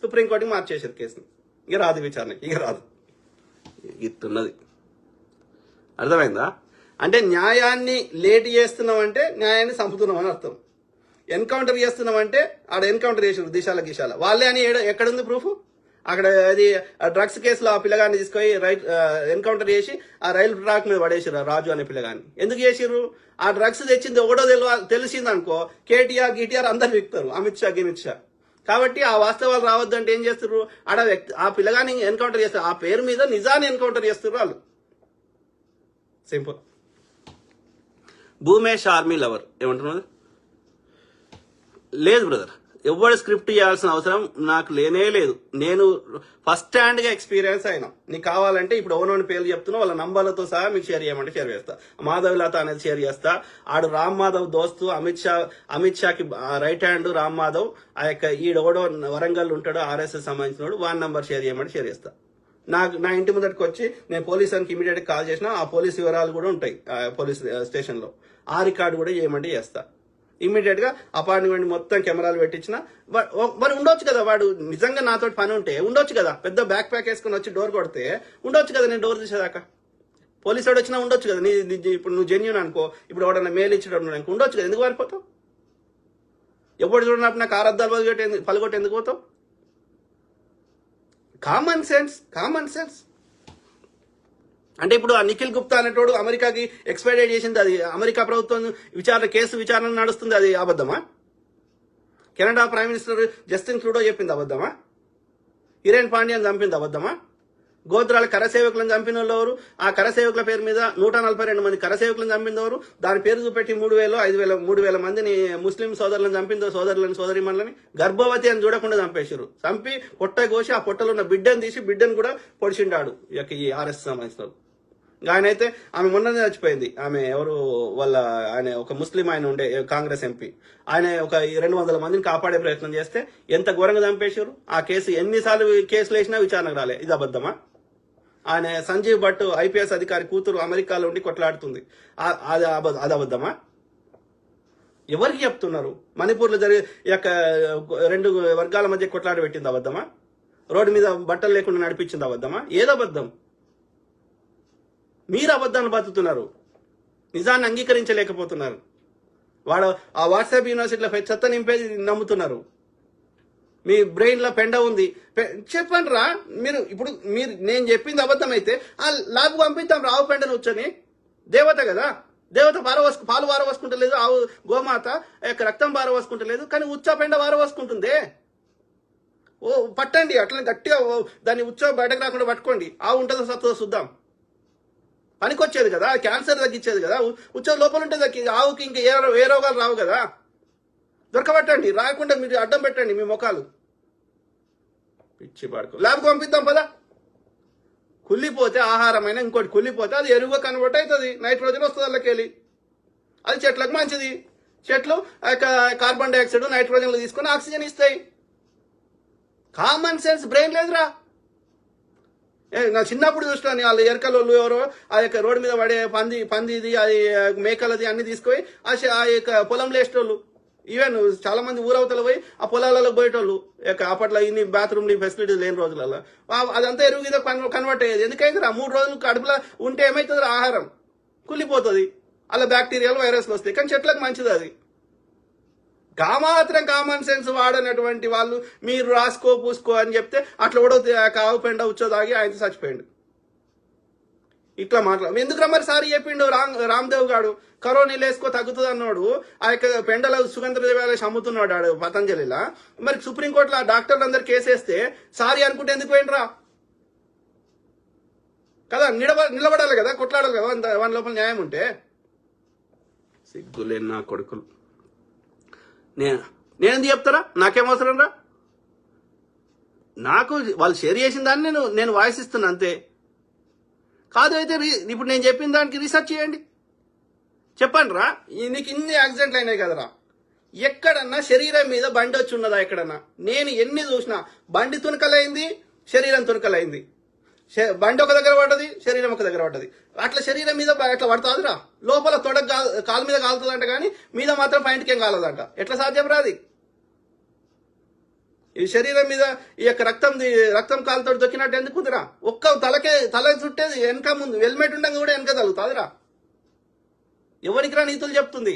సుప్రీంకోర్టుకి మార్చేశారు కేసుని, ఇక రాదు విచారణకి, ఇక రాదు. ఇస్తున్నది అర్థమైందా? అంటే న్యాయాన్ని లేట్ చేస్తున్నామంటే న్యాయాన్ని చంపుతున్నాం అని అర్థం. ఎన్కౌంటర్ చేస్తున్నామంటే ఆడ ఎన్కౌంటర్ చేసారు దిశాల గిశాల వాళ్ళే అని ఎక్కడుంది ప్రూఫ్? అక్కడ అది డ్రగ్స్ కేసులో ఆ పిల్లగాన్ని తీసుకొని ఎన్కౌంటర్ చేసి ఆ రైలు ట్రాక్ మీద పడేసారు రాజు అనే పిల్లగాన్ని. ఎందుకు చేసిర్రు? ఆ డ్రగ్స్ తెచ్చింది ఒకటో తెలిసింది అనుకో, కేటీఆర్ గీటీఆర్ అందరు విక్తారు, అమిత్ షా. కాబట్టి ఆ వాస్తవాలు రావద్దంటే ఏం చేస్తారు, ఆడ ఆ పిల్లగాన్ని ఎన్కౌంటర్ చేస్తారు, ఆ పేరు మీద నిజాన్ని ఎన్కౌంటర్ చేస్తారు వాళ్ళు. సింపుల్. భూమేష్ ఆర్మీ లవర్ ఏమంటున్నారు? లేదు బ్రదర్, ఎవరు స్క్రిప్ట్ చేయాల్సిన అవసరం నాకు లేనే లేదు. నేను ఫస్ట్ హ్యాండ్ గా ఎక్స్పీరియన్స్ అయినా. నీకు కావాలంటే ఇప్పుడు ఓనోని పేర్లు చెప్తున్నా, వాళ్ళ నంబర్లతో సహా మీకు షేర్ చేయమంటే షేర్ చేస్తా. మాధవ్ లత అనేది షేర్ చేస్తా. ఆడు రామ్ మాధవ్ దోస్తు, అమిత్ షాకి రైట్ హ్యాండ్ రామ్ మాధవ్. ఈడోడో వరంగల్ ఉంటాడు, RSS సంబంధించినోడు, వాన్ నంబర్ షేర్ చేయమంటే షేర్ చేస్తా. నా ఇంటి ముందటికి వచ్చి నేను పోలీస్ అని ఇమీడియట్ కాల్ చేసిన, ఆ పోలీస్ వివరాలు కూడా ఉంటాయి పోలీస్ స్టేషన్ లో, ఆ రికార్డు కూడా చేయమంటే చేస్తా. ఇమీడియట్ గా అపార్ట్మెంట్ మొత్తం కెమెరాలు పెట్టించిన. మరి ఉండొచ్చు కదా, వాడు నిజంగా నాతో పని ఉంటే ఉండొచ్చు కదా, పెద్ద బ్యాక్ ప్యాక్ వేసుకుని వచ్చి డోర్ కొడితే ఉండొచ్చు కదా, నేను డోర్ తీసేదాకా. పోలీసు వాడు వచ్చినా ఉండొచ్చు కదా. ఇప్పుడు నువ్వు జెన్యూన్ అనుకో, ఇప్పుడు ఎవడన్నా మెయిల్ ఇచ్చేటప్పుడు అనుకో ఉండొచ్చు కదా, ఎందుకు పారిపోతావు? ఎప్పుడు చూడనప్పుడు నాకు ఆరద్దాలు పలగొట్టి ఎందుకు పోతావు? Common sense. అంటే ఇప్పుడు ఆ నిఖిల్ గుప్తా అనేటోడు అమెరికాకి ఎక్స్పైడేట్ చేసింది, అది అమెరికా ప్రభుత్వం విచారణ నడుస్తుంది, అది అబద్ధమా? Canada prime minister Justin Trudeau చెప్పింది అబద్ధమా? హిరేన్ పాండ్యాన్ని చంపింది అబద్ధమా? గోత్రాల కరసేవకులను చంపిన వాళ్ళు ఎవరు? ఆ కరసేవకుల పేరు మీద 142 మంది కరసేవకులను చంపింది ఎవరు? దాని పేరు చూపెట్టి 3,000 మందిని ముస్లిం సోదరులను చంపిందో, సోదరిమణులని గర్భవతి అని చూడకుండా చంపేశారు. చంపి పొట్ట కోసి ఆ పొట్టలో ఉన్న బిడ్డను తీసి బిడ్డను కూడా పొడిచిండాడు ఈ RSS సంబంధించిన. ఆయన అయితే ఆమె మొన్ననే చచ్చిపోయింది. ఆమె ఎవరు ఆయన ఒక ముస్లిం ఆయన ఉండే కాంగ్రెస్ ఎంపీ. ఆయన ఒక 200 మందిని కాపాడే ప్రయత్నం చేస్తే ఎంత ఘోరంగా చంపేశారు. ఆ కేసు ఎన్నిసార్లు కేసులు వేసినా విచారణకు రాలే. ఇది అబద్ధమా? ఆయన సంజీవ్ భట్ IPS అధికారి కూతురు అమెరికాలో ఉండి కొట్లాడుతుంది, అది అబద్ధమా? ఎవరికి చెప్తున్నారు? మణిపూర్లో జరిగే 2 వర్గాల మధ్య కొట్లాడ పెట్టింది అబద్ధమా? రోడ్డు మీద బట్టలు లేకుండా నడిపించింది అబద్ధమా? ఏదో అబద్ధం. మీరు అబద్ధాన్ని బతుకుతున్నారు, నిజాన్ని అంగీకరించలేకపోతున్నారు. వాడు ఆ వాట్సాప్ యూనివర్సిటీలో చెత్త నింపేది నమ్ముతున్నారు. మీ బ్రెయిన్ లో పెండ ఉంది, చెప్పండి రా. ఇప్పుడు నేను చెప్పింది అబద్ధం అయితే ఆ లాగు పంపిద్దాం, రావు పెండను వచ్చని. దేవత కదా, దేవత పాలు వారవసుకుంటలేదు, ఆవు గోమాత రక్తం వారవసుకుంటలేదు, కానీ ఉచ్చ పెండ వారవసుకుంటుందే. పట్టండి, అట్లా గట్టిగా దాన్ని ఉచ్చ బయటకు రాకుండా పట్టుకోండి. ఆవు ఉంటుందో సత్తుందో చూద్దాం. పనికొచ్చేది కదా, క్యాన్సర్ తగ్గించేది కదా, ఉచ్చ లోపల ఉంటే ఆవుకి ఇంకా ఏ రోగాలు రావు కదా. దొరకబట్టండి, రాకుండా మీరు అడ్డం పెట్టండి మీ ముఖాలు. పిచ్చి పడుకో, ల్యాబ్కి పంపిద్దాం పదా. కుళ్ళిపోతే ఆహారమైన ఇంకోటి కుళ్ళిపోతే అది ఎరువుగా కన్వర్ట్ అవుతుంది, నైట్రోజన్ వస్తుంది అందులోకెళ్ళి. అది చెట్లకు మంచిది. చెట్లు కార్బన్ డైఆక్సైడ్ నైట్రోజన్లు తీసుకొని ఆక్సిజన్ ఇస్తాయి. కామన్ సెన్స్ బ్రెయిన్ లేదురా. నా చిన్నప్పుడు చూస్తాను వాళ్ళ ఎరకలోళ్ళు ఎవరో ఆ యొక్క రోడ్డు మీద పడే పందిది అది మేకలది అన్ని తీసుకొని ఆ యొక్క పొలంలో వేసేటోళ్ళు. ఈవెన్ చాలా మంది ఊరవతలు పోయి ఆ పొలాలలో పోయేటోళ్ళు. అప్పట్లో ఇన్ని బాత్రూమ్లు ఫెసిలిటీస్ లేని రోజులలో అదంతా ఎరువు మీద కన్వర్ట్ అయ్యేది. ఎందుకైతే 3 రోజులు కడుపులో ఉంటే ఏమవుతుంది, ఆహారం కుళ్ళిపోతుంది, అలా బ్యాక్టీరియాలు వైరస్లు వస్తాయి. కానీ చెట్లకు మంచిది అది. కామాత్రం కామన్ సెన్స్ వాడనటువంటి వాళ్ళు మీరు రాసుకో పూసుకో అని చెప్తే అట్లా కూడా కావు పెండ ఉచ్చో దాగి ఆయన చచ్చిపోయిండు. ఇట్లా ఎందుకు మరి సారి చెప్పిండు రామ్దేవ్ గాడు, కరోనా వేసుకో తగ్గుతుంది అన్నాడు. ఆ యొక్క పెండల సుగంధ ద్రవ్యాలు అమ్ముతున్నాడు ఆడు పతంజలిలా. మరి సుప్రీంకోర్టులో ఆ డాక్టర్లు అందరు కేసేస్తే సారీ అనుకుంటే ఎందుకు పోయిండ్రా కదా? నిలబడాలి కదా, కొట్లాడాలి కదా, వాని లోపల న్యాయం ఉంటే. సిగ్గులేని నా కొడుకులు. నేనెందుకు చెప్తారా? నాకేం అవసరం రా? నాకు వాళ్ళు షేర్ చేసిన దాన్ని నేను వాయిస్ ఇస్తున్నా అంతే. కాదు అయితే ఇప్పుడు నేను చెప్పిన దానికి రీసెర్చ్ చేయండి, చెప్పండి రా. నీకు ఇన్ని యాక్సిడెంట్లు అయినాయి కదరా, ఎక్కడన్నా శరీరం మీద బండి వచ్చి ఉన్నదా? ఎక్కడన్నా నేను ఎన్ని చూసినా బండి తునకలైంది, శరీరం తునకలైంది. బండి ఒక దగ్గర పడ్డది, శరీరం ఒక దగ్గర పడ్డది. అట్లా శరీరం మీద అట్లా పడుతుందిరా. లోపల కాలు మీద కాలుతుందంట, కానీ మీద మాత్రం పాయింట్కి ఏం కాలదంట. ఎట్లా సాధ్యం రాది? ఈ శరీరం మీద ఈ యొక్క రక్తం కాలుతో దొక్కినట్టు ఎందుకు ఉందిరా? ఒక్క తల చుట్టేది వెనక ముందు హెల్మెట్ ఉండగా కూడా వెనక తగులుతుందిరా. ఎవరికి రా నీతులు చెప్తుంది?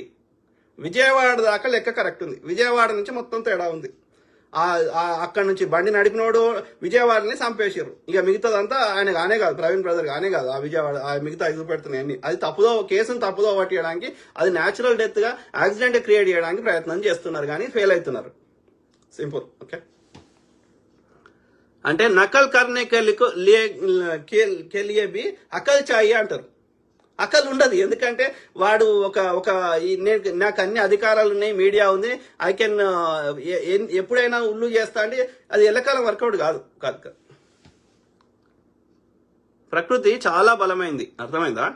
విజయవాడ దాకా లెక్క కరెక్ట్ ఉంది, విజయవాడ నుంచి మొత్తం తేడా ఉంది. అక్కడ నుంచి బండి నడిపినోడు విజయవాడని చంపేసారు. ఇక మిగతాదంతా ఆయన కానే కాదు, ప్రవీణ్ బ్రదర్ కానే కాదు. ఆ విజయవాడ మిగతా ఐదు పెడుతున్నాయి అన్ని. అది కేసును తప్పుదో పట్టియడానికి, అది న్యాచురల్ డెత్ గా యాక్సిడెంట్ క్రియేట్ చేయడానికి ప్రయత్నం చేస్తున్నారు, కానీ ఫెయిల్ అవుతున్నారు. సింపుల్. ఓకే, అంటే నకల్ కర్నే కే లియే బి అకల్ చాయి అంటారు. అకల్ ఉండదు, ఎందుకంటే వాడు నాకు అన్ని అధికారాలు ఉన్నాయి, మీడియా ఉంది, ఐ కెన్ ఎప్పుడైనా ఉల్లు చేస్తా అంటే అది ఎల్లకాలం వర్కౌట్ కాదు. ప్రకృతి చాలా బలమైంది, అర్థమైందా?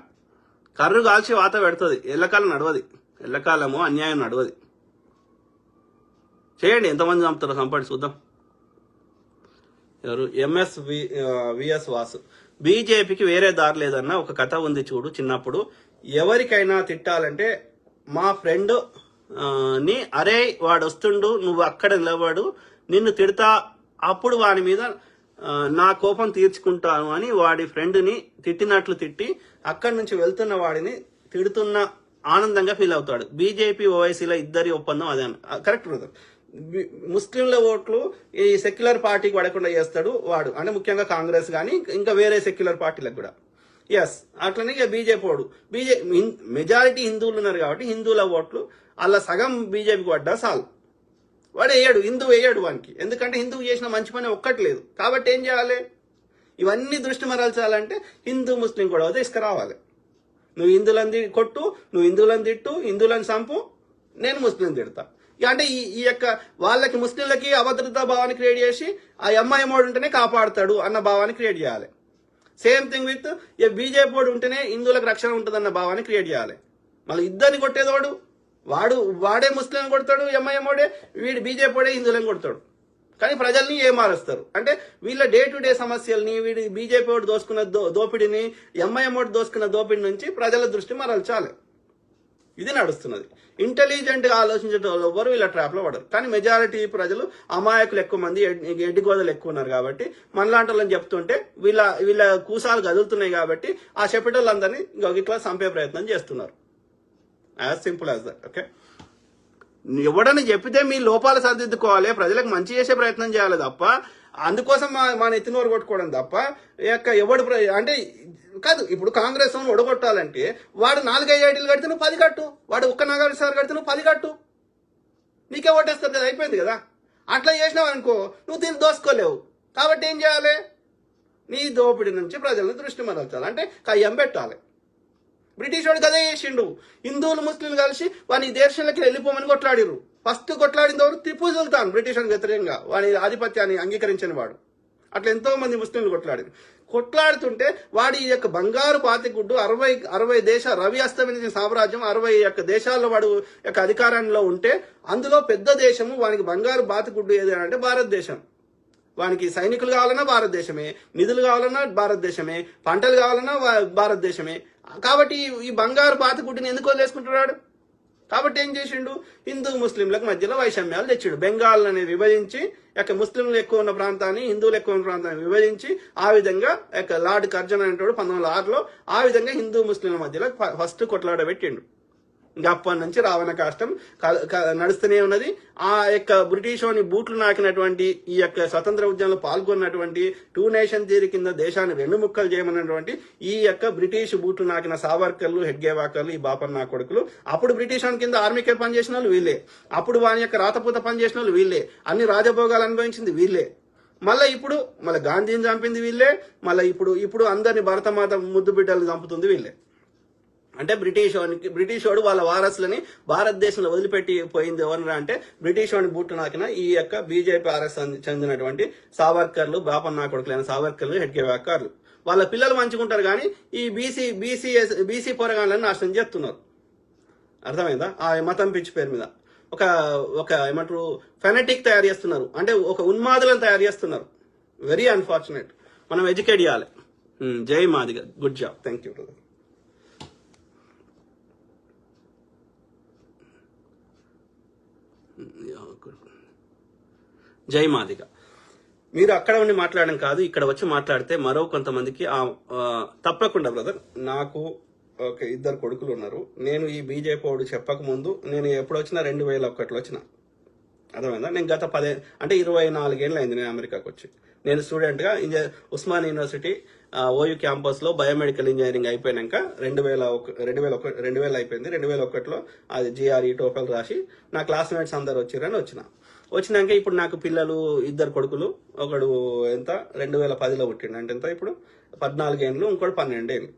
కర్రు కాల్చి వాత పెడుతుంది, ఎల్లకాలం నడవది. ఎల్లకాలము అన్యాయం నడవది. చేయండి, ఎంతమంది చంపుతారో చంపండి చూద్దాం. ఎవరు? విఎస్ వాసు. బీజేపీకి వేరే దారి లేదన్న ఒక కథ ఉంది చూడు. చిన్నప్పుడు ఎవరికైనా తిట్టాలంటే మా ఫ్రెండ్ ని అరే వాడు వస్తుండు, నువ్వు అక్కడ నిలబడు, నిన్ను తిడతా, అప్పుడు వాడి మీద నా కోపం తీర్చుకుంటాను అని వాడి ఫ్రెండ్ని తిట్టినట్లు తిట్టి అక్కడి నుంచి వెళ్తున్న వాడిని తిడుతున్న ఆనందంగా ఫీల్ అవుతాడు. బీజేపీ ఓవైసీల ఇద్దరి ఒప్పందం అదే. Correct brother. ముస్లింల ఓట్లు ఈ సెక్యులర్ పార్టీకి పడకుండా చేస్తాడు వాడు, అంటే ముఖ్యంగా కాంగ్రెస్ కానీ ఇంకా వేరే సెక్యులర్ పార్టీలకు కూడా. ఎస్, అట్లనే ఇక బీజేపీ మెజారిటీ హిందువులు ఉన్నారు కాబట్టి హిందువుల ఓట్లు అలా సగం బీజేపీకి పడ్డా చాలు. వాడు వేయడు, హిందువు వేయడు వానికి, ఎందుకంటే హిందువు చేసిన మంచి పని ఒక్కటి లేదు. కాబట్టి ఏం చేయాలి? ఇవన్నీ దృష్టి మరల్చాలంటే హిందూ ముస్లిం గొడవ తీసుకురావాలి. నువ్వు హిందువులని కొట్టు, నువ్వు హిందువులను తిట్టు, హిందువులను చంపు, నేను ముస్లిం తిడతా. అంటే ఈ యొక్క వాళ్ళకి ముస్లింలకి అభద్రతా భావాన్ని క్రియేట్ చేసి ఆ ఎంఐఎం వాడు ఉంటేనే కాపాడుతాడు అన్న భావాన్ని క్రియేట్ చేయాలి. సేమ్ థింగ్ విత్ బీజేపీ వాడు ఉంటేనే హిందువులకు రక్షణ ఉంటుందన్న భావాన్ని క్రియేట్ చేయాలి. మళ్ళీ ఇద్దరిని కొట్టేదోడు వాడే ముస్లిం కొడతాడు, ఎంఐఎం వాడే, వీడు బీజేపీ వాడే హిందువులను కొడతాడు. కానీ ప్రజల్ని ఏం మారుస్తారు అంటే వీళ్ళ డే టు డే సమస్యల్ని, వీడి బీజేపీ వాడు దోసుకున్న దోపిడిని, ఎంఐఎం వాడు దోసుకున్న దోపిడి నుంచి ప్రజల దృష్టి మరల్చాలి. ఇది నడుస్తున్నది. ఇంటెలిజెంట్ గా ఆలోచించే వాళ్ళు ఎవ్వరు వీళ్ళ ట్రాప్ లో పడరు. కానీ మెజారిటీ ప్రజలు అమాయకులు ఎక్కువ మంది, ఎడ్డిగోదలు ఎక్కువ ఉన్నారు కాబట్టి మనలాంటి వాళ్ళని చెప్తుంటే వీళ్ళ కూసాలు కదులుతున్నాయి కాబట్టి ఆ చెప్పేటోళ్ళందరినీ ఇట్లా చంపే ప్రయత్నం చేస్తున్నారు. As simple as that. Okay, ఎవడని చెప్పితే మీ లోపాలు సరిదిద్దుకోవాలి, ప్రజలకు మంచి చేసే ప్రయత్నం చేయాలి తప్ప అందుకోసం మా నెత్తినోరు కొట్టుకోవడం తప్ప ఎవడు అంటే కాదు. ఇప్పుడు కాంగ్రెస్ ఒడగొట్టాలంటే వాడు 4-5 ఐడీలు కడితే నువ్వు 10 కట్టు, వాడు ఒక్క నాగార్జున కడితే నువ్వు 10 కట్టు, నీకే ఓటేస్తారు కదా, అయిపోయింది కదా. అట్లా చేసినావు అనుకో నువ్వు దీన్ని దోసుకోలేవు. కాబట్టి ఏం చేయాలి? నీ దోపిడి నుంచి ప్రజలను దృష్టి మరల్చాలి, అంటే కయ్యం పెట్టాలి. బ్రిటిష్ వాడు కదే చేసిండు. హిందువులు ముస్లింలు కలిసి వాని దేశంలోకి వెళ్ళిపోమని కొట్లాడిరు. ఫస్ట్ కొట్లాడిన వారు టిప్పు సుల్తాన్, బ్రిటిష్ వాడికి వ్యతిరేకంగా వాని ఆధిపత్యాన్ని అంగీకరించిన వాడు. అట్లా ఎంతో మంది ముస్లింలు కొట్లాడారు. కొట్లాడుతుంటే వాడి ఈ యొక్క బంగారు పాతిగుడ్డు 60 దేశాలు, రవి అస్తమించిన సామ్రాజ్యం 60 దేశాల్లో వాడు యొక్క అధికారంలో ఉంటే అందులో పెద్ద దేశము వానికి బంగారు బాతిగుడ్డు ఏది అంటే భారతదేశం. వానికి సైనికులు కావాలన్నా భారతదేశమే, నిధులు కావాలన్నా భారతదేశమే, పంటలు కావాలన్నా భారతదేశమే. కాబట్టి ఈ బంగారు బాతిగుడ్డుని ఎందుకు వదిలేసుకుంటున్నాడు? కాబట్టి ఏం చేసిండు? హిందూ ముస్లింలకు మధ్యలో వైషమ్యాలు తెచ్చాడు. బెంగాల్ అనేది విభజించి ముస్లింలు ఎక్కువ ఉన్న ప్రాంతాన్ని, హిందువులు ఎక్కువ ఉన్న ప్రాంతాన్ని విభజించి ఆ విధంగా లార్డ్ కర్జన్ అనేటోడు 1906లో ఆ విధంగా హిందూ ముస్లింల మధ్యలో ఫస్ట్ కొట్లాడ పెట్టిండు. ఇంకా అప్పటి నుంచి రావణ కాష్టం నడుస్తూనే ఉన్నది. ఆ యొక్క బ్రిటిష్ వాని బూట్లు నాకినటువంటి ఈ యొక్క స్వతంత్ర ఉద్యమంలో పాల్గొన్నటువంటి 2 నేషన్ థియరీ కింద దేశాన్ని 2 ముక్కలు చేయమన్నటువంటి ఈ యొక్క బ్రిటిష్ బూట్లు నాకిన సావర్కర్లు, హెడ్గేవాకర్లు, ఈ బాపన్న కొడుకులు, అప్పుడు బ్రిటిష్ వాని కింద ఆర్మీకే పనిచేసిన వాళ్ళు వీళ్ళే, అప్పుడు వాని యొక్క రాతపూత పనిచేసిన వాళ్ళు వీళ్ళే, అన్ని రాజభోగాలు అనుభవించింది వీళ్ళే. మళ్ళీ గాంధీని చంపింది వీళ్ళే, మళ్ళీ ఇప్పుడు అందరిని భరతమాత ముద్దు బిడ్డలు చంపుతుంది వీళ్ళే. అంటే బ్రిటిష్ వాడు వాళ్ళ వారసులని భారతదేశంలో వదిలిపెట్టి పోయింది ఎవరన్నా అంటే బ్రిటిష్ వాడిని బూట్టు నాకిన ఈ యొక్క బీజేపీ ఆర్ఎస్ చెందినటువంటి సావర్కర్లు బాపన్నా కొడుకులైన సావర్కర్లు హెడ్గేవాకర్లు వాళ్ళ పిల్లలు మంచుకుంటారు కానీ ఈ బీసీ పోరగాళ్ళని నాశనం చేస్తున్నారు. అర్థమైందా? ఆ మతం పిచ్చి పేరు మీద ఒక ఏమంటారు ఫెనటిక్ తయారు చేస్తున్నారు, అంటే ఒక ఉన్మాదులను తయారు చేస్తున్నారు. Very unfortunate. మనం ఎడ్యుకేట్ చేయాలి. జై Madiga. Good job. Thank you brother. జై మాదిగ. మీరు అక్కడ ఉండి మాట్లాడడం కాదు, ఇక్కడ వచ్చి మాట్లాడితే మరో కొంతమందికి తప్పకుండా బ్రదర్. నాకు ఒక 2 కొడుకులు ఉన్నారు. నేను ఈ బీజేపీ వాడు చెప్పక ముందు నేను ఎప్పుడు వచ్చినా 2001లో వచ్చిన. అర్థమైందా? నేను గత 24 ఏళ్ళు అయింది నేను అమెరికాకు వచ్చి. నేను స్టూడెంట్గా ఉస్మాన్ యూనివర్సిటీ ఓయూ క్యాంపస్లో బయోమెడికల్ ఇంజనీరింగ్ అయిపోయాక 2000 అయిపోయింది. 2001లో అది GRE టోఫెల్ రాసి నా క్లాస్మేట్స్ అందరు వచ్చిరని వచ్చినాక ఇప్పుడు నాకు పిల్లలు 2 కొడుకులు. ఒకడు ఎంత 2010లో పుట్టిండు, అంటే ఎంత ఇప్పుడు 14 ఏళ్ళు, ఇంకోటి 12 ఏళ్ళు.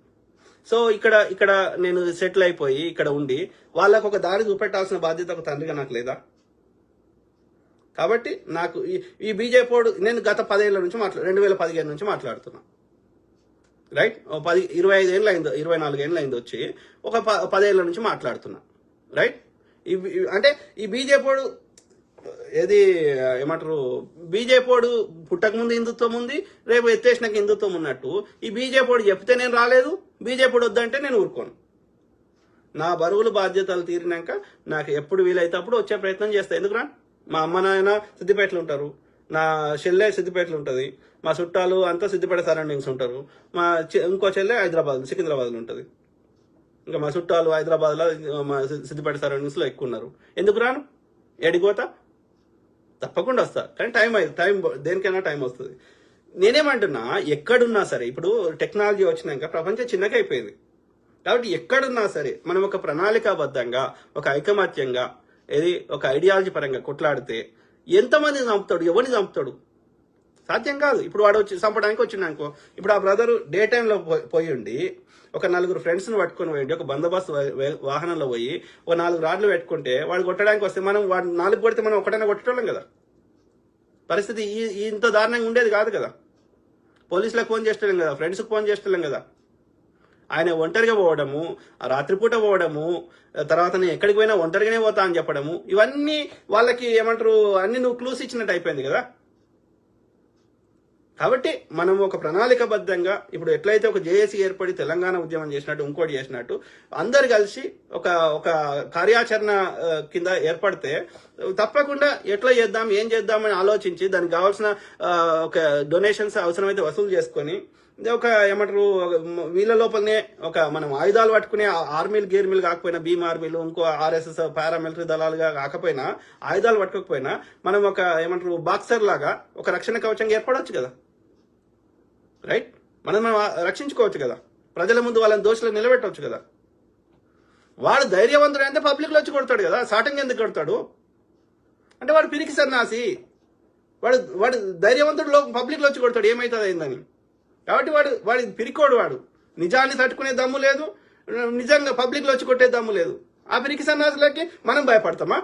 సో ఇక్కడ నేను సెటిల్ అయిపోయి ఇక్కడ ఉండి వాళ్ళకు ఒక దారి చూపెట్టాల్సిన బాధ్యత ఒక తండ్రిగా నాకు లేదా? కాబట్టి నాకు ఈ బీజేపీ నేను గత 10 ఏళ్ల నుంచి 2015 నుంచి మాట్లాడుతున్నా. రైట్? 25 ఏళ్ళు అయింది, 24 ఏళ్ళు అయింది వచ్చి ఒక 10 ఏళ్ల నుంచి మాట్లాడుతున్నా. రైట్? అంటే ఈ బీజేపీ ఏది ఏమంటారు, బీజేపీ పుట్టక ముందు హిందుత్వం ఉంది, రేపు ఎత్తేసినాక హిందుత్వం ఉన్నట్టు ఈ బీజేపీ చెప్తే నేను రాలేదు, బీజేపీ వద్దంటే నేను ఊరుకోను. నా బరువులు బాధ్యతలు తీరినాక నాకు ఎప్పుడు వీలైతే అప్పుడు వచ్చే ప్రయత్నం చేస్తా. ఎందుకురా? మా అమ్మ నాయన సిద్దిపేటలో ఉంటారు, నా చెల్లె సిద్దిపేటలో ఉంటుంది, మా చుట్టాలు అంతా సిద్దిపేట సరౌండింగ్స్ ఉంటారు, ఇంకో చెల్లె సికింద్రాబాద్లో ఉంటుంది. ఇంకా మా చుట్టాలు హైదరాబాద్లో మా సిద్దిపేట సరౌండింగ్స్లో ఎక్కువ ఉన్నారు. ఎందుకు రాను? ఎడిపోతా? తప్పకుండా వస్తా. కానీ టైం దేనికైనా టైం వస్తుంది. నేనేమంటున్నా, ఎక్కడున్నా సరే ఇప్పుడు టెక్నాలజీ వచ్చినాక ప్రపంచం చిన్నగా అయిపోయింది. కాబట్టి ఎక్కడున్నా సరే మనం ఒక ప్రణాళికాబద్ధంగా, ఒక ఐకమత్యంగా, ఒక ఐడియాలజీ పరంగా కొట్లాడితే ఎంతమంది చంపుతాడు, ఎవరిని చంపుతాడు? సాధ్యం కాదు. ఇప్పుడు వాడు వచ్చి చంపడానికి వచ్చిండనుకో, ఇప్పుడు ఆ బ్రదర్ డే టైంలో పోయి ఉండి ఒక 4 ఫ్రెండ్స్ని పట్టుకొని పోయింది, ఒక బందోబస్తు వాహనంలో పోయి ఒక 4 రాడ్లు పెట్టుకుంటే వాడు కొట్టడానికి వస్తే మనం వాడు 4 కొడితే మనం ఒకటైనా కొట్టేటోళ్ళం కదా. పరిస్థితి ఇంత దారుణంగా ఉండేది కాదు కదా. పోలీసులకు ఫోన్ చేస్తలేం కదా, ఫ్రెండ్స్కి ఫోన్ చేస్తలేం కదా. ఆయన ఒంటరిగా పోవడము, రాత్రిపూట పోవడము, తర్వాత నేను ఎక్కడికి పోయినా ఒంటరిగానే పోతా అని చెప్పడము, ఇవన్నీ వాళ్ళకి ఏమంటారు, అన్ని నువ్వు క్లూస్ ఇచ్చినట్టు అయిపోయింది కదా. కాబట్టి మనం ఒక ప్రణాళికబద్ధంగా ఇప్పుడు ఎట్లయితే ఒక జేఏసీ ఏర్పడి తెలంగాణ ఉద్యమం చేసినట్టు, ఇంకోటి చేసినట్టు అందరు కలిసి ఒక కార్యాచరణ కింద ఏర్పడితే తప్పకుండా ఎట్లా చేద్దాం, ఏం చేద్దామని ఆలోచించి దానికి కావాల్సిన ఒక డొనేషన్స్ అవసరమైతే వసూలు చేసుకొని ఒక ఏమంటారు వీళ్ళ లోపలనే ఒక మనం ఆయుధాలు పట్టుకునే ఆర్మీలు గేర్మీలు కాకపోయినా, భీమ్ ఆర్మీలు, ఇంకో RSS పారామిలిటరీ దళాలుగా కాకపోయినా, ఆయుధాలు పట్టుకోకపోయినా మనం ఒక ఏమంటారు బాక్సర్ లాగా ఒక రక్షణ కవచంగా ఏర్పడవచ్చు కదా. రైట్? మనం రక్షించుకోవచ్చు కదా, ప్రజల ముందు వాళ్ళని దోషులు నిలబెట్టవచ్చు కదా. వాడు ధైర్యవంతుడు అంటే పబ్లిక్లో వచ్చి కొడతాడు కదా, సాటంగా ఎందుకు కొడతాడు అంటే వాడు పిరికి సన్నాసి. వాడు ధైర్యవంతుడు పబ్లిక్లో వచ్చి కొడతాడు, ఏమవుతుంది అయిందని. కాబట్టి వాడి పిరికోడు, వాడు నిజాన్ని తట్టుకునే దమ్ము లేదు, నిజంగా పబ్లిక్లో వచ్చి కొట్టే దమ్ము లేదు. ఆ పిరికి సన్నాసులకి మనం భయపడతామా?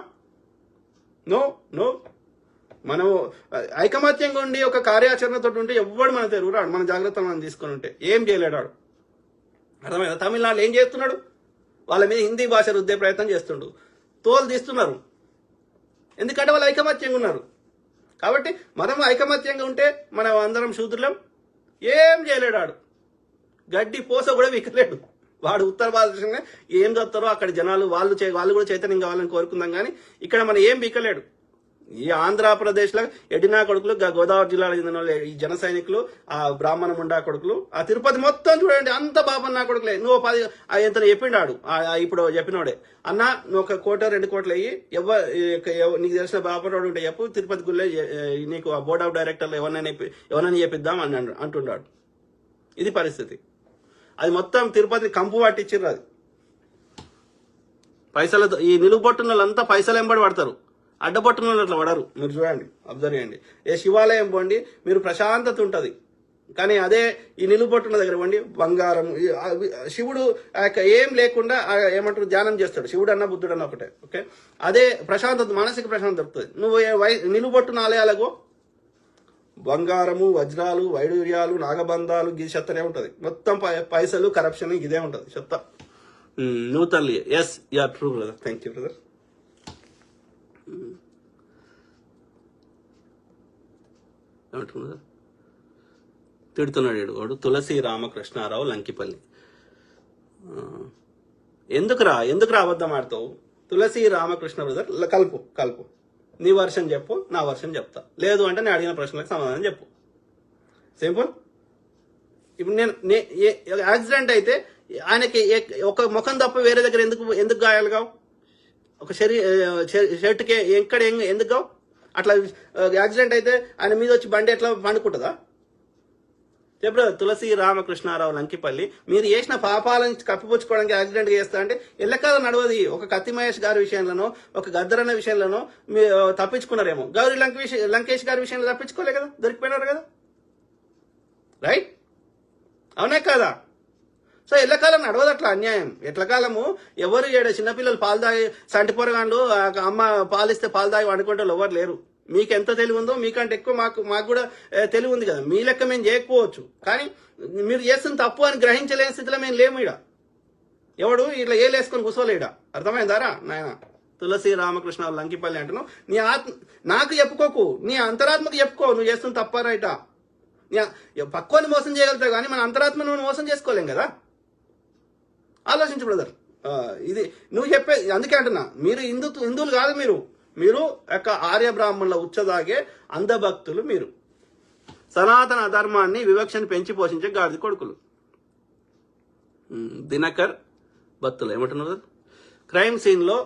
నో. మనము ఐకమత్యంగా ఉండి ఒక కార్యాచరణతో ఉంటే ఎవ్వడు మన తెరుగురాడు, మన జాగ్రత్తలు మనం తీసుకొని ఉంటే ఏం చేయలేడాడు. అర్థమైందా? తమిళనాడులో ఏం చేస్తున్నాడు? వాళ్ళ మీద హిందీ భాష రుద్దే ప్రయత్నం చేస్తుండు, తోలు తీస్తున్నారు. ఎందుకంటే వాళ్ళు ఐకమత్యంగా ఉన్నారు. కాబట్టి మనం ఐకమత్యంగా ఉంటే మనం అందరం శూద్రులం. ఏం చేయలేడాడు, గడ్డి పోస కూడా విక్కలేడు. వాడు ఉత్తర భారతదేశంగా ఏం చదువుతారో అక్కడ జనాలు వాళ్ళు కూడా చైతన్యం కావాలని కోరుకుందాం, కానీ ఇక్కడ మనం ఏం బిక్కలేడు. ఈ ఆంధ్రప్రదేశ్లో ఎడినా కొడుకులు, గోదావరి జిల్లాలో చెందిన ఈ జన సైనికులు, ఆ బ్రాహ్మణ ముండా కొడుకులు, ఆ తిరుపతి మొత్తం చూడండి అంత బాబన్నా కొడుకులే. నువ్వు 10 ఎంత చెప్పిండాడు ఇప్పుడు చెప్పినోడే, అన్న నువ్వు 1 కోట 2 కోట్లు అయ్యి నీకు తెలిసిన బాపరోడు ఉంటే చెప్పు, తిరుపతి గుళ్ళే నీకు ఆ బోర్డ్ ఆఫ్ డైరెక్టర్లు ఎవరైనా చెప్పిద్దాం అని అంటున్నాడు. ఇది పరిస్థితి. అది మొత్తం తిరుపతి కంపు పట్టించారు. అది పైసలతో ఈ నిలుగుబొట్టున్న వాళ్ళంతా పైసలు ఎంబడి పడతారు, అడ్డబొట్టున అట్లా పడరు. మీరు చూడండి, అబ్జర్వ్ చేయండి. ఏ శివాలయం పోండి, మీరు ప్రశాంతత ఉంటుంది. కానీ అదే ఈ నిలుబొట్టున్న దగ్గర ఇవ్వండి బంగారం శివుడు ఏం లేకుండా ఏమంటారు ధ్యానం చేస్తాడు శివుడు అన్న బుద్ధుడు అన్న ఒకటే. ఓకే, అదే ప్రశాంతత మానసిక ప్రశాంతత దొరుకుతుంది. నువ్వు నిలుబొట్టున ఆలయాలకు బంగారము వజ్రాలు వైడూర్యాలు నాగబంధాలు గిది చెత్తనే ఉంటుంది. మొత్తం పైసలు కరప్షన్ ఇదే ఉంటుంది చెత్త. నువ్వు తల్లి yes you are true brother. Thank you brother. ఏమంటున్నారు తిడుతున్నాడు వాడు తులసి రామకృష్ణారావు లంకిపల్లి. ఎందుకురా అబద్ధం ఆడతావు? తులసి రామకృష్ణ బ్రదర్ కలుపు నీ వర్షన్ చెప్పు, నా వర్షన్ చెప్తా. లేదు అంటే నేను అడిగిన ప్రశ్నలకు సమాధానం చెప్పు. సింపుల్. ఇప్పుడు నేను యాక్సిడెంట్ అయితే ఆయనకి ఒక ముఖం తప్ప వేరే దగ్గర ఎందుకు గాయాలు కావు? ఒక షర్ట్కి ఎందుకు కావు? అట్లా యాక్సిడెంట్ అయితే ఆయన మీద వచ్చి బండి ఎట్లా పండుకుంటుందా? చెప్పు. తులసి రామకృష్ణారావు లంకిపల్లి, మీరు చేసిన పాపాలను కప్పిపుచ్చుకోవడానికి యాక్సిడెంట్ చేస్తా అంటే ఎల్లకాలం నడవది. ఒక కత్తి మహేష్ గారి విషయంలోనో ఒక గద్దరన్న విషయంలోనో మీరు తప్పించుకున్నారేమో. గౌరీ లంకేష్ గారి విషయంలో తప్పించుకోలే కదా, దొరికిపోయినారు కదా. రైట్, అవునే కదా? సో ఎల్లకాలం నడవదు అట్లా అన్యాయం. ఎట్లకాలము ఎవరు చిన్నపిల్లలు పాలు తాగి సంటి పొరగాండ్లు అమ్మ పాలిస్తే పాలు తాగి వండుకుంటే ఎవరు లేరు. మీకు ఎంత తెలివి ఉందో మీకంటే ఎక్కువ మాకు కూడా తెలివి ఉంది కదా. మీ లెక్క మేము చేయకపోవచ్చు, కానీ మీరు చేస్తున్న తప్పు అని గ్రహించలేని స్థితిలో మేము లేము. ఇడ ఎవడు ఇట్లా ఏలేసుకొని కూర్చోలేడ. అర్థమైందారా నాయన? తులసి రామకృష్ణ లంకిపల్లి అంటున్నావు. నీ నాకు చెప్పుకోకు, నీ అంతరాత్మకు చెప్పుకో నువ్వు చేస్తున్న తప్ప రైటా. పక్వాన్ని మోసం చేయగలుగుతావు కానీ మన అంతరాత్మను నువ్వు మోసం చేసుకోలేం కదా. ఆలోచించు బ్రదర్. ఇది నువ్వు చెప్పే అందుకే అంటున్నా, మీరు హిందువులు కాదు, మీరు యొక్క ఆర్య బ్రాహ్మణుల ఉచ్చదాగే అంధభక్తులు. మీరు సనాతన ధర్మాన్ని వివక్షను పెంచి పోషించే గాడిద కొడుకులు. దినకర్ భక్తులు ఏమంటున్నారు? క్రైమ్ సీన్ లో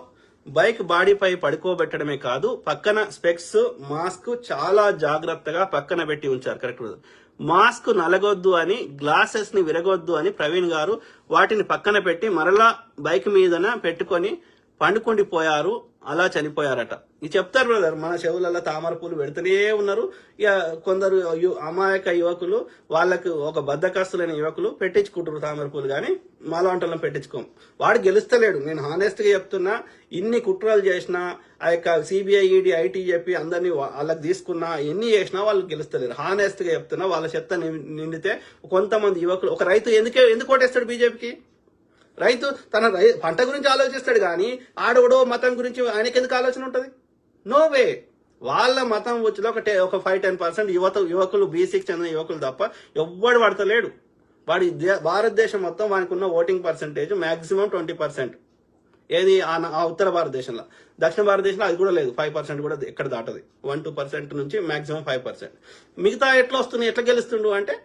బైక్ బాడీపై పడుకోబెట్టడమే కాదు, పక్కన స్పెక్స్ మాస్క్ చాలా జాగ్రత్తగా పక్కన పెట్టి ఉంచారు. కరెక్ట్. మాస్క్ నలగొద్దు అని, గ్లాసెస్ ని విరగొద్దు అని ప్రవీణ్ గారు వాటిని పక్కన పెట్టి మరలా బైక్ మీదన పెట్టుకొని పండుకుండిపోయారు. అలా చనిపోయారట. ఇది చెప్తారు బ్రదర్. మన చెవులలో తామర పూలు పెడుతూనే ఉన్నారు. ఇక కొందరు అమాయక యువకులు, వాళ్ళకు ఒక బద్దకస్తులైన యువకులు పెట్టించుకుంటారు తామర పూలు, కానీ మాలాంటలను పెట్టించుకోం. వాడు గెలుస్తలేడు. నేను హానెస్ట్ గా చెప్తున్నా. ఇన్ని కుట్రలు చేసినా, ఆ యొక్క సిబిఐ ఈడీ ఐటీ చెప్పి అందరినీ వాళ్ళకి తీసుకున్నా, ఎన్ని చేసినా వాళ్ళు గెలుస్తలేరు. హానెస్ట్ గా చెప్తున్నా. వాళ్ళ చెత్త నిండితే కొంతమంది యువకులు, ఒక రైతు ఎందుకు ఓటేస్తాడు బీజేపీకి? రైతు తన పంట గురించి ఆలోచిస్తాడు కానీ ఆడవడో మతం గురించి ఆయనకి ఎందుకు ఆలోచన ఉంటుంది? No way. వాళ్ళ మతం వచ్చిలో ఒక 5-10% యువకులు, బీసీకి చెందిన యువకులు తప్ప ఎవ్వడు పడతలేడు. వాడి భారతదేశం మొత్తం వానికి ఉన్న ఓటింగ్ పర్సంటేజ్ మాక్సిమం 20%. ఏది ఆ ఉత్తర భారతదేశంలో. దక్షిణ భారతదేశంలో అది కూడా లేదు. 5% కూడా ఎక్కడ దాటది. 1-2% నుంచి మాక్సిమం 5%. మిగతా ఎట్లా వస్తుంది, ఎట్లా గెలుస్తుండు అంటే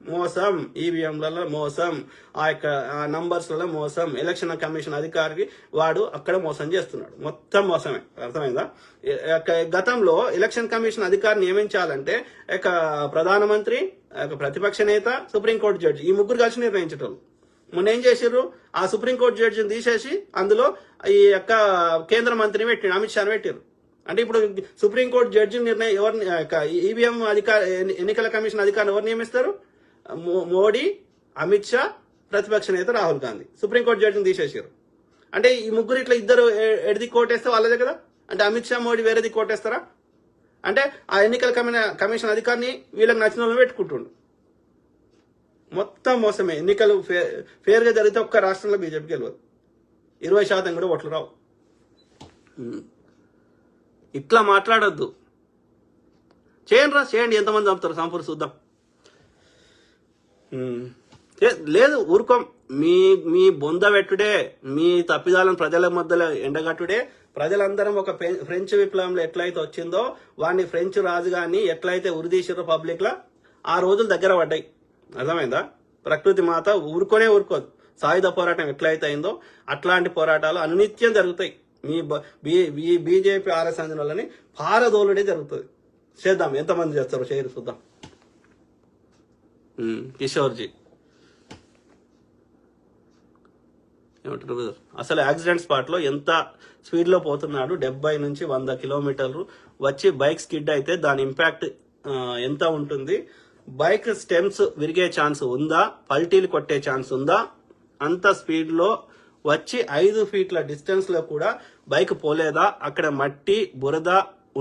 మోసం, ఈవీఎంలలో మోసం, ఆ యొక్క నంబర్స్లలో మోసం. ఎలక్షన్ కమిషన్ అధికారికి వాడు అక్కడ మోసం చేస్తున్నాడు. మొత్తం మోసమే. అర్థమైందా? గతంలో ఎలక్షన్ కమిషన్ అధికారిని నియమించాలంటే ప్రధానమంత్రి, ప్రతిపక్ష నేత, సుప్రీంకోర్టు జడ్జి, ఈ ముగ్గురు కలిసి నిర్ణయించేటోళ్ళు. మొన్న ఏం చేసిర్రు? ఆ సుప్రీంకోర్టు జడ్జిని తీసేసి అందులో ఈ యొక్క కేంద్ర మంత్రిని పెట్టిరు, అమిత్ షాని పెట్టిరు. అంటే ఇప్పుడు సుప్రీంకోర్టు జడ్జి నిర్ణయం ఎవరిని, ఈవీఎం ఎన్నికల కమిషన్ అధికారిని ఎవరు నియమిస్తారు? మోడీ, అమిత్ షా, ప్రతిపక్ష నేత రాహుల్ గాంధీ. సుప్రీంకోర్టు జడ్జిని తీసేసారు. అంటే ఈ ముగ్గురు ఇట్లా ఇద్దరు ఎడిది కోటేస్తే వాళ్ళదే కదా. అంటే అమిత్ షా, మోడీ వేరేది కోటేస్తారా? అంటే ఆ ఎన్నికల కమిషన్ అధికారిని వీళ్ళకి నచ్చిన వాళ్ళని పెట్టుకుంటుండు. మొత్తం మోసమే. ఎన్నికలు ఫేర్ గా జరిగితే ఒక్క రాష్ట్రంలో బీజేపీకి గెలవదు. 20% కూడా ఓట్లు రావు. ఇట్లా మాట్లాడొద్దు. చేయండి. ఎంతమంది చంపుతారు సంపూర్ చూద్దాం. లేదు ఊరుకోం. మీ బొంద పెట్టుడే, మీ తప్పిదాలను ప్రజల మధ్యలో ఎండగట్టుడే. ప్రజలందరం ఒక ఫ్రెంచ్ విప్లవంలో ఎట్లయితే వచ్చిందో వాడిని ఫ్రెంచ్ రాజుగాన్ని ఎట్లయితే ఉరిదీసిరో పబ్లిక్ లా, ఆ రోజులు దగ్గర పడ్డాయి. అర్థమైందా? ప్రకృతి మాత ఊరుకోదు. సాయుధ పోరాటం ఎట్లయితే అయిందో అట్లాంటి పోరాటాలు అనునిత్యం జరుగుతాయి. మీ బీజేపీ ఆర్ఎస్ అంజనోళ్ళని పారదోలుడే జరుగుతుంది. చేద్దాం. ఎంతమంది చేస్తారో చేయరు చూద్దాం. కిషోర్జీ ఏమంటారు? అసలు యాక్సిడెంట్ స్పాట్ లో ఎంత స్పీడ్ లో పోతున్నాడు? 70 నుంచి 100 కిలోమీటర్లు వచ్చి బైక్ స్కిడ్ అయితే దాని ఇంపాక్ట్ ఎంత ఉంటుంది? బైక్ స్టెమ్స్ విరిగే ఛాన్స్ ఉందా, పల్టీలు కొట్టే ఛాన్స్ ఉందా, అంత స్పీడ్ లో వచ్చి 5 ఫీట్ల డిస్టెన్స్ లో కూడా బైక్ పోలేదా, అక్కడ మట్టి బురద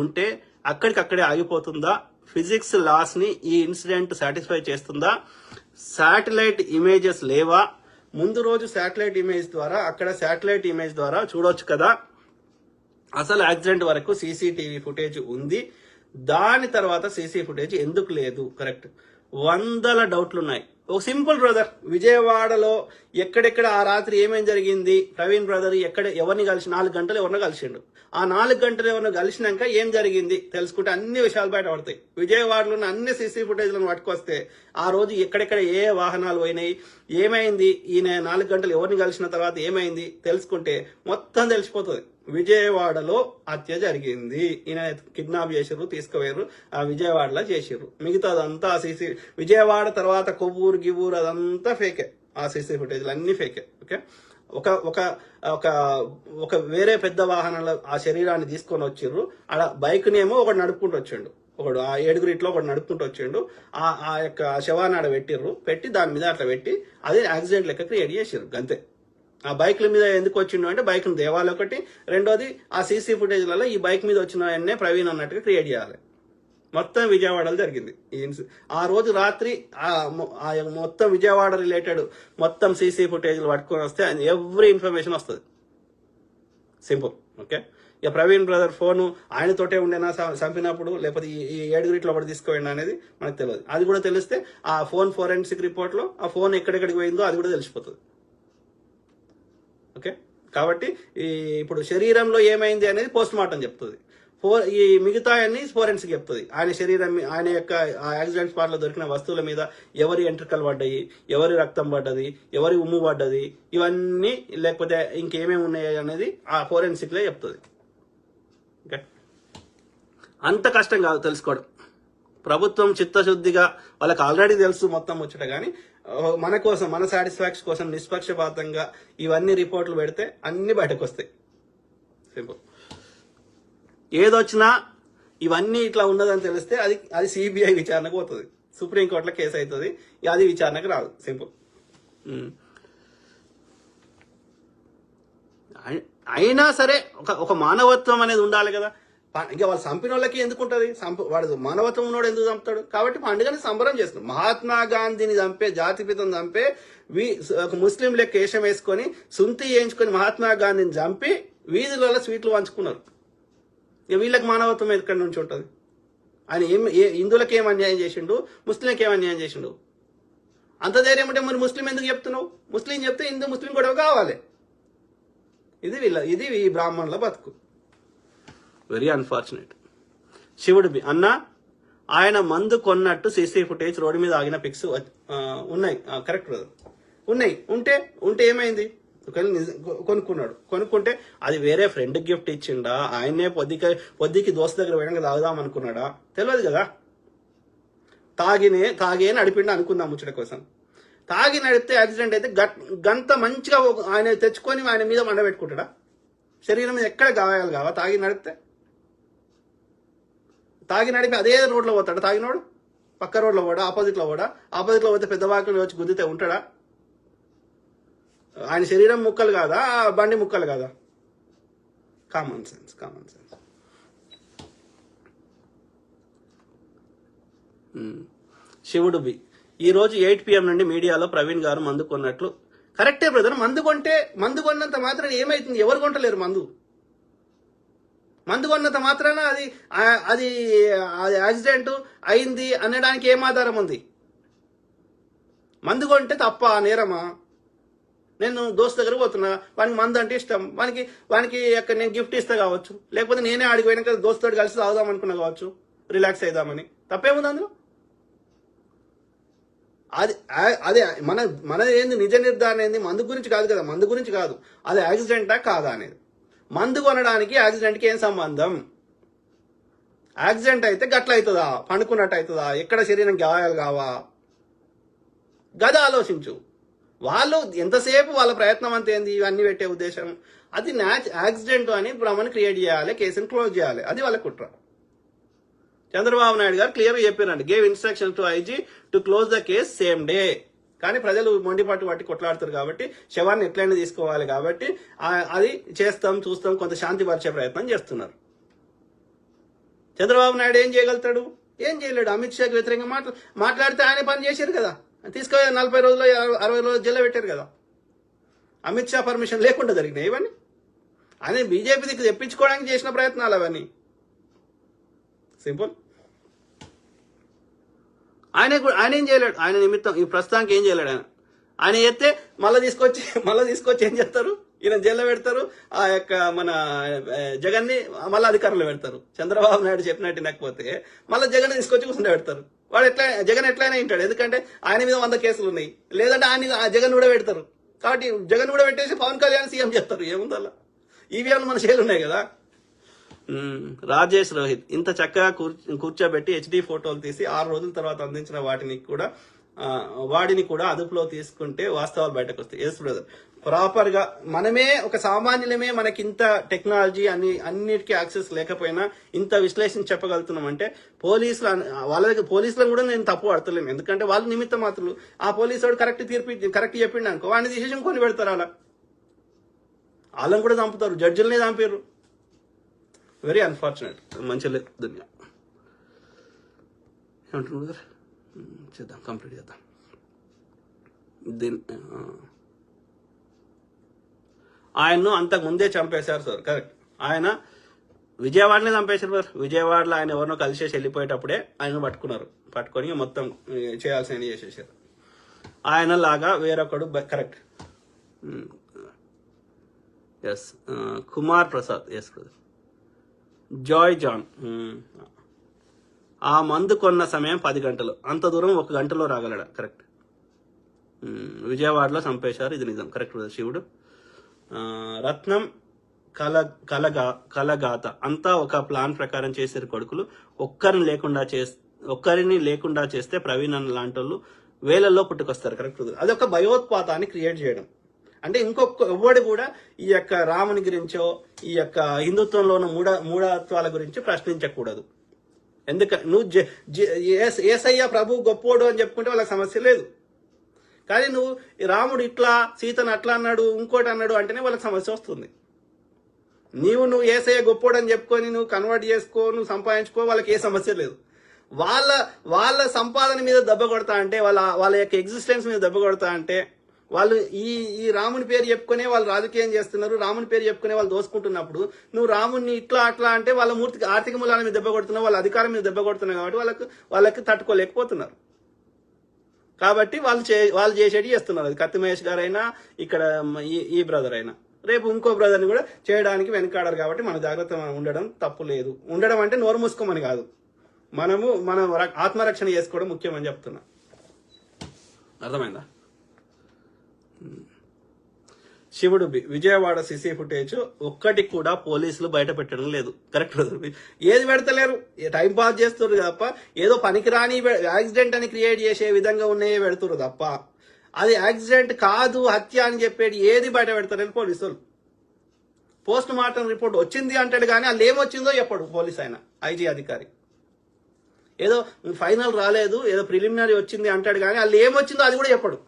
ఉంటే అక్కడికక్కడే ఆగిపోతుందా, ఫిజిక్స్ లాస్ ని ఈ ఇన్సిడెంట్ సాటిస్ఫై చేస్తుందా, శాటిలైట్ ఇమేజెస్ లేవా, ముందు రోజు శాటిలైట్ ఇమేజ్ ద్వారా అక్కడ శాటిలైట్ ఇమేజ్ ద్వారా చూడొచ్చు కదా, అసలు యాక్సిడెంట్ వరకు సీసీటీవీ ఫుటేజ్ ఉంది, దాని తర్వాత సీసీ ఫుటేజ్ ఎందుకు లేదు, కరెక్ట్. వందల డౌట్లు ఉన్నాయి. ఒక సింపుల్ బ్రదర్, విజయవాడలో ఎక్కడెక్కడ ఆ రాత్రి ఏమేం జరిగింది, ప్రవీణ్ బ్రదర్ ఎక్కడ ఎవరిని కలిసి 4 గంటలు ఎవరినో కలిసిండు, ఆ 4 గంటలు ఎవరినో కలిసినాక ఏం జరిగింది తెలుసుకుంటే అన్ని విషయాలు బయట పడతాయి. విజయవాడలో ఉన్న అన్ని సీసీ ఫుటేజ్లను పట్టుకొస్తే ఆ రోజు ఎక్కడెక్కడ ఏ వాహనాలు పోయినాయి, ఏమైంది, ఈయన 4 గంటలు ఎవరిని కలిసిన తర్వాత ఏమైంది తెలుసుకుంటే మొత్తం తెలిసిపోతుంది. విజయవాడలో హత్య జరిగింది, ఈయన కిడ్నాప్ చేసిర్రు, తీసుకుపోయారు, ఆ విజయవాడలో చేసిర్రు, మిగతాదంతా సీసీ విజయవాడ తర్వాత కొవ్వూరు గివ్వూరు అదంతా ఫేకే, ఆ సీసీ ఫుటేజ్లు అన్ని ఫేకే. ఓకే, ఒక ఒక ఒక ఒక వేరే పెద్ద వాహనాల ఆ శరీరాన్ని తీసుకొని వచ్చిర్రు, ఆడ బైక్ నేమో ఒకటి నడుపుకుంటూ వచ్చిండు, ఒకడు ఆ 7 ఒకటి నడుపుకుంటూ వచ్చిండు, ఆ యొక్క శవాన్ని ఆడ పెట్టిర్రు, పెట్టి దాని మీద అట్లా పెట్టి అదే యాక్సిడెంట్ లెక్క క్రియేట్ చేసిర్రు అంతే. ఆ బైక్ల మీద ఎందుకు వచ్చిండు అంటే బైక్ దేవాలి ఒకటి, రెండోది ఆ సీసీ ఫుటేజ్లలో ఈ బైక్ మీద వచ్చిన ఆయన్నే ప్రవీణ్ అన్నట్టుగా క్రియేట్ చేయాలి. మొత్తం విజయవాడలో జరిగింది ఆ రోజు రాత్రి. ఆ మొత్తం విజయవాడ రిలేటెడ్ మొత్తం సీసీ ఫుటేజ్లు పట్టుకొని వస్తే ఎవ్రీ ఇన్ఫర్మేషన్ వస్తుంది. సింపుల్. ఓకే, ఇక ప్రవీణ్ బ్రదర్ ఫోను ఆయనతోటే ఉండేనా చంపినప్పుడు, లేకపోతే ఈ 7 ఒకటి తీసుకోండి అనేది మనకు తెలియదు. అది కూడా తెలిస్తే ఆ ఫోన్ ఫోరెన్సిక్ రిపోర్ట్ లో ఆ ఫోన్ ఎక్కడెక్కడికి పోయిందో అది కూడా తెలిసిపోతుంది. ఓకే, కాబట్టి ఇప్పుడు శరీరంలో ఏమైంది అనేది పోస్ట్ మార్టం చెప్తుంది, ఈ మిగతా అన్ని ఫోరెన్సిక్ చెప్తుంది. ఆయన శరీరం, ఆయన యొక్క యాక్సిడెంట్ స్పాట్ లో దొరికిన వస్తువుల మీద ఎవరి ఎంట్రికలు పడ్డాయి, ఎవరి రక్తం పడ్డది, ఎవరి ఉమ్ము పడ్డది, ఇవన్నీ లేకపోతే ఇంకేమేమి ఉన్నాయి అనేది ఆ ఫోరెన్సిక్ లో చెప్తుంది. ఓకే, అంత కష్టం కాదు తెలుసుకోవడం. ప్రభుత్వం చిత్తశుద్ధిగా వాళ్ళకి ఆల్రెడీ తెలుసు మొత్తం ముచ్చట, కానీ మన కోసం, మన సాటిస్ఫాక్షన్ కోసం నిష్పక్షపాతంగా ఇవన్నీ రిపోర్ట్లు పెడితే అన్ని బయటకు వస్తాయి. సింపుల్. ఏదొచ్చినా ఇవన్నీ ఇట్లా ఉన్నదని తెలిస్తే అది సిబిఐ విచారణకు పోతుంది, సుప్రీంకోర్టులో కేసు అవుతుంది, అది విచారణకు రాదు. సింపుల్. అయినా సరే ఒక మానవత్వం అనేది ఉండాలి కదా. ఇంకా వాళ్ళు చంపిన వాళ్ళకి ఎందుకు ఉంటుంది, వాడు మానవత్వం ఉన్నోడు ఎందుకు చంపుతాడు, కాబట్టి పండుగని సంబరం చేస్తున్నాడు. మహాత్మా గాంధీని చంపే, జాతిపితను చంపే, ఒక ముస్లిం లెక్క వేషం వేసుకొని సుంతి వేయించుకొని మహాత్మా గాంధీని చంపి వీధులలో స్వీట్లు పంచుకున్నారు. ఇక వీళ్ళకి మానవత్వం ఎక్కడి నుంచి ఉంటుంది? ఆయన హిందువులకు ఏం అన్యాయం చేసిండు, ముస్లింకి ఏం అన్యాయం చేసిండు? అంత ధైర్యం అంటే మరి ముస్లిం ఎందుకు చెప్తున్నావు? ముస్లిం చెప్తే హిందూ ముస్లిం గొడవ కావాలి. ఇది ఈ బ్రాహ్మణుల బతుకు. Very unfortunate. శివుడు అన్న ఆయన మందు కొన్నట్టు సీసీ ఫుటేజ్ రోడ్డు మీద ఆగిన పిక్స్ ఉన్నాయి. కరెక్ట్ బ్రదర్, ఉన్నాయి. ఉంటే ఏమైంది? కొనుక్కుంటే అది వేరే ఫ్రెండ్ గిఫ్ట్ ఇచ్చిండా, ఆయనే పొద్దుకి దోస్తు దగ్గర పోయినాక తాగుదాం అనుకున్నాడా తెలియదు కదా. తాగే నడిపిండా అనుకుందాం ముచ్చట కోసం. తాగి నడిపితే యాక్సిడెంట్ అయితే గంత మంచిగా ఆయన తెచ్చుకొని ఆయన మీద మండ పెట్టుకుంటాడా? శరీరం మీద ఎక్కడ గాయాలు కావా? తాగి నడిపి అదే రోడ్లో పోతాడా తాగినోడు? పక్క రోడ్లో పోడా, ఆపోజిట్లో పోతే పెద్ద వాకిలు వచ్చి గుద్దితే ఉంటాడా? ఆయన శరీరం ముక్కలు కాదా, బండి ముక్కలు కాదా? Common sense. శివుడు బి ఈ రోజు 8 PM నుండి మీడియాలో ప్రవీణ్ గారు మందు కొన్నట్లు. కరెక్టే బ్రదర్, మందు కొన్నంత మాత్రాన ఏమైతుంది? ఎవరు కొంటలేరు మందు కొన్నంత మాత్రాన అది యాక్సిడెంట్ అయింది అనడానికి ఏం ఆధారం ఉంది? మందు కొంటే తప్ప, నేరమా? నేను దోస్తు దగ్గర పోతున్నా, వానికి మందు అంటే ఇష్టం, వానికి నేను గిఫ్ట్ ఇస్తా కావచ్చు, లేకపోతే నేనే ఆడికి పోయినాక దోస్తుతో కలిసి తాగుదాం అనుకున్నా కావచ్చు, రిలాక్స్ అవుదామని. తప్పేముంది అందులో? అది మనది ఏంది, నిజ నిర్ధారణ ఏంది? మందు గురించి కాదు కదా, మందు గురించి కాదు, అది యాక్సిడెంటా కాదా అనేది. మందు కొనడానికి యాక్సిడెంట్కి ఏం సంబంధం? యాక్సిడెంట్ అయితే గట్ల అవుతుందా, పండుకున్నట్టు అవుతుందా, ఎక్కడ శరీరం గాయాలు కావా? గది ఆలోచించు. వాళ్ళు ఎంతసేపు వాళ్ళ ప్రయత్నం అంత ఏంది, ఇవన్నీ పెట్టే ఉద్దేశం అది యాక్సిడెంట్ అని భ్రమను క్రియేట్ చేయాలి, కేసును క్లోజ్ చేయాలి, అది వాళ్ళ కుట్ర. చంద్రబాబు నాయుడు గారు క్లియర్గా చెప్పారండి, gave instruction to IG to close the case same day. కానీ ప్రజలు మొండిపట్టు పట్టి కొట్లాడుతారు కాబట్టి, శవాన్ని ఎట్లయినా తీసుకోవాలి కాబట్టి అది చేస్తాం చూస్తాం కొంత శాంతి పరిచే ప్రయత్నం చేస్తున్నారు. చంద్రబాబు నాయుడు ఏం చేయగలుగుతాడు? ఏం చేయలేడు. అమిత్ షాకి వ్యతిరేకంగా మాట్లాడితే ఆయన పని చేశారు కదా, తీసుకొని 40 రోజులు 60 రోజులు జైల్లో పెట్టారు కదా. అమిత్ షా పర్మిషన్ లేకుండా జరిగినాయి ఇవన్నీ. ఆయన బీజేపీకి తెప్పించుకోవడానికి చేసిన ప్రయత్నాలు అవన్నీ. సింపుల్. ఆయన ఏం చేయలేడు. ఆయన నిమిత్తం ఈ ప్రస్తుతానికి ఏం చేయలేడు. ఆయన చేస్తే మళ్ళీ తీసుకొచ్చి ఏం చేస్తారు? ఈయన జైల్లో పెడతారు. ఆ యొక్క మన జగన్ని మళ్ళీ అధికారంలో పెడతారు. చంద్రబాబు నాయుడు చెప్పినట్టు లేకపోతే మళ్ళీ జగన్ తీసుకొచ్చి కూర్చుంటే పెడతారు. వాడు జగన్ ఎట్లయినా వింటాడు, ఎందుకంటే ఆయన మీద 100 కేసులు ఉన్నాయి. లేదంటే ఆయన జగన్ కూడా పెడతారు. కాబట్టి జగన్ కూడా పెట్టేసి పవన్ కళ్యాణ్ సీఎం చేస్తారు. ఏముందల్లా ఈవీఎంలు మన చేలు ఉన్నాయి కదా. రాజేష్ రోహిత్ ఇంత చక్కగా కూర్చోబెట్టి హెచ్డి ఫోటోలు తీసి 6 రోజుల తర్వాత అందించిన వాడిని కూడా అదుపులో తీసుకుంటే వాస్తవాలు బయటకు వస్తాయి. ఎస్ బ్రదర్, ప్రాపర్ గా మనమే ఒక సామాన్యులమే మనకి ఇంత టెక్నాలజీ అన్నిటికీ యాక్సెస్ లేకపోయినా ఇంత విశ్లేషణ చెప్పగలుగుతున్నాం అంటే పోలీసులను కూడా నేను తప్పు పడతలేను. ఎందుకంటే వాళ్ళు నిమిత్త మాత్రులు. ఆ పోలీసు వాడు కరెక్ట్ చెప్పిండు అనుకో, వాడిని తీసేసి కొని పెడతారు. వాళ్ళని కూడా చంపుతారు, జడ్జిలనే చంపారు. Very unfortunate. మంచి లేదు దునియా. ఏమంటున్నారు? చేద్దాం, కంప్లీట్ చేద్దాం. ఆయన్ను అంతకు ముందే చంపేశారు సార్. కరెక్ట్. ఆయన విజయవాడనే చంపేశారు సార్. విజయవాడలో ఆయన ఎవరినో కలిసేసి వెళ్ళిపోయేటప్పుడే ఆయన పట్టుకొని మొత్తం చేయాల్సిన చేసేసారు. ఆయన లాగా వేరొకడు. Correct. Yes, Kumar Prasad. Yes brother. Joy John. ఆ మందు కొన్న సమయం 10 గంటలు, అంత దూరం 1 గంటలో రాగలడా? కరెక్ట్. విజయవాడలో చంపేశారు, ఇది నిజం. కరెక్ట్ శివుడు. రత్నం కలగాత అంతా ఒక ప్లాన్ ప్రకారం చేసారు కొడుకులు. ఒక్కరిని లేకుండా చేస్తే ప్రవీణ్ అన్న లాంటి వాళ్ళు వేలల్లో పుట్టుకొస్తారు. కరెక్ట్. అదొక భయోత్పాతాన్ని క్రియేట్ చేయడం. అంటే ఎవ్వడు కూడా ఈ యొక్క రాముని గురించో ఈ యొక్క హిందుత్వంలో ఉన్న మూఢత్వాల గురించి ప్రశ్నించకూడదు. ఎందుకంటే నువ్వు ఏసయ్య ప్రభు గొప్పోడు అని చెప్పుకుంటే వాళ్ళకి సమస్య లేదు. కానీ నువ్వు రాముడు ఇట్లా, సీతను అట్లా అన్నాడు, ఇంకోటి అన్నాడు అంటేనే వాళ్ళకి సమస్య వస్తుంది. నువ్వు ఏసయ్య గొప్పోడు అని చెప్పుకొని నువ్వు కన్వర్ట్ చేసుకో, నువ్వు సంపాదించుకో, వాళ్ళకి ఏ సమస్య లేదు. వాళ్ళ సంపాదన మీద దెబ్బ కొడతా అంటే, వాళ్ళ యొక్క ఎగ్జిస్టెన్స్ మీద దెబ్బ కొడతా అంటే, వాళ్ళు ఈ రాముని పేరు చెప్పుకునే వాళ్ళు రాజకీయం చేస్తున్నారు, రాముని పేరు చెప్పుకునే వాళ్ళు దోసుకుంటున్నప్పుడు నువ్వు రాముని ఇట్లా అట్లా అంటే వాళ్ళ మూర్తికి ఆర్థిక మూలాల మీద దెబ్బ కొడుతున్నావు, వాళ్ళ అధికారం మీద దెబ్బ కొడుతున్నావు. కాబట్టి వాళ్ళకి తట్టుకోలేకపోతున్నారు. కాబట్టి వాళ్ళు చేసేది చేస్తున్నారు. అది కత్తి మహేష్ గారైనా, ఇక్కడ ఈ బ్రదర్ అయినా, రేపు ఇంకో బ్రదర్ని కూడా చేయడానికి వెనకాడారు. కాబట్టి మన జాగ్రత్త ఉండడం తప్పు లేదు. ఉండడం అంటే నోరు మూసుకోమని కాదు, మనం ఆత్మరక్షణ చేసుకోవడం ముఖ్యమని చెప్తున్నా. అర్థమైందా? శివుడు విజయవాడ సిసి ఫుటేజ్ ఒక్కటి కూడా పోలీసులు బయట పెట్టడం లేదు. కరెక్ట్. ఏది పెడతలేరు, టైం పాస్ చేస్తున్నారు తప్ప, ఏదో పనికిరాని యాక్సిడెంట్ అని క్రియేట్ చేసే విధంగా ఉన్నాయే పెడుతున్నారు తప్ప, అది యాక్సిడెంట్ కాదు హత్య అని చెప్పేది ఏది బయట పెడతారని పోలీసులు. పోస్ట్ మార్టం రిపోర్ట్ వచ్చింది అంటాడు కానీ అది ఏమొచ్చిందో చెప్పడు పోలీస్ ఆయన, ఐజీ అధికారి. ఏదో ఫైనల్ రాలేదు, ఏదో ప్రిలిమినరీ వచ్చింది అంటాడు కానీ అది ఏమొచ్చిందో అది కూడా చెప్పడు.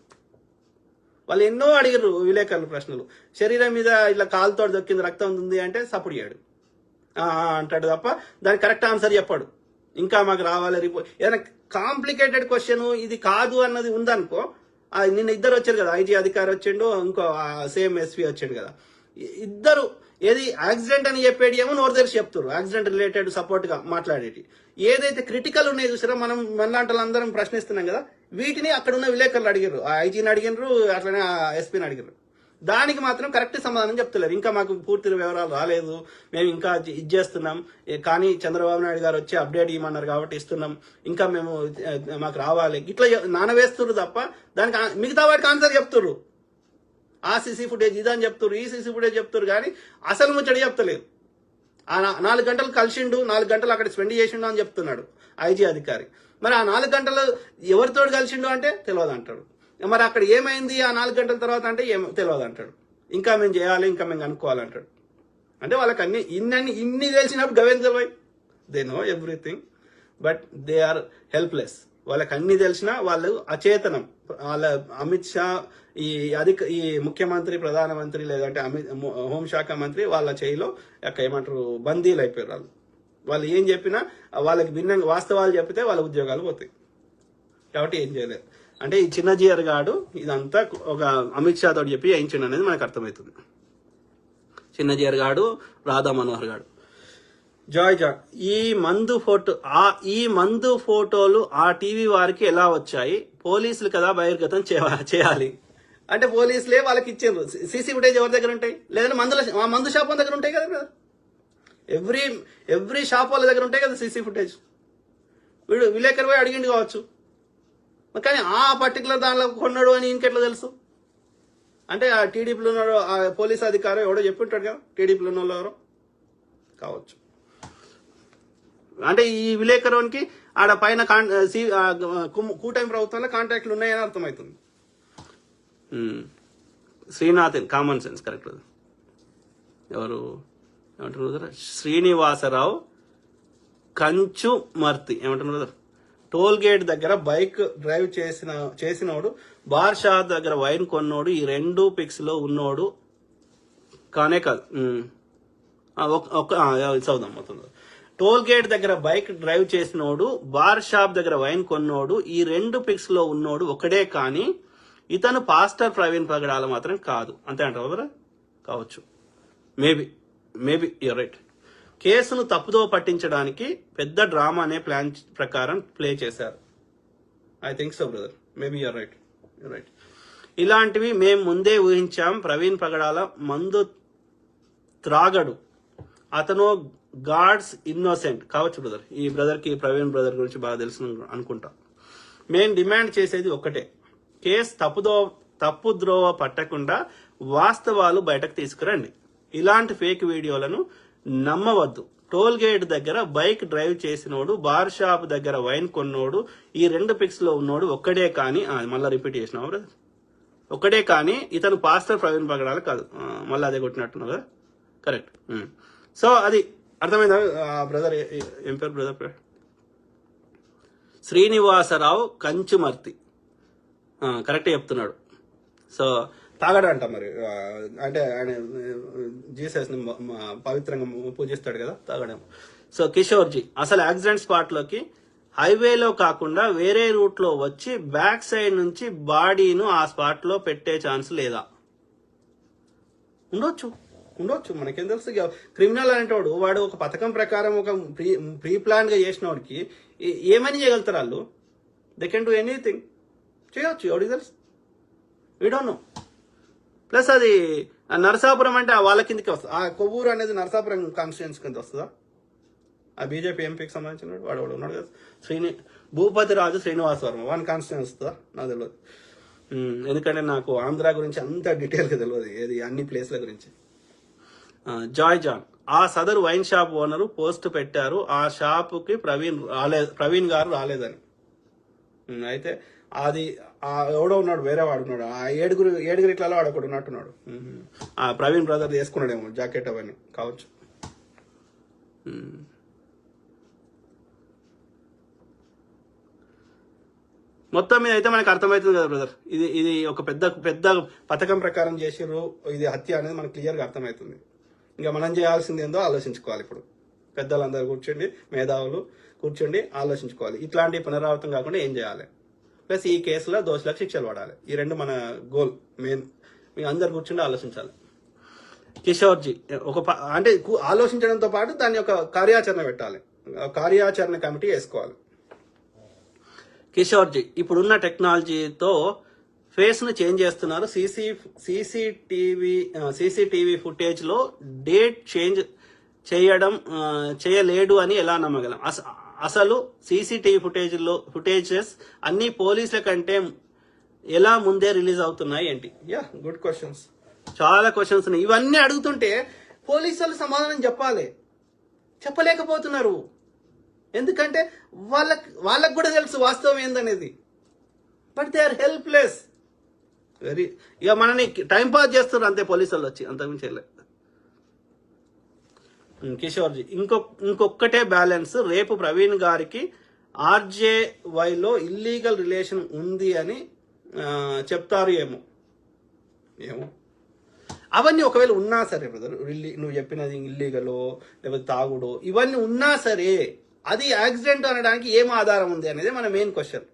వాళ్ళు ఎన్నో అడిగారు విలేకరులు ప్రశ్నలు. శరీరం మీద ఇట్లా కాలుతో దొక్కింది, రక్తం ఉంది అంటే సపోర్ట్ చేయడు అంటాడు తప్ప దానికి కరెక్ట్ ఆన్సర్ చెప్పాడు. ఇంకా మాకు రావాలి రిపోర్ట్. ఏదైనా కాంప్లికేటెడ్ క్వశ్చన్ ఇది కాదు అన్నది ఉందనుకో, నిన్న ఇద్దరు వచ్చారు కదా, ఐజీ అధికారి వచ్చిండు, ఇంకో సేమ్ ఎస్పీ వచ్చాడు కదా, ఇద్దరు ఏది యాక్సిడెంట్ అని చెప్పేది ఏమో నోరు తెరిచి చెప్తారు, యాక్సిడెంట్ రిలేటెడ్ సపోర్ట్ గా మాట్లాడేటి. ఏదైతే క్రిటికల్ ఉన్నాయో చూసారా, మనం మనలాంటి అందరం ప్రశ్నిస్తున్నాం కదా, వీటిని అక్కడ ఉన్న విలేకరులు అడిగారు, ఆ ఐజీని అడిగినారు, అట్లనే ఎస్పీని అడిగారు. దానికి మాత్రం కరెక్ట్ సమాధానం చెప్తలేరు. ఇంకా మాకు పూర్తి వివరాలు రాలేదు, మేము ఇంకా ఇది చేస్తున్నాం, కానీ చంద్రబాబు నాయుడు గారు వచ్చి అప్డేట్ ఇవ్వమన్నారు కాబట్టి ఇస్తున్నాం, ఇంకా మాకు రావాలి ఇట్లా నానవేస్తున్నారు తప్ప దానికి మిగతా వాటికి ఆన్సర్ చెప్తున్నారు. ఆ సీసీ ఫుటేజ్ ఇదని చెప్తారు, ఈ సీసీ ఫుటేజ్ చెప్తారు, కానీ అసలు ముచ్చడి చెప్తలేదు. 4 గంటలు కలిసిండు, 4 గంటలు అక్కడ స్పెండ్ చేసిండు అని చెప్తున్నాడు ఐజీ అధికారి. మరి ఆ 4 గంటలు ఎవరితో కలిసిండు అంటే తెలియదు అంటాడు. మరి అక్కడ ఏమైంది ఆ 4 గంటల తర్వాత అంటే తెలియదు అంటాడు. ఇంకా మేము చేయాలి, ఇంకా మేము కనుక్కోవాలంటాడు. అంటే వాళ్ళకి ఇన్ని తెలిసినప్పుడు గవేం తెలియ, they know everything. But they are helpless. వాళ్ళకి అన్ని తెలిసినా వాళ్ళు అచేతనం. వాళ్ళ అమిత్ షా ఈ ముఖ్యమంత్రి, ప్రధానమంత్రి లేదంటే హోంశాఖ మంత్రి వాళ్ళ చేయిలో ఏమంటారు బందీలు అయిపోయారు. వాళ్ళు ఏం చెప్పినా వాళ్ళకి భిన్నంగా వాస్తవాలు చెప్పితే వాళ్ళ ఉద్యోగాలు పోతాయి. కాబట్టి ఏం చేయలేదు. అంటే ఈ చిన్న జిఆర్ గాడు ఇదంతా ఒక అమిత్ షా తోటి చెప్పి వేయించండి అనేది మనకు అర్థమవుతుంది. చిన్న జిఆర్ గాడు, రాధా మనోహర్ గాడు. జాయ్ ఈ మందు ఫోటోలు ఆ టీవీ వారికి ఎలా వచ్చాయి? పోలీసులు కదా బహిర్గతం చేయాలి అంటే పోలీసులే వాళ్ళకి ఇచ్చారు. సీసీ ఫుటేజ్ ఎవరి దగ్గర ఉంటాయి? లేదంటే మందు షాప్ దగ్గర ఉంటాయి కదా. ఎవ్రీ షాప్ వాళ్ళ దగ్గర ఉంటాయి కదా సీసీ ఫుటేజ్. విలేకరు పోయి అడిగిండు కావచ్చు, కానీ ఆ పర్టికులర్ దానిలో కొన్నాడు అని ఇంకెట్లా తెలుసు? అంటే ఆ టీడీపీలో ఉన్నాడు ఆ పోలీస్ అధికారి ఎవడో చెప్పింటాడు కదా, టీడీపీలో ఉన్న వాళ్ళు ఎవరో కావచ్చు. అంటే ఈ విలేకరునికి ఆడ పైన కూటమి ప్రభుత్వంలో కాంటాక్ట్లు ఉన్నాయని అర్థమవుతుంది. Srinathan common sense correct. ఎవరు ఏమంటున్నారు కదా, శ్రీనివాసరావు కంచుమర్తి ఏమంటున్నారు కదా, టోల్ గేట్ దగ్గర బైక్ డ్రైవ్ చేసినోడు, బార్ షాప్ దగ్గర వైన్ కొన్నోడు, ఈ రెండు పిక్స్ లో ఉన్నోడు కానే కాదు. చదువుదాం మొత్తం. టోల్ గేట్ దగ్గర బైక్ డ్రైవ్ చేసినోడు, బార్ షాప్ దగ్గర వైన్ కొన్నోడు, ఈ రెండు పిక్స్ లో ఉన్నోడు ఒకడే కానీ ఇతను పాస్టర్ ప్రవీణ్ పగడాల మాత్రం కాదు. అంతే అంటారు కదా, కావచ్చు. Maybe you're right. కేసును తప్పుదో పట్టించడానికి పెద్ద డ్రామా అనే ప్లాన్ ప్రకారం ప్లే చేశారు. I think so brother, maybe you're right. ఇలాంటివి మేము ముందే ఊహించాం. ప్రవీణ్ పగడాల మందు త్రాగడు, అతను గాడ్స్ ఇన్నోసెంట్ కావచ్చు బ్రదర్. ఈ బ్రదర్ కి ప్రవీణ్ బ్రదర్ గురించి బాగా తెలుసు అనుకుంటా. మేము డిమాండ్ చేసేది ఒక్కటే, కేసు తప్పుద్రోవ పట్టకుండా వాస్తవాలు బయటకు తీసుకురండి. ఇలాంటి ఫేక్ వీడియోలను నమ్మవద్దు. టోల్ గేట్ దగ్గర బైక్ డ్రైవ్ చేసినోడు, బార్ షాప్ దగ్గర వైన్ కొన్నోడు, ఈ రెండు పిక్స్ లో ఉన్నోడు ఒక్కడే కానీ, మళ్ళీ రిపీట్ చేసినావు బ్రదర్, ఒక్కడే కానీ ఇతను పాస్టర్ ప్రవీణ్ పగడాలు కాదు. మళ్ళీ అదే కొట్టినట్టున్నావు కదా, కరెక్ట్. సో అది అర్థమైందా బ్రదర్? ఏం పేరు బ్రదర్ పేరు? శ్రీనివాసరావు కంచుమర్తి, కరెక్ట్ చెప్తున్నాడు. సో తాగడంట మరి, అంటే ఆయన జీసస్ ని పవిత్రంగా పూజిస్తాడు కదా, తాగడం. సో కిషోర్జీ, అసలు యాక్సిడెంట్ స్పాట్ లోకి హైవేలో కాకుండా వేరే రూట్ లో వచ్చి బ్యాక్ సైడ్ నుంచి బాడీను ఆ స్పాట్ లో పెట్టే ఛాన్స్ లేదా? ఉండొచ్చు, మనకేం తెలుసు. క్రిమినల్ అనేటోడు వాడు ఒక పథకం ప్రకారం ఒక ప్రీ ప్లాన్ గా చేసిన వాడికి ఏమని చేయగలుగుతారు వాళ్ళు? దే కెన్ డూ ఎనీథింగ్, చేయొచ్చు. ఎవరికి తెలుసు? We don't know. ప్లస్ అది నరసాపురం అంటే వాళ్ళ కిందకి వస్తుంది. ఆ కొవ్వూరు అనేది నరసాపురం కాన్స్టిట్యున్సీ కింద వస్తుందా? ఆ బీజేపీ ఎంపీకి సంబంధించిన వాడు ఉన్నాడు కదా, భూపతి రాజు శ్రీనివాస వర్మ, వన్ కాన్స్టిట్యున్సీ వస్తుందా? నాకు తెలియదు. ఎందుకంటే నాకు ఆంధ్ర గురించి అంత డీటెయిల్గా తెలియదు, ఏది అన్ని ప్లేస్ల గురించి. జాయ్ జాన్, ఆ సదరు వైన్ షాప్ ఓనరు పోస్ట్ పెట్టారు, ఆ షాపుకి ప్రవీణ్ గారు రాలేదని. అయితే అది ఎవడో ఉన్నాడు, వేరే వాడు ఉన్నాడు, ఆ ఏడుగురు ఇట్లా వాడు ఒకడు ఉన్నట్టున్నాడు. ఆ ప్రవీణ్ బ్రదర్ వేసుకున్నాడేమో జాకెట్ అవన్నీ కావచ్చు. మొత్తం మీద అయితే మనకు అర్థమవుతుంది కదా బ్రదర్, ఇది ఒక పెద్ద పథకం ప్రకారం చేసిర్రు, ఇది హత్య అనేది మనకు క్లియర్గా అర్థమవుతుంది. ఇంకా మనం చేయాల్సింది ఏందో ఆలోచించుకోవాలి. ఇప్పుడు పెద్దలందరూ కూర్చోండి, మేధావులు కూర్చోండి, ఆలోచించుకోవాలి. ఇట్లాంటి పునరావృతం కాకుండా ఏం చేయాలి, ప్లస్ ఈ కేసులో దోషులకు శిక్షలు పడాలి. ఈ రెండు మన గోల్ మెయిన్. మీ అందరు కూర్చుండి ఆలోచించాలి. కిషోర్జీ, అంటే ఆలోచించడంతో పాటు దాన్ని ఒక కార్యాచరణ పెట్టాలి, కార్యాచరణ కమిటీ వేసుకోవాలి. కిషోర్జీ, ఇప్పుడున్న టెక్నాలజీతో ఫేస్ ను చేంజ్ చేస్తున్నారు. సీసీటీవీ ఫుటేజ్ లో డేట్ చేంజ్ చేయలేడు అని ఎలా నమ్మగలం? అసలు సీసీటీవీ ఫుటేజెస్ అన్ని పోలీసుల కంటే ఎలా ముందే రిలీజ్ అవుతున్నాయి ఏంటి? గుడ్ క్వశ్చన్స్, చాలా క్వశ్చన్స్ ఉన్నాయి. ఇవన్నీ అడుగుతుంటే పోలీసులు సమాధానం చెప్పలేకపోతున్నారు. ఎందుకంటే వాళ్ళకు కూడా తెలుసు వాస్తవం ఏందనేది, బట్ దే ఆర్ హెల్ప్లెస్. ఇక మనని టైం పాస్ చేస్తున్నారు అంతే పోలీసులు వచ్చి, అంతకుమించి చేయలేదు. కిషోర్జీ, ఇంకొక్కటే బ్యాలెన్స్, రేపు ప్రవీణ్ గారికి RJYలో ఇల్లీగల్ రిలేషన్ ఉంది అని చెప్తారు ఏమో. అవన్నీ ఒకవేళ ఉన్నా సరే బ్రదర్, నువ్వు చెప్పినది ఇల్లీగలో లేకపోతే తాగుడో ఇవన్నీ ఉన్నా సరే అది యాక్సిడెంట్ అనడానికి ఏం ఆధారం ఉంది అనేది మన మెయిన్ క్వశ్చన్.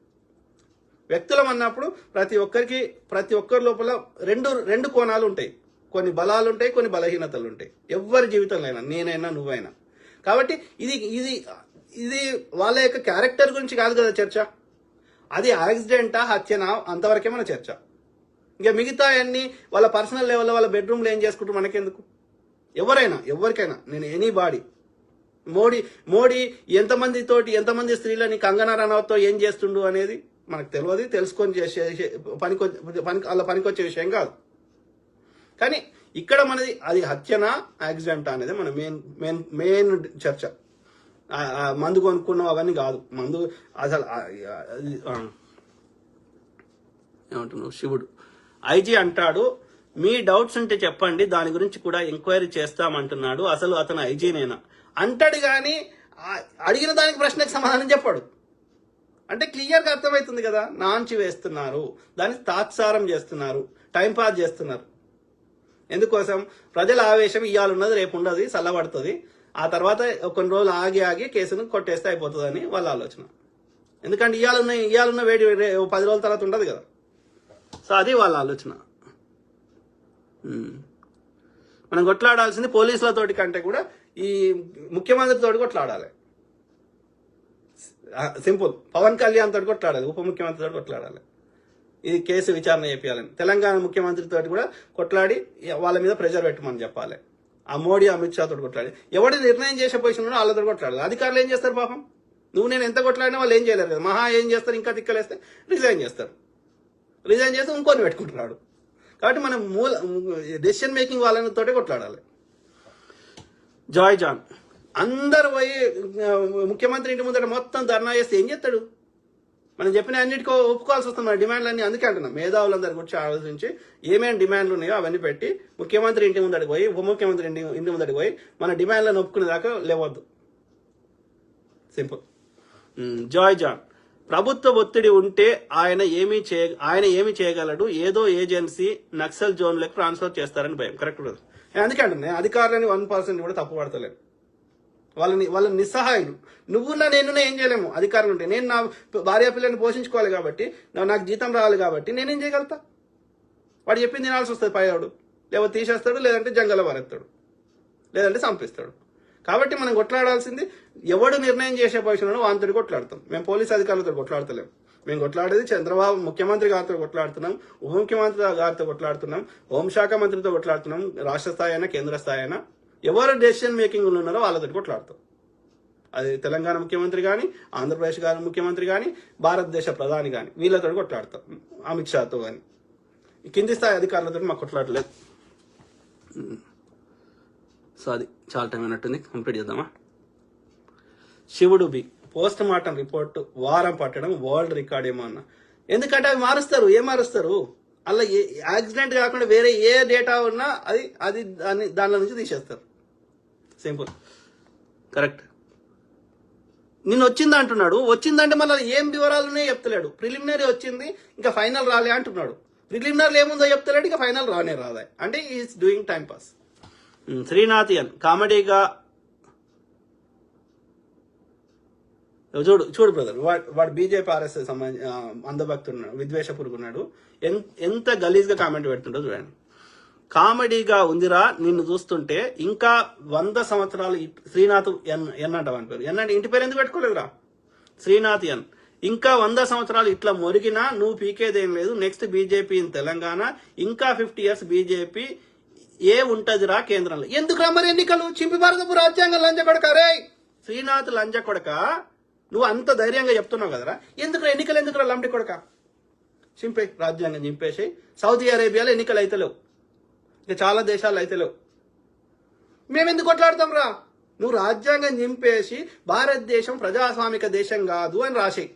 వ్యక్తులం అన్నప్పుడు ప్రతి ఒక్కరి లోపల రెండు కోణాలు ఉంటాయి. కొన్ని బలాలు ఉంటాయి, కొన్ని బలహీనతలు ఉంటాయి. ఎవరి జీవితంలో అయినా, నేనైనా నువ్వైనా. కాబట్టి ఇది వాళ్ళ యొక్క క్యారెక్టర్ గురించి కాదు కదా చర్చ. అది యాక్సిడెంటా హత్యనా అంతవరకే మన చర్చ. ఇక మిగతా అన్ని వాళ్ళ పర్సనల్ లెవెల్లో వాళ్ళ బెడ్రూమ్లో ఏం చేసుకుంటారు మనకెందుకు. ఎవరికైనా నేను ఎనీ బాడీ మోడీ ఎంతమంది స్త్రీలని కంగనా రనౌత్తో ఏం చేస్తుండు అనేది మనకు తెలియదు. తెలుసుకొని చేసే అలా పనికొచ్చే విషయం కాదు. కానీ ఇక్కడ మనది అది హత్యనా యాక్సిడెంట్ అనేది మన మెయిన్ చర్చ. మందు కొనుక్కున్నాం అవన్నీ కాదు. మందు అసలు ఏమంటున్నావు శివుడు. ఐజీ అంటాడు మీ డౌట్స్ ఉంటే చెప్పండి, దాని గురించి కూడా ఎంక్వైరీ చేస్తామంటున్నాడు. అసలు అతను ఐజీనేనా అంటాడు కానీ అడిగిన దానికి ప్రశ్నకు సమాధానం చెప్పాడు. అంటే క్లియర్గా అర్థమవుతుంది కదా, నాంచి వేస్తున్నారు, దాన్ని తాత్సారం చేస్తున్నారు, టైంపాస్ చేస్తున్నారు. ఎందుకోసం? ప్రజల ఆవేశం ఇయ్యాలున్నది రేపు ఉండదు, చల్లబడుతుంది. ఆ తర్వాత కొన్ని రోజులు ఆగి కేసును కొట్టేస్తే అయిపోతుందని వాళ్ళ ఆలోచన. ఎందుకంటే ఇయ్యాలున్న వేడి 10 రోజుల తర్వాత ఉండదు కదా. సో అది వాళ్ళ ఆలోచన. మనం కొట్లాడాల్సింది పోలీసులతోటి కంటే కూడా ఈ ముఖ్యమంత్రితోటి కొట్లాడాలి. సింపుల్. పవన్ కళ్యాణ్ తోటి కొట్లాడాలి, ఉప ముఖ్యమంత్రి తోటి కొట్లాడాలి. ఇది కేసు విచారణ చేయాలని. తెలంగాణ ముఖ్యమంత్రితో కూడా కొట్లాడి వాళ్ళ మీద ప్రెజర్ పెట్టమని చెప్పాలి. ఆ మోడీ అమిత్ షా తోటి కొట్లాడి ఎవడి నిర్ణయం చేసే పొజిషన్ ఉన్నాడో వాళ్ళతో కొట్లాడాలి. అధికారులు ఏం చేస్తారు పాపం? నువ్వు నేను ఎంత కొట్లాడినా వాళ్ళు ఏం చేయలేరు కదా. మహా ఏం చేస్తారు, ఇంకా తిక్కలేస్తే రిజైన్ చేస్తారు. రిజైన్ చేస్తే ఇంకొని పెట్టుకుంటున్నాడు. కాబట్టి మనం డెసిషన్ మేకింగ్ వాళ్ళతోటే కొట్లాడాలి. జాయ్ జాన్ అందరు పోయి ముఖ్యమంత్రి ఇంటి ముందర మొత్తం ధర్నా చేస్తే ఏం చేస్తాడు? మనం చెప్పిన అన్నిటికో ఒప్పుకోవాల్సి వస్తుంది. మన డిమాండ్లన్నీ అందుకే అంటున్నాం. మేధావులందరి గురించి ఆలోచించి ఏమేమి డిమాండ్లు ఉన్నాయో అవన్నీ పెట్టి ముఖ్యమంత్రి ఇంటి ముందడికి పోయి ఉప ముఖ్యమంత్రి ఇంటి ముందడికి పోయి మన డిమాండ్లను ఒప్పుకునేదాకా లేవద్దు. సింపుల్. జాయ్ జాన్ ప్రభుత్వ ఒత్తిడి ఉంటే ఆయన ఏమి చేయగలడు? ఏదో ఏజెన్సీ నక్సల్ జోన్లకు ట్రాన్స్ఫర్ చేస్తారని భయం. కరెక్ట్ కదా. అందుకే అంటున్నాయి అధికారులని 1% కూడా తప్పు పడతలేదు. వాళ్ళ నిస్సహాయులు. నువ్వున్నా నేనున్నా ఏం చేయలేము. అధికారులు ఉంటే నేను నా భార్య పిల్లల్ని పోషించుకోవాలి కాబట్టి, నాకు జీతం రావాలి కాబట్టి నేనేం చేయగలుగుతా? వాడు చెప్పింది తినాల్సి వస్తుంది. పైవాడు లేకపోతే తీసేస్తాడు, లేదంటే జంగల్లో వారెత్తాడు, లేదంటే చంపిస్తాడు. కాబట్టి మనం కొట్లాడాల్సింది ఎవడు నిర్ణయం చేసే పొజిషన్లో వాంతటి కొట్లాడతాం. మేము పోలీస్ అధికారులతో కొట్లాడతలేము. మేము కొట్లాడేది చంద్రబాబు ముఖ్యమంత్రి గారితో కొట్లాడుతున్నాం, ఉప ముఖ్యమంత్రి గారితో కొట్లాడుతున్నాం, హోంశాఖ మంత్రితో కొట్లాడుతున్నాం. రాష్ట్ర స్థాయి అయినా కేంద్ర స్థాయి అయినా ఎవరు డెసిషన్ మేకింగ్ ఉన్నారో వాళ్ళతో కొట్లాడతాం. అది తెలంగాణ ముఖ్యమంత్రి కానీ, ఆంధ్రప్రదేశ్ ముఖ్యమంత్రి కానీ, భారతదేశ ప్రధాని కానీ వీళ్ళతో కొట్లాడతాం. అమిత్ షాతో కానీ. కింది స్థాయి అధికారులతో మాకు కొట్లాడలేదు. సో అది చాలా టైం అయినట్టుంది. కంప్లీట్ చేద్దామా? శివుడు బి పోస్ట్ మార్టం రిపోర్ట్ వారం పట్టడం వరల్డ్ రికార్డ్ ఏమో అన్న. ఎందుకంటే అవి మారుస్తారు. ఏం మారుస్తారు? అలా యాక్సిడెంట్ కాకుండా వేరే ఏ డేటా ఉన్నా అది దానిలో నుంచి తీసేస్తారు. సింపుల్. కరెక్ట్. నిన్న వచ్చింది అంటున్నాడు. వచ్చిందంటే మళ్ళీ ఏం వివరాలు ఉన్నాయో చెప్తలేడు. ప్రిలిమినరీ వచ్చింది, ఇంకా ఫైనల్ రాలే అంటున్నాడు. ప్రిలిమినరీ ఏముందో చెప్తలేడు, ఇంకా ఫైనల్ రాదే. అంటే ఈస్ డూయింగ్ టైం పాస్. శ్రీనాథియన్ కామెడీగా చూడు బ్రదర్, వాడు బీజేపీ RSS అంధభక్తున్నాడు, విద్వేషపురుగున్నాడు. ఎంత గలీజ్గా కామెంట్ పెడుతుండో చూడండి. కామెడీగా ఉందిరా నిన్ను చూస్తుంటే. ఇంకా 100 సంవత్సరాలు శ్రీనాథ్ ఎన్ అంటావు అని పేరు. ఎన్నంటే ఇంటి పేరు ఎందుకు పెట్టుకోలేదురా? శ్రీనాథ్ ఎన్. ఇంకా 100 సంవత్సరాలు ఇట్లా మొరిగినా నువ్వు పీకేదేం లేదు. Next BJP in Telangana. ఇంకా 50 years బీజేపీ ఉంటదిరా కేంద్రంలో. ఎందుకురా మరి ఎన్నికలు? చింపి భారతపు రాజ్యాంగం లంచ కొడక. రే శ్రీనాథ్ లంచ కొడక, నువ్వు అంత ధైర్యంగా చెప్తున్నావు కదరా. ఎందుకురా ఎన్నికలు? ఎందుకురా లంబడి కొడక? చింపే రాజ్యాంగం చింపేసి. సౌదీ అరేబియాలో ఎన్నికలు అయితే లేవు, ఇక చాలా దేశాలు అయితే లేవు. మేమెందుకు కొట్లాడతాం రా? నువ్వు రాజ్యాంగం చింపేసి భారతదేశం ప్రజాస్వామిక దేశం కాదు అని రాసేయి.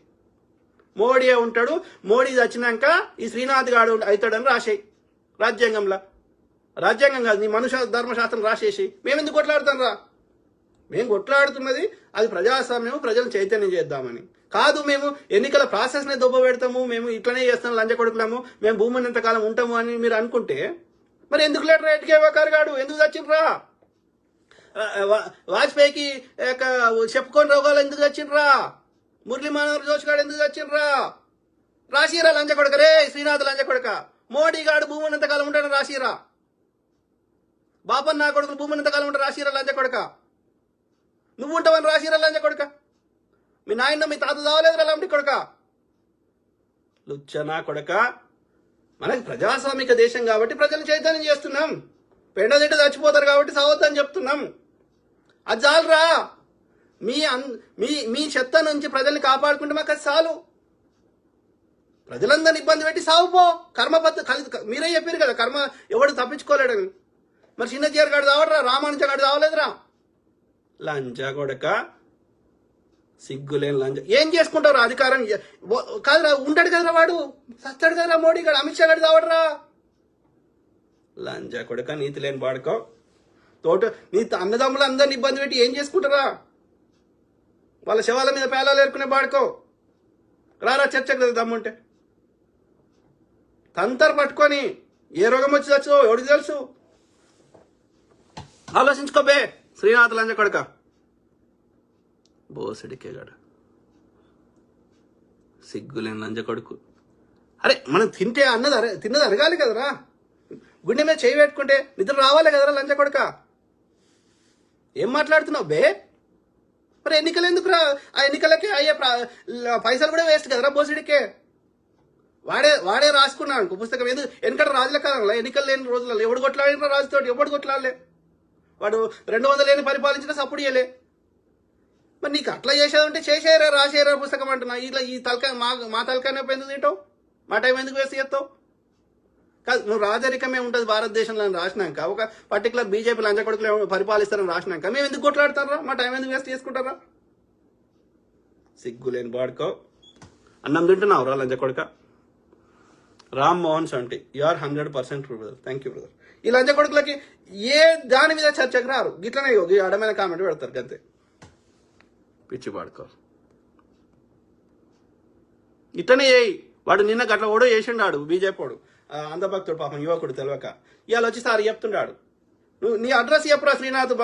మోడీ ఉంటాడు, మోడీ వచ్చినాక ఈ శ్రీనాథ్ గాడు అవుతాడని రాసేయి రాజ్యాంగంలో. రాజ్యాంగం కాదు, నీ మనుష్య ధర్మశాస్త్రం రాసేసి. మేమెందుకు కొట్లాడతాం రా? మేము కొట్లాడుతున్నది అది ప్రజాస్వామ్యం, ప్రజలను చైతన్యం చేద్దామని. కాదు మేము ఎన్నికల ప్రాసెస్నే దొబ్బ పెడతాము, మేము ఇట్లనే చేస్తాం, లంచ కొడుకులాము, మేము భూమిని ఎంతకాలం ఉంటాము అని మీరు అనుకుంటే మరి ఎందుకు లేటర్ ఎట్కేవాకారు గాడు ఎందుకు చచ్చిండ్రా? వాజ్పేయికి చెప్పుకొని రోగాలు ఎందుకు చచ్చిండ్రా? మురళీ మనోహర్ జోషి గారు ఎందుకు చచ్చిండ్రా? రాసిరా లంచ కొడక రే శ్రీనాథ్ లంచ కొడక. మోడీ గాడు భూమిని ఎంతకాలం ఉంటాడు రాసిరా. బాపన్న కొడుకులు భూమిని ఎంతకాలం ఉంటాడు రాసిరా లంచ కొడక. నువ్వు ఉంటావని రాసిరా లంచ కొడక. మీ నాయన మీ తాత చావలేదురా లంబడి కొడక. లుచ్చనా కొడక. మనకి ప్రజాస్వామిక దేశం కాబట్టి ప్రజలు చైతన్యం చేస్తున్నాం. పెండదింట చచ్చిపోతారు కాబట్టి సావద్దని చెప్తున్నాం. అది చాలురా. మీ చెత్త నుంచి ప్రజల్ని కాపాడుకుంటే మాకు అది చాలు. ప్రజలందరినీ ఇబ్బంది పెట్టి సావుపో. మీరే చెప్పారు కదా కర్మ ఎవడు తప్పించుకోలేడని. మరి చిన్నజీఆర్ గాడు చావడరా, రామానుజ గాడు చావలేదురా. లంచా కొడక, సిగ్గులేని లంచ. ఏం చేసుకుంటారు అధికారం? కాదురా, ఉంటాడు కదరా వాడు, సస్తాడు కదరా మోడీ గాడు, అమిత్ షా గాడు చావడరా. లంచా కొడక, నీతి లేని వాడుకో. నీ అన్నదమ్ములు అందరిని ఇబ్బంది పెట్టి ఏం చేసుకుంటారా? వాళ్ళ శవాల మీద పేలాలు ఏరుకునే బాడుకో. రారా చర్చకు కదా దమ్ముంటే. తంతరు పట్టుకొని ఏ రోగం వచ్చి చచ్చో ఎవడికి తెలుసు? ఆలోచించుకోబే శ్రీనాథ్ లంచ కొడక. బోసడికేగాడు, సిగ్గులేని లంచ కొడుకు. అరే మనం తిన్నది అరగాలి కదరా. గుండె మీద చేయి పెట్టుకుంటే నిద్ర రావాలి కదరా లంచ కొడక. ఏం మాట్లాడుతున్నావు బే? మరి ఎన్నికలు ఎందుకురా? ఆ ఎన్నికలకి అయ్యే పైసలు కూడా వేస్ట్ కదరా బోసిడికే. వాడే రాసుకున్నాను పుస్తకం. ఎందుకు వెనకట రాజుల కాలంలో ఎన్నికలు లేని రోజులలో ఎవడు కొట్లాడినా రాజుతోటి ఎవడు కొట్లాడలే. వాడు 200 ఏళ్ళు పరిపాలించినా సప్పుడు చేయలే. మరి నీకు అట్లా చేసేదంటే చేసేయరా, రాసేయరా పుస్తకం అంటున్నా. ఇట్లా ఈ తలకాయ మా తలకాయ ఎందుకు తింటావు? మా టైం ఎందుకు వేస్ట్ చేస్తావు? కాదు, నువ్వు రాజరికమే ఉంటుంది భారతదేశంలో అని రాసినాక, ఒక పర్టికులర్ బీజేపీ లంచ కొడుకులు పరిపాలిస్తారని రాసినాక మేము ఎందుకు కొట్లాడతారా? మా టైం ఎందుకు వేస్ట్ చేసుకుంటారా? సిగ్గులేని బాడుకో. అన్నం తింటున్నావు రా లంచ కొడుక. Ram Mohan Santi, you are 100% true brother. Thank you brother. ఈ లంచ కొడుకులకి ఏ దాని మీద చర్చకు రారు. గిట్లనే అడమైన కామెంట్ పెడతారు అంతే. పిచ్చి పాడుకో. ఇట్లనే వాడు నిన్న గట్ల ఓడో చేసిండాడు బీజేపీ వాడు, అంధభక్తుడు పాపం యువకుడు తెలియక. ఇవాళ వచ్చి సార్ చెప్తున్నాడు, నువ్వు నీ అడ్రస్ చెప్పురా శ్రీనాథ్,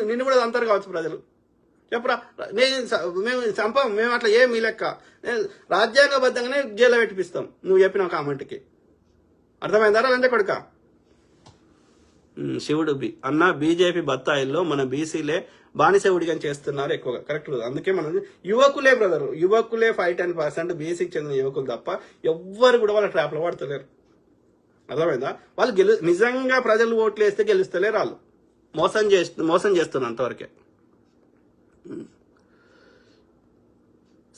నిన్ను కూడా అంటారు కావచ్చు ప్రజలు. చెప్పురా, మేము అట్లా ఏం మీ లెక్క రాజ్యాంగబద్ధంగానే జైల్లో పెట్టిపిస్తాం నువ్వు చెప్పిన కామెంట్కి. అర్థమైందారా లంచ కొడుక? శివుడు అన్న బీజేపీ బత్తాయిల్లో మన బీసీలే బానిస ఉడిగని చేస్తున్నారు ఎక్కువగా. కరెక్ట్. అందుకే మనం యువకులే బ్రదర్, యువకులే 5-10% బీసీకి చెందిన యువకులు తప్ప ఎవ్వరు కూడా వాళ్ళ ట్రాప్లో పడతలేరు. అర్థమైందా? వాళ్ళు నిజంగా ప్రజలు ఓట్లు వేస్తే గెలుస్తలేరు. వాళ్ళు మోసం చేస్తున్నారు అంతవరకే.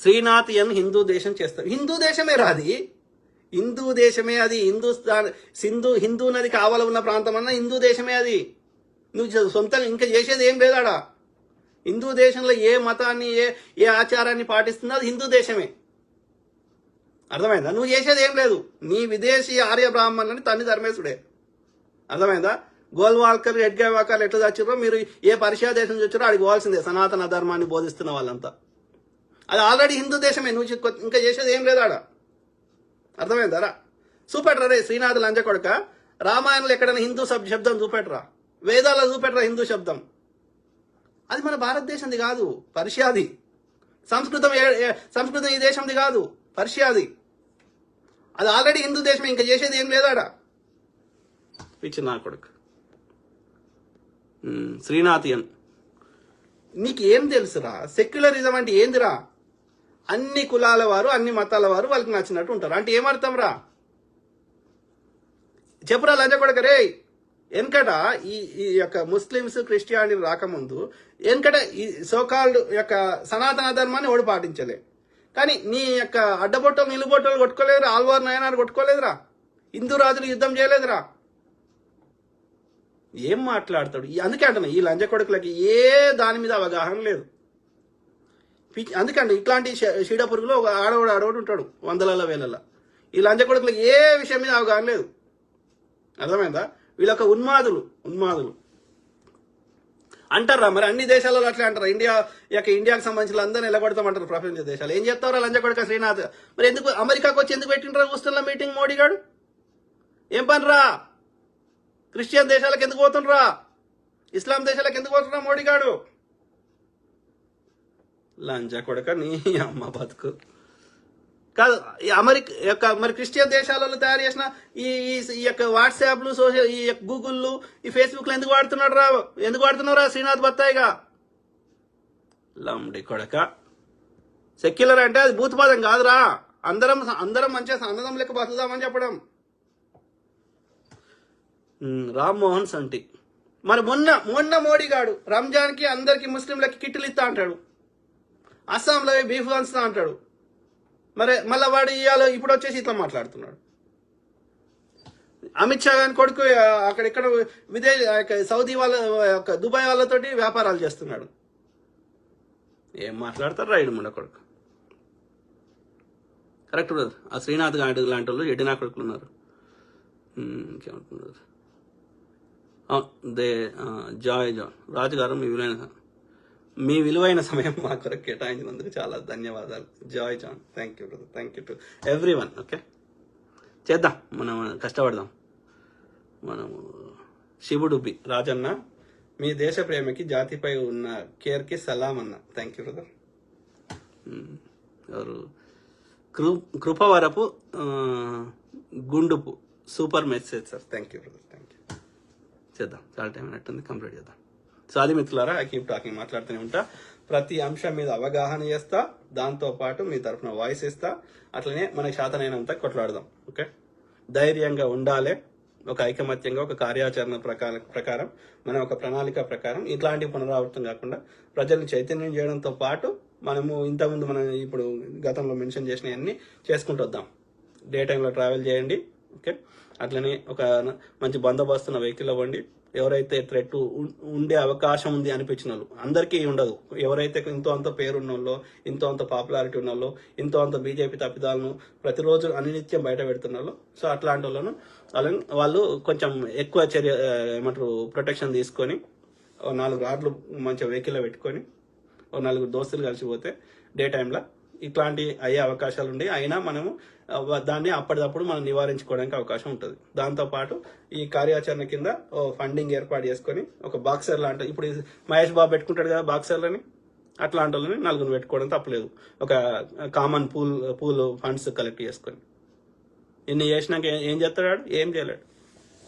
శ్రీనాథ్ హిందూ దేశం చేస్తారు. హిందూ దేశమే రాది, హిందూ దేశమే అది. హిందూ నది కావాల ఉన్న ప్రాంతం అన్నా హిందూ దేశమే అది. నువ్వు సొంతంగా ఇంకా చేసేది ఏం లేదాడా. హిందూ దేశంలో ఏ మతాన్ని ఏ ఆచారాన్ని పాటిస్తుందో అది హిందూ దేశమే. అర్థమైందా? నువ్వు చేసేది ఏం లేదు. నీ విదేశీ ఆర్య బ్రాహ్మణులని తన్ని ధర్మేశుడే. అర్థమైందా? గోల్వాల్కర్, ఎడ్గేవాకర్ ఎట్లా చచ్చారో మీరు ఏ పర్షియా దేశం నుంచి వచ్చారో అడిగి పోవాల్సిందే. సనాతన ధర్మాన్ని బోధిస్తున్న వాళ్ళంతా అది ఆల్రెడీ హిందూ దేశమే. నువ్వు ఇంకా చేసేది ఏం లేదాడా. అర్థమైందారా? చూపెట్రా రే శ్రీనాథ్ లంచ కొడక. రామాయణంలో ఎక్కడైనా హిందూ శబ్దం చూపెట్రా, వేదాల్లో చూపెట్రా హిందూ శబ్దం. అది మన భారతదేశంది కాదు, పర్షియాది. సంస్కృతం ఈ దేశంది కాదు, పర్షియాది. అది ఆల్రెడీ హిందూ దేశమే. ఇంకా చేసేది ఏం లేదాడా. పిచ్చి నా కొడుకు శ్రీనాథియన్. నీకు ఏం తెలుసురా? సెక్యులరిజం అంటే ఏందిరా? అన్ని కులాల వారు, అన్ని మతాల వారు వాళ్ళకి నచ్చినట్టు ఉంటారు అంటే ఏమర్థం రా? చెప్పురా లంచ కొడక రే. వెనకట ఈ యొక్క ముస్లిమ్స్, క్రిస్టియానిటీ రాకముందు వెనకట ఈ సోకాల్డ్ యొక్క సనాతన ధర్మాన్ని ఓడి పాటించలే. కానీ నీ యొక్క అడ్డబొట్టలు, నిలుబొట్టలు కొట్టుకోలేదురా. ఆల్వార్ నయనారు కొట్టుకోలేదురా. హిందూ రాజులు యుద్ధం చేయలేదురా. ఏం మాట్లాడతాడు? అందుకే అంటున్నా, ఈ లంచ కొడుకులకి ఏ దాని మీద అవగాహన లేదు. అందుకండి ఇట్లాంటి షీడ పురుగులో ఒక ఆడవాడు ఉంటాడు వందల వేలల్లో. ఈ లంచ కొడుకులకు ఏ విషయం మీద అవగాహన లేదు. అర్థమైందా? వీళ్ళొక ఉన్మాదులు. అంటారా మరి అన్ని దేశాలలో అట్లా అంటారా? ఇండియాకి సంబంధించిన అందరిని ఎలగొడతామంటారు ప్రపంచ దేశాలు. ఏం చేస్తారా లంజ కొడుక శ్రీనాథ్? మరి ఎందుకు అమెరికాకు వచ్చి ఎందుకు పెట్టిండ్రా హూస్టన్లో మీటింగ్ మోడీ గారు? ఏం పనిరా? క్రిస్టియన్ దేశాలకు ఎందుకు పోతుండ్రా? ఇస్లాం దేశాలకు ఎందుకు పోతుండ్రా మోడీ గారు? లంజ కొడుక నీ అమ్మ బతుకు కాదు. అమెరికా యొక్క మరి క్రిస్టియన్ దేశాలలో తయారు చేసిన ఈ యొక్క వాట్సాప్లు, సోషల్, ఈ గూగుల్, ఈ ఫేస్బుక్లు ఎందుకు వాడుతున్నాడు రా? ఎందుకు వాడుతున్నారా శ్రీనాథ్ బత్తాయిగా? లండి కొడక. సెక్యులర్ అంటే అది భూతపాదం కాదురా. అందరం మంచిగా అన్నదం లెక్క బతుకుదామని చెప్పడం. రామ్మోహన్ సంటి మరి మొన్న మోడీ గాడు రంజాన్కి అందరికి ముస్లింలకి కిట్లు ఇస్తా అంటాడు, అస్సాంలో బీఫ్ వంచుతా అంటాడు. మరి మళ్ళీ వాడు ఇవాళ ఇప్పుడు వచ్చేసి ఇట్లా మాట్లాడుతున్నాడు. అమిత్ షా గారి కొడుకు అక్కడిక్కడ సౌదీ వాళ్ళ దుబాయ్ వాళ్ళతోటి వ్యాపారాలు చేస్తున్నాడు. ఏం మాట్లాడతారు రైడు ముండ కొడుకు. Correct brother. ఆ శ్రీనాథ్ గారి లాంటి వాళ్ళు ఎడినా కొడుకులు ఉన్నారు. ఇంకేమంటున్నారు? జాయ్ రాజుగారు మీ విలువైన సమయం మా కొరకు కేటాయించినందుకు చాలా ధన్యవాదాలు. Joy John. Thank you brother. Thank you to every one. Okay, చేద్దాం, మనం కష్టపడదాం. మనము శివుడుబి రాజన్న, మీ దేశ ప్రేమకి జాతిపై ఉన్న కేర్కి సలాం అన్న. Thank you brother. ఎవరు? Kripavarapu Gundupu. Super message sir. Thank you brother. Thank you. చేద్దాం, చాలా టైం అయినట్టుంది, కంప్లీట్ చేద్దాం. సో అది మిత్రులారా, ఐ కీప్ టాకింగ్, మాట్లాడుతూనే ఉంటా. ప్రతి అంశం మీద అవగాహన చేస్తా, దాంతోపాటు మీ తరఫున వాయిస్ ఇస్తా. అట్లనే మనకి శాతనైనంత కొట్లాడదాం. ఓకే, ధైర్యంగా ఉండాలి. ఒక ఐకమత్యంగా, ఒక కార్యాచరణ ప్రకారం, మన ఒక ప్రణాళిక ప్రకారం ఇట్లాంటి పునరావృతం కాకుండా ప్రజల్ని చైతన్యం చేయడంతో పాటు మనము ఇంతకుముందు మనం ఇప్పుడు గతంలో మెన్షన్ చేసినవన్నీ చేసుకుంటూ వద్దాం. డే టైంలో ట్రావెల్ చేయండి. ఓకే, అట్లనే ఒక మంచి బందోబస్తున్న వెహికల్ అవ్వండి. ఎవరైతే థ్రెట్ ఉండే అవకాశం ఉంది అనిపించిన వాళ్ళు, అందరికీ ఉండదు, ఎవరైతే ఇంతో అంత పేరున్న వాళ్ళు, ఇంతో అంత పాపులారిటీ ఉన్న వాళ్ళు, ఇంతో అంత బీజేపీ తప్పిదాలను ప్రతిరోజు అనినిత్యం బయట పెడుతున్నారు. సో అట్లాంటి వాళ్ళు కొంచెం ఎక్కువ ఏమంటారు ప్రొటెక్షన్ తీసుకొని 4 రాడ్లు మంచిగా వెహికల్లో పెట్టుకొని 4 దోస్తులు కలిసిపోతే డే టైంలో ఇట్లాంటి అయ్యే అవకాశాలు ఉండి, అయినా మనము దాన్ని అప్పటిదప్పుడు మనం నివారించుకోవడానికి అవకాశం ఉంటుంది. దాంతోపాటు ఈ కార్యాచరణ కింద ఫండింగ్ ఏర్పాటు చేసుకొని ఒక బాక్సర్ లాంటి, ఇప్పుడు మహేష్ బాబు పెట్టుకుంటాడు కదా బాక్సర్లని, అట్లాంటి వాళ్ళని 4 పెట్టుకోవడం తప్పలేదు. ఒక కామన్ పూల్ ఫండ్స్ కలెక్ట్ చేసుకొని ఇన్ని చేసినాక ఏం చేస్తాడు? ఏం చేయలేడు.